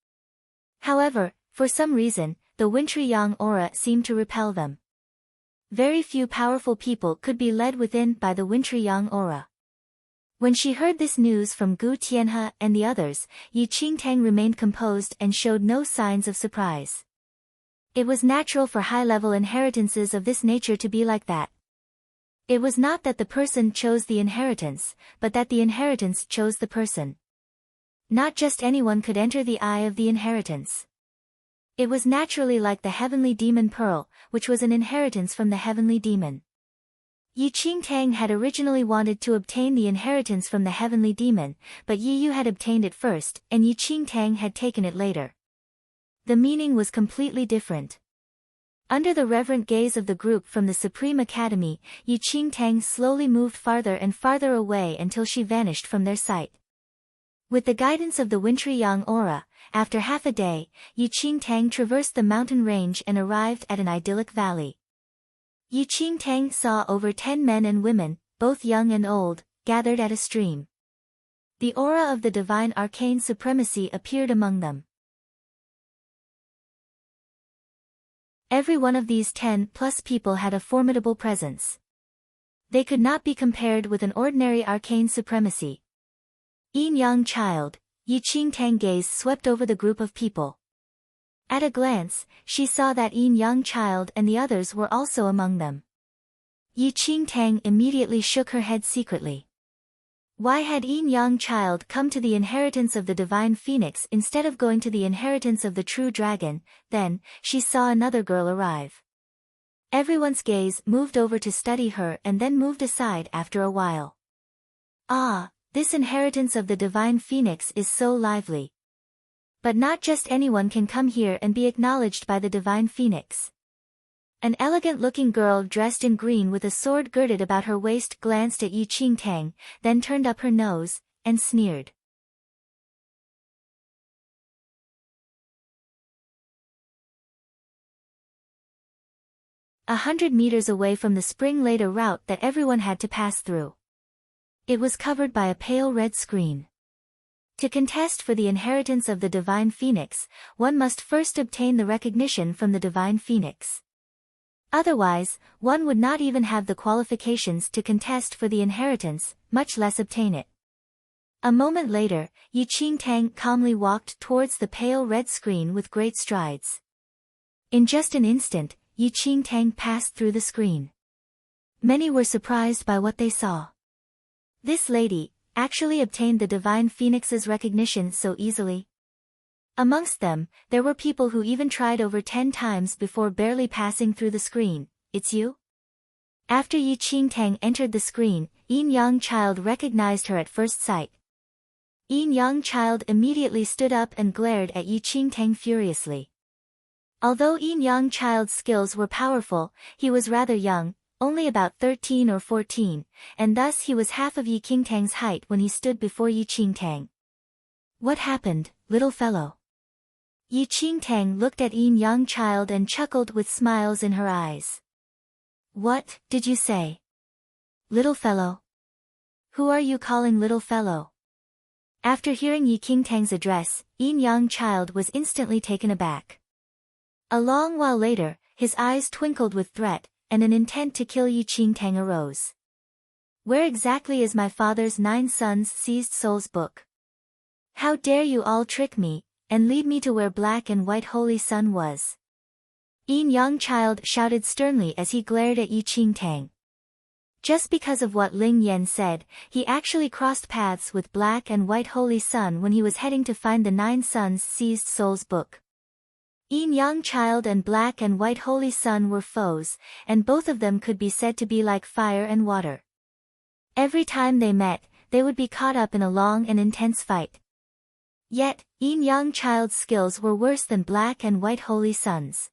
However, for some reason, the wintry yang aura seemed to repel them. Very few powerful people could be led within by the wintry yang aura. When she heard this news from Gu Tianhe and the others, Yi Qingtang remained composed and showed no signs of surprise. It was natural for high-level inheritances of this nature to be like that. It was not that the person chose the inheritance, but that the inheritance chose the person. Not just anyone could enter the eye of the inheritance. It was naturally like the heavenly demon pearl, which was an inheritance from the heavenly demon. Yi Qingtang had originally wanted to obtain the inheritance from the heavenly demon, but Yi Yu had obtained it first, and Yi Qingtang had taken it later. The meaning was completely different. Under the reverent gaze of the group from the Supreme Academy, Yi Qingtang slowly moved farther and farther away until she vanished from their sight. With the guidance of the wintry yang aura, after half a day, Yi Qingtang traversed the mountain range and arrived at an idyllic valley. Yi Qingtang saw over 10 men and women, both young and old, gathered at a stream. The aura of the divine arcane supremacy appeared among them. Every one of these 10+ people had a formidable presence. They could not be compared with an ordinary arcane supremacy. Yin Yang child, Yi Qingtang gaze swept over the group of people. At a glance, she saw that Young Child and the others were also among them. Yi Qingtang immediately shook her head secretly. Why had Young Child come to the inheritance of the divine phoenix instead of going to the inheritance of the true dragon? Then, she saw another girl arrive. Everyone's gaze moved over to study her and then moved aside after a while. Ah, this inheritance of the divine phoenix is so lively. But not just anyone can come here and be acknowledged by the divine phoenix. An elegant-looking girl dressed in green with a sword girded about her waist glanced at Yi Qingtang, then turned up her nose, and sneered. 100 meters away from the spring laid a route that everyone had to pass through. It was covered by a pale red screen. To contest for the inheritance of the divine phoenix, one must first obtain the recognition from the divine phoenix. Otherwise, one would not even have the qualifications to contest for the inheritance, much less obtain it. A moment later, Yi Qingtang calmly walked towards the pale red screen with great strides. In just an instant, Yi Qingtang passed through the screen. Many were surprised by what they saw. This lady actually obtained the divine phoenix's recognition so easily. Amongst them, there were people who even tried over 10 times before barely passing through the screen. It's you? After Yi Qingtang entered the screen, Young Child recognized her at first sight. Young Child immediately stood up and glared at Yi Qingtang furiously. Although Young Child's skills were powerful, he was rather young, only about 13 or 14, and thus he was half of Yi Qingtang's height when he stood before Yi Qingtang. What happened, little fellow? Yi Qingtang looked at Young Child and chuckled with smiles in her eyes. What did you say? Little fellow? Who are you calling little fellow? After hearing Yi Qingtang's address, Young Child was instantly taken aback. A long while later, his eyes twinkled with threat, and an intent to kill Yi Qingtang arose. Where exactly is my father's 9 sons seized souls book? How dare you all trick me, and lead me to where black and white holy sun was? Young Child shouted sternly as he glared at Yi Qingtang. Just because of what Ling Yan said, he actually crossed paths with black and white holy sun when he was heading to find the 9 sons seized souls book. Young Child and black and white holy sun were foes, and both of them could be said to be like fire and water. Every time they met, they would be caught up in a long and intense fight. Yet, Young Child's skills were worse than black and white holy suns.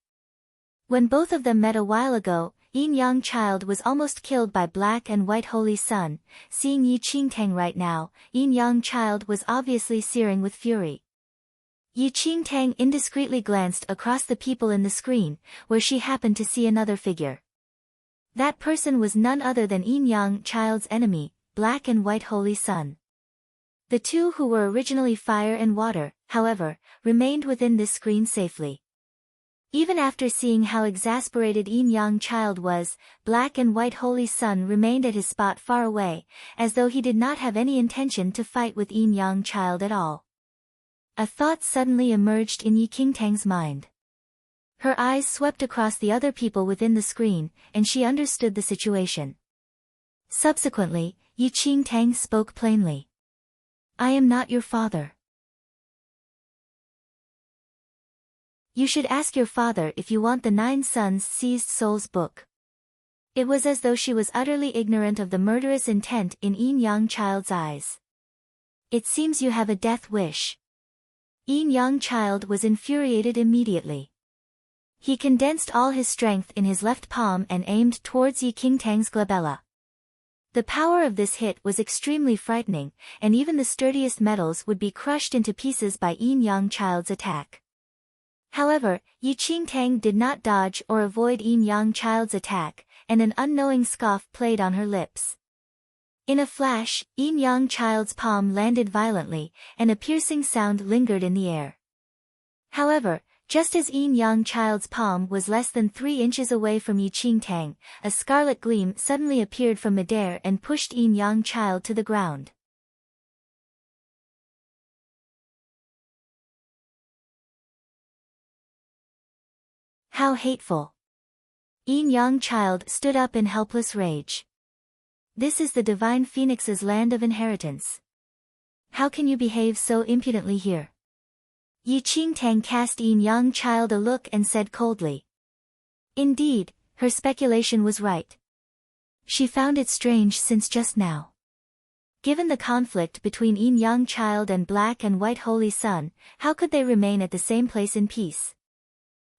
When both of them met a while ago, Young Child was almost killed by black and white holy sun. Seeing Yi Qingtang right now, Young Child was obviously searing with fury. Yi Qingtang indiscreetly glanced across the people in the screen, where she happened to see another figure. That person was none other than Young Child's enemy, black and white holy sun. The two who were originally fire and water, however, remained within this screen safely. Even after seeing how exasperated Young Child was, black and white holy sun remained at his spot far away, as though he did not have any intention to fight with Young Child at all. A thought suddenly emerged in Yi Qingtang's mind. Her eyes swept across the other people within the screen, and she understood the situation. Subsequently, Yi Qingtang spoke plainly. I am not your father. You should ask your father if you want the 9 sons seized souls book. It was as though she was utterly ignorant of the murderous intent in Young Child's eyes. It seems you have a death wish. Young Child was infuriated immediately. He condensed all his strength in his left palm and aimed towards Yi Qingtang's glabella. The power of this hit was extremely frightening, and even the sturdiest metals would be crushed into pieces by Young Child's attack. However, Yi Qingtang did not dodge or avoid Young Child's attack, and an unknowing scoff played on her lips. In a flash, Young Child's palm landed violently, and a piercing sound lingered in the air. However, just as Young Child's palm was less than 3 inches away from Yi Qingtang, a scarlet gleam suddenly appeared from midair and pushed Young Child to the ground. How hateful. Yin Yang child stood up in helpless rage. This is the divine phoenix's land of inheritance. How can you behave so impudently here? Yi Qingtang cast Yin Yang child a look and said coldly. Indeed, her speculation was right. She found it strange since just now. Given the conflict between Yin Yang child and Black and White Holy Sun, how could they remain at the same place in peace?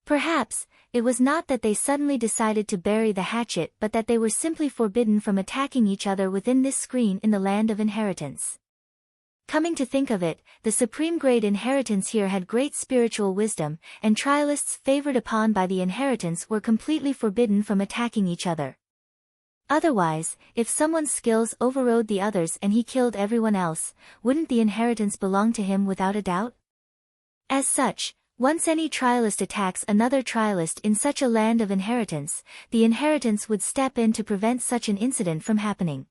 Perhaps, it was not that they suddenly decided to bury the hatchet but that they were simply forbidden from attacking each other within this screen in the land of inheritance. Coming to think of it, the supreme grade inheritance here had great spiritual wisdom, and trialists favored upon by the inheritance were completely forbidden from attacking each other. Otherwise, if someone's skills overrode the others and he killed everyone else, wouldn't the inheritance belong to him without a doubt? As such, once any trialist attacks another trialist in such a land of inheritance, the inheritance would step in to prevent such an incident from happening.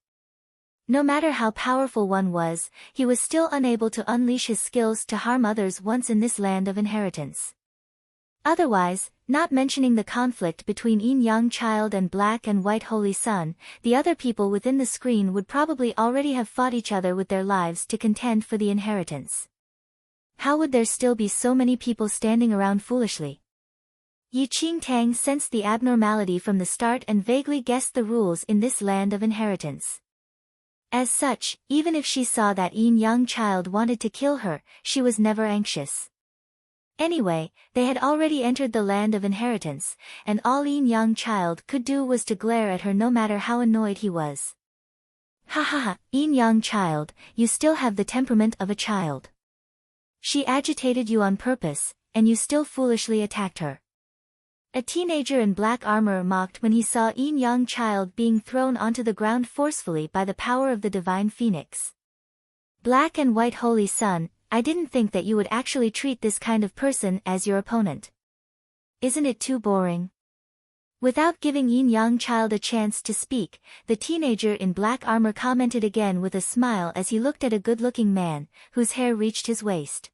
No matter how powerful one was, he was still unable to unleash his skills to harm others once in this land of inheritance. Otherwise, not mentioning the conflict between Yin Yang child and Black and White Holy Sun, the other people within the screen would probably already have fought each other with their lives to contend for the inheritance. How would there still be so many people standing around foolishly? Yi Qingtang sensed the abnormality from the start and vaguely guessed the rules in this land of inheritance. As such, even if she saw that Yin Yang child wanted to kill her, she was never anxious. Anyway, they had already entered the land of inheritance, and all Yin Yang child could do was to glare at her no matter how annoyed he was. Ha ha ha, Yin Yang child, you still have the temperament of a child. She agitated you on purpose, and you still foolishly attacked her. A teenager in black armor mocked when he saw Yin Yang child being thrown onto the ground forcefully by the power of the divine phoenix. Black and White Holy Sun, I didn't think that you would actually treat this kind of person as your opponent. Isn't it too boring? Without giving Yin Yang child a chance to speak, the teenager in black armor commented again with a smile as he looked at a good-looking man, whose hair reached his waist.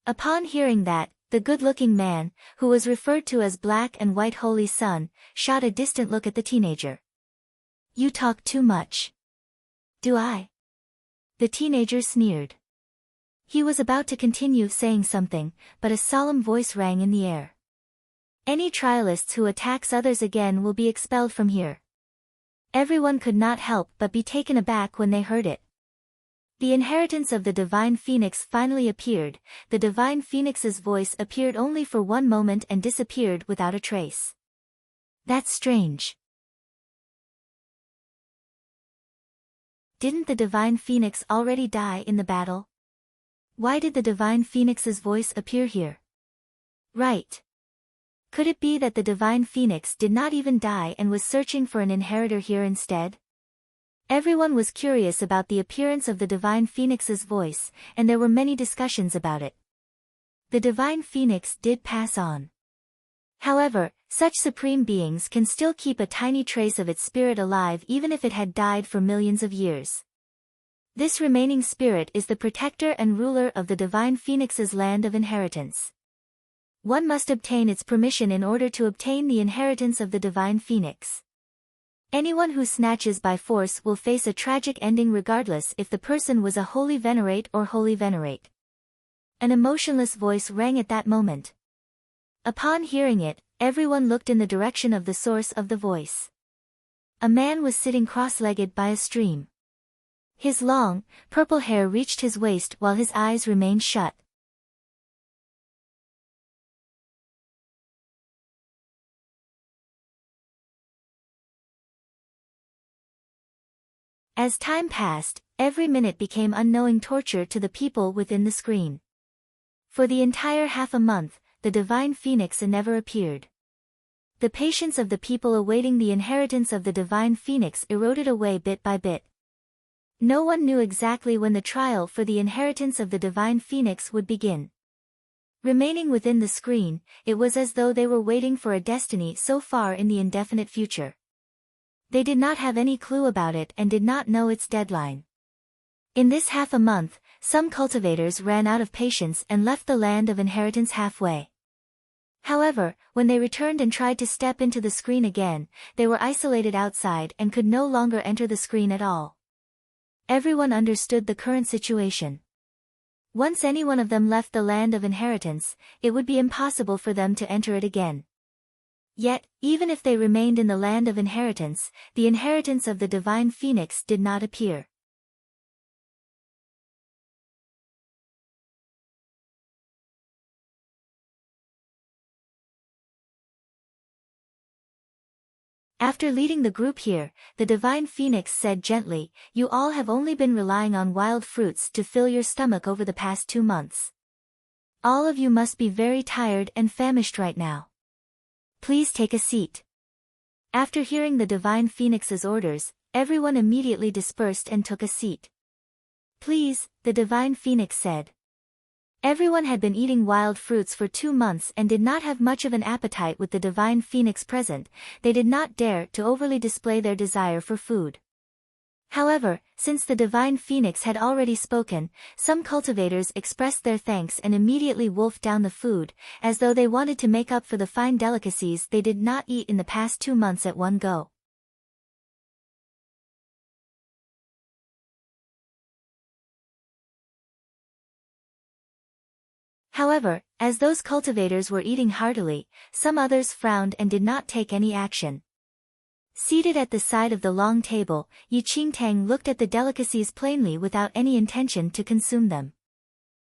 Upon hearing that, the good-looking man, who was referred to as Black and White Holy Sun, shot a distant look at the teenager. You talk too much. Do I? The teenager sneered. He was about to continue saying something, but a solemn voice rang in the air. Any trialists who attacks others again will be expelled from here. Everyone could not help but be taken aback when they heard it. The inheritance of the divine phoenix finally appeared. The divine phoenix's voice appeared only for one moment and disappeared without a trace. That's strange. Didn't the divine phoenix already die in the battle? Why did the divine phoenix's voice appear here? Right. Could it be that the divine phoenix did not even die and was searching for an inheritor here instead? Everyone was curious about the appearance of the divine phoenix's voice, and there were many discussions about it. The divine phoenix did pass on. However, such supreme beings can still keep a tiny trace of its spirit alive even if it had died for millions of years. This remaining spirit is the protector and ruler of the divine phoenix's land of inheritance. One must obtain its permission in order to obtain the inheritance of the divine phoenix. Anyone who snatches by force will face a tragic ending regardless if the person was a holy venerate or holy venerate. An emotionless voice rang at that moment. Upon hearing it, everyone looked in the direction of the source of the voice. A man was sitting cross-legged by a stream. His long, purple hair reached his waist while his eyes remained shut. As time passed, every minute became unknowing torture to the people within the screen. For the entire half a month, the divine phoenix never appeared. The patience of the people awaiting the inheritance of the divine phoenix eroded away bit by bit. No one knew exactly when the trial for the inheritance of the divine phoenix would begin. Remaining within the screen, it was as though they were waiting for a destiny so far in the indefinite future. They did not have any clue about it and did not know its deadline. In this half a month, some cultivators ran out of patience and left the land of inheritance halfway. However, when they returned and tried to step into the screen again, they were isolated outside and could no longer enter the screen at all. Everyone understood the current situation. Once any one of them left the land of inheritance, it would be impossible for them to enter it again. Yet, even if they remained in the land of inheritance, the inheritance of the divine phoenix did not appear. After leading the group here, the divine phoenix said gently, "You all have only been relying on wild fruits to fill your stomach over the past 2 months. All of you must be very tired and famished right now. Please take a seat." After hearing the divine phoenix's orders, everyone immediately dispersed and took a seat. "Please," the divine phoenix said. Everyone had been eating wild fruits for 2 months and did not have much of an appetite. With the divine phoenix present, they did not dare to overly display their desire for food. However, since the divine phoenix had already spoken, some cultivators expressed their thanks and immediately wolfed down the food, as though they wanted to make up for the fine delicacies they did not eat in the past 2 months at one go. However, as those cultivators were eating heartily, some others frowned and did not take any action. Seated at the side of the long table, Yi Qingtang looked at the delicacies plainly without any intention to consume them.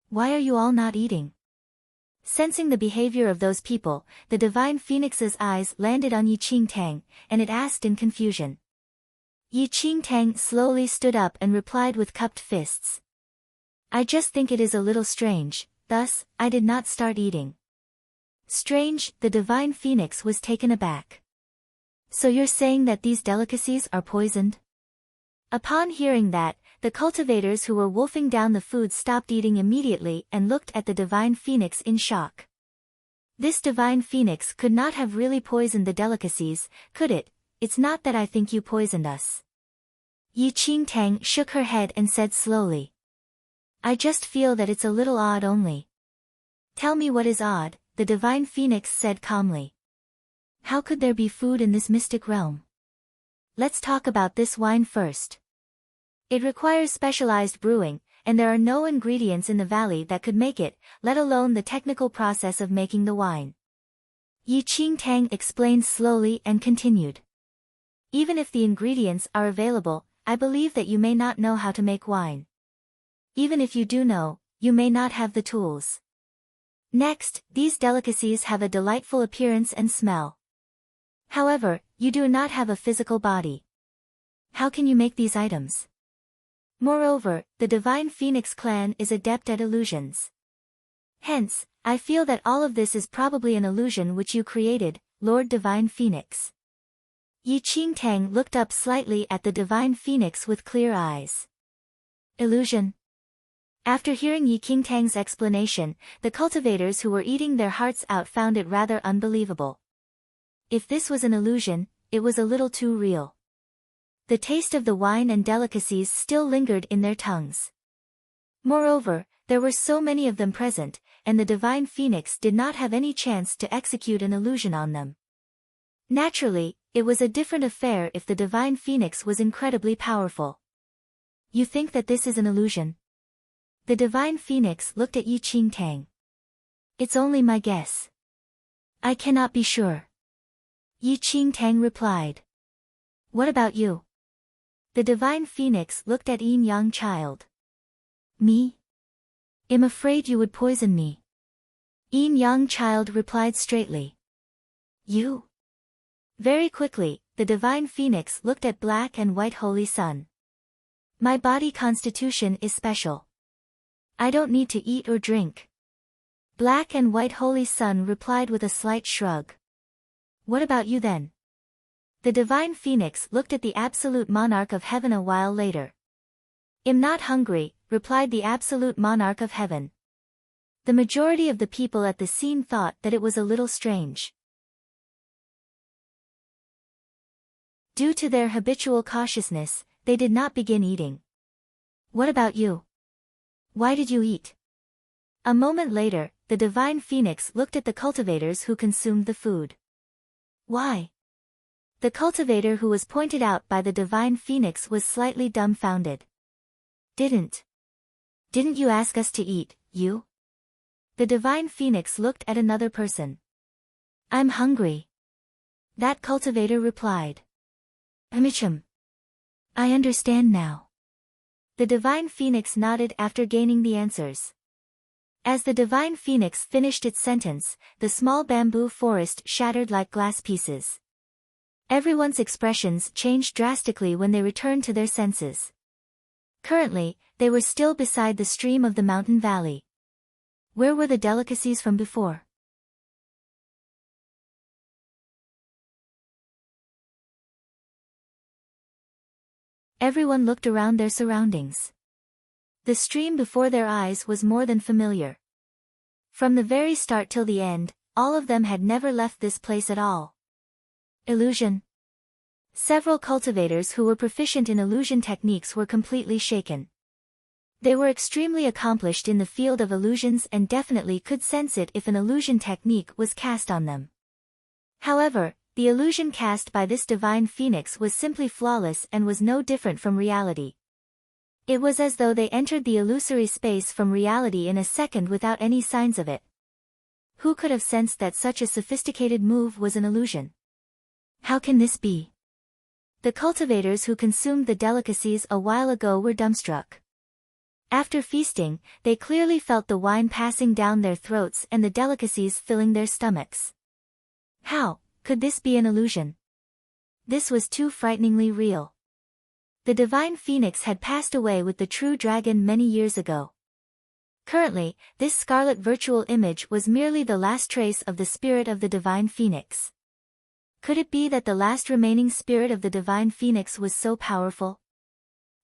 "Why are you all not eating?" Sensing the behavior of those people, the divine phoenix's eyes landed on Yi Qingtang, and it asked in confusion. Yi Qingtang slowly stood up and replied with cupped fists. "I just think it is a little strange. Thus, I did not start eating." "Strange," the divine phoenix was taken aback. "So you're saying that these delicacies are poisoned?" Upon hearing that, the cultivators who were wolfing down the food stopped eating immediately and looked at the divine phoenix in shock. This divine phoenix could not have really poisoned the delicacies, could it? "It's not that I think you poisoned us." Yi Qingtang shook her head and said slowly. "I just feel that it's a little odd only." "Tell me what is odd," the divine phoenix said calmly. "How could there be food in this mystic realm?" "Let's talk about this wine first. It requires specialized brewing, and there are no ingredients in the valley that could make it, let alone the technical process of making the wine." Yi Qingtang explained slowly and continued. "Even if the ingredients are available, I believe that you may not know how to make wine. Even if you do know, you may not have the tools. Next, these delicacies have a delightful appearance and smell. However, you do not have a physical body. How can you make these items? Moreover, the divine phoenix clan is adept at illusions. Hence, I feel that all of this is probably an illusion which you created, Lord Divine Phoenix." Yi Qingtang looked up slightly at the divine phoenix with clear eyes. "Illusion?" After hearing Yi Qingtang's explanation, the cultivators who were eating their hearts out found it rather unbelievable. If this was an illusion, it was a little too real. The taste of the wine and delicacies still lingered in their tongues. Moreover, there were so many of them present, and the divine phoenix did not have any chance to execute an illusion on them. Naturally, it was a different affair if the divine phoenix was incredibly powerful. "You think that this is an illusion?" The divine phoenix looked at Yi Qingtang. "It's only my guess. I cannot be sure." Yi Qingtang replied. "What about you?" The divine phoenix looked at Yin Yang Child. "Me? I'm afraid you would poison me." Yin Yang Child replied straightly. "You?" Very quickly, the divine phoenix looked at Black and White Holy Sun. "My body constitution is special. I don't need to eat or drink." Black and White Holy Sun replied with a slight shrug. "What about you then?" The divine phoenix looked at the absolute monarch of heaven a while later. "I'm not hungry," replied the absolute monarch of heaven. The majority of the people at the scene thought that it was a little strange. Due to their habitual cautiousness, they did not begin eating. "What about you? Why did you eat?" A moment later, the divine phoenix looked at the cultivators who consumed the food. Why? The cultivator who was pointed out by the divine phoenix was slightly dumbfounded. Didn't you ask us to eat, you? The divine phoenix looked at another person. I'm hungry. That cultivator replied. Amicham. I understand now. The divine phoenix nodded after gaining the answers. As the divine phoenix finished its sentence, the small bamboo forest shattered like glass pieces. Everyone's expressions changed drastically when they returned to their senses. Currently, they were still beside the stream of the mountain valley. Where were the delicacies from before? Everyone looked around their surroundings. The stream before their eyes was more than familiar. From the very start till the end, all of them had never left this place at all. Illusion. Several cultivators who were proficient in illusion techniques were completely shaken. They were extremely accomplished in the field of illusions and definitely could sense it if an illusion technique was cast on them. However, the illusion cast by this divine phoenix was simply flawless and was no different from reality. It was as though they entered the illusory space from reality in a second without any signs of it. Who could have sensed that such a sophisticated move was an illusion? How can this be? The cultivators who consumed the delicacies a while ago were dumbstruck. After feasting, they clearly felt the wine passing down their throats and the delicacies filling their stomachs. How could this be an illusion? This was too frighteningly real. The divine phoenix had passed away with the true dragon many years ago. Currently, this scarlet virtual image was merely the last trace of the spirit of the divine phoenix. Could it be that the last remaining spirit of the divine phoenix was so powerful?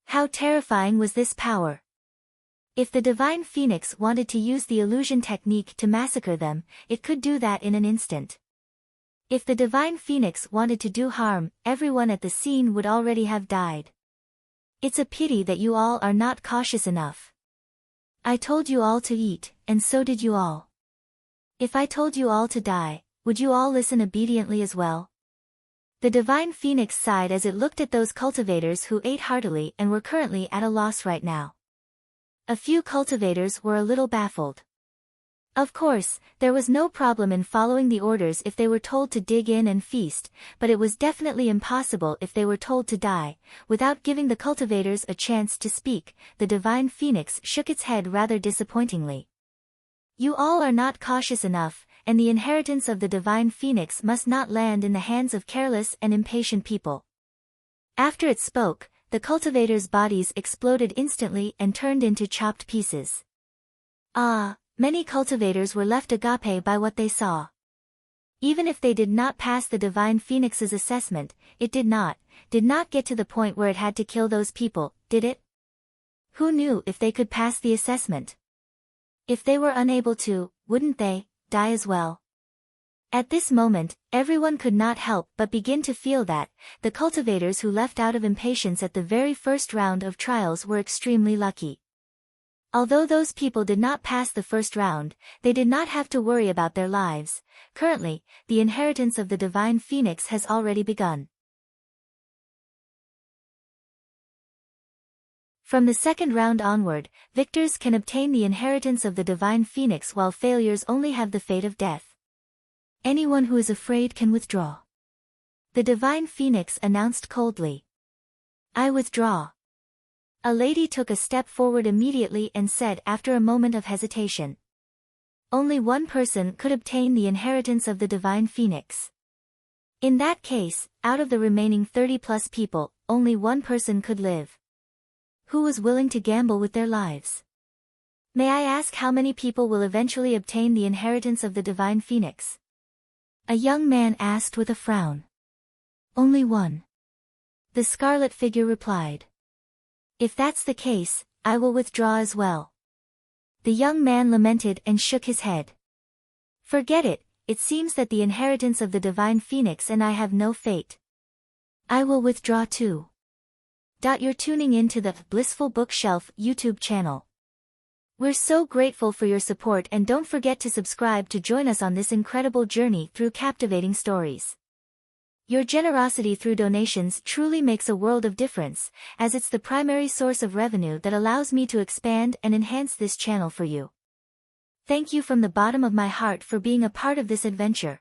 How terrifying was this power? If the divine phoenix wanted to use the illusion technique to massacre them, it could do that in an instant. If the divine phoenix wanted to do harm, everyone at the scene would already have died. It's a pity that you all are not cautious enough. I told you all to eat, and so did you all. If I told you all to die, would you all listen obediently as well? The divine phoenix sighed as it looked at those cultivators who ate heartily and were currently at a loss right now. A few cultivators were a little baffled. Of course, there was no problem in following the orders if they were told to dig in and feast, but it was definitely impossible if they were told to die. Without giving the cultivators a chance to speak, the divine phoenix shook its head rather disappointingly. You all are not cautious enough, and the inheritance of the divine phoenix must not land in the hands of careless and impatient people. After it spoke, the cultivators' bodies exploded instantly and turned into chopped pieces. Many cultivators were left agape by what they saw. Even if they did not pass the divine phoenix's assessment, it did not get to the point where it had to kill those people, did it? Who knew if they could pass the assessment? If they were unable to, wouldn't they die as well? At this moment, everyone could not help but begin to feel that the cultivators who left out of impatience at the very first round of trials were extremely lucky. Although those people did not pass the first round, they did not have to worry about their lives. Currently, the inheritance of the divine phoenix has already begun. From the second round onward, victors can obtain the inheritance of the divine phoenix while failures only have the fate of death. Anyone who is afraid can withdraw. The divine phoenix announced coldly. I withdraw. A lady took a step forward immediately and said after a moment of hesitation. Only one person could obtain the inheritance of the divine phoenix. In that case, out of the remaining 30+ people, only one person could live. Who was willing to gamble with their lives? May I ask how many people will eventually obtain the inheritance of the divine phoenix? A young man asked with a frown. Only one. The scarlet figure replied. If that's the case, I will withdraw as well. The young man lamented and shook his head. Forget it, it seems that the inheritance of the divine phoenix and I have no fate. I will withdraw too. You're tuning in to the Blissful Bookshelf YouTube channel. We're so grateful for your support, and don't forget to subscribe to join us on this incredible journey through captivating stories. Your generosity through donations truly makes a world of difference, as it's the primary source of revenue that allows me to expand and enhance this channel for you. Thank you from the bottom of my heart for being a part of this adventure.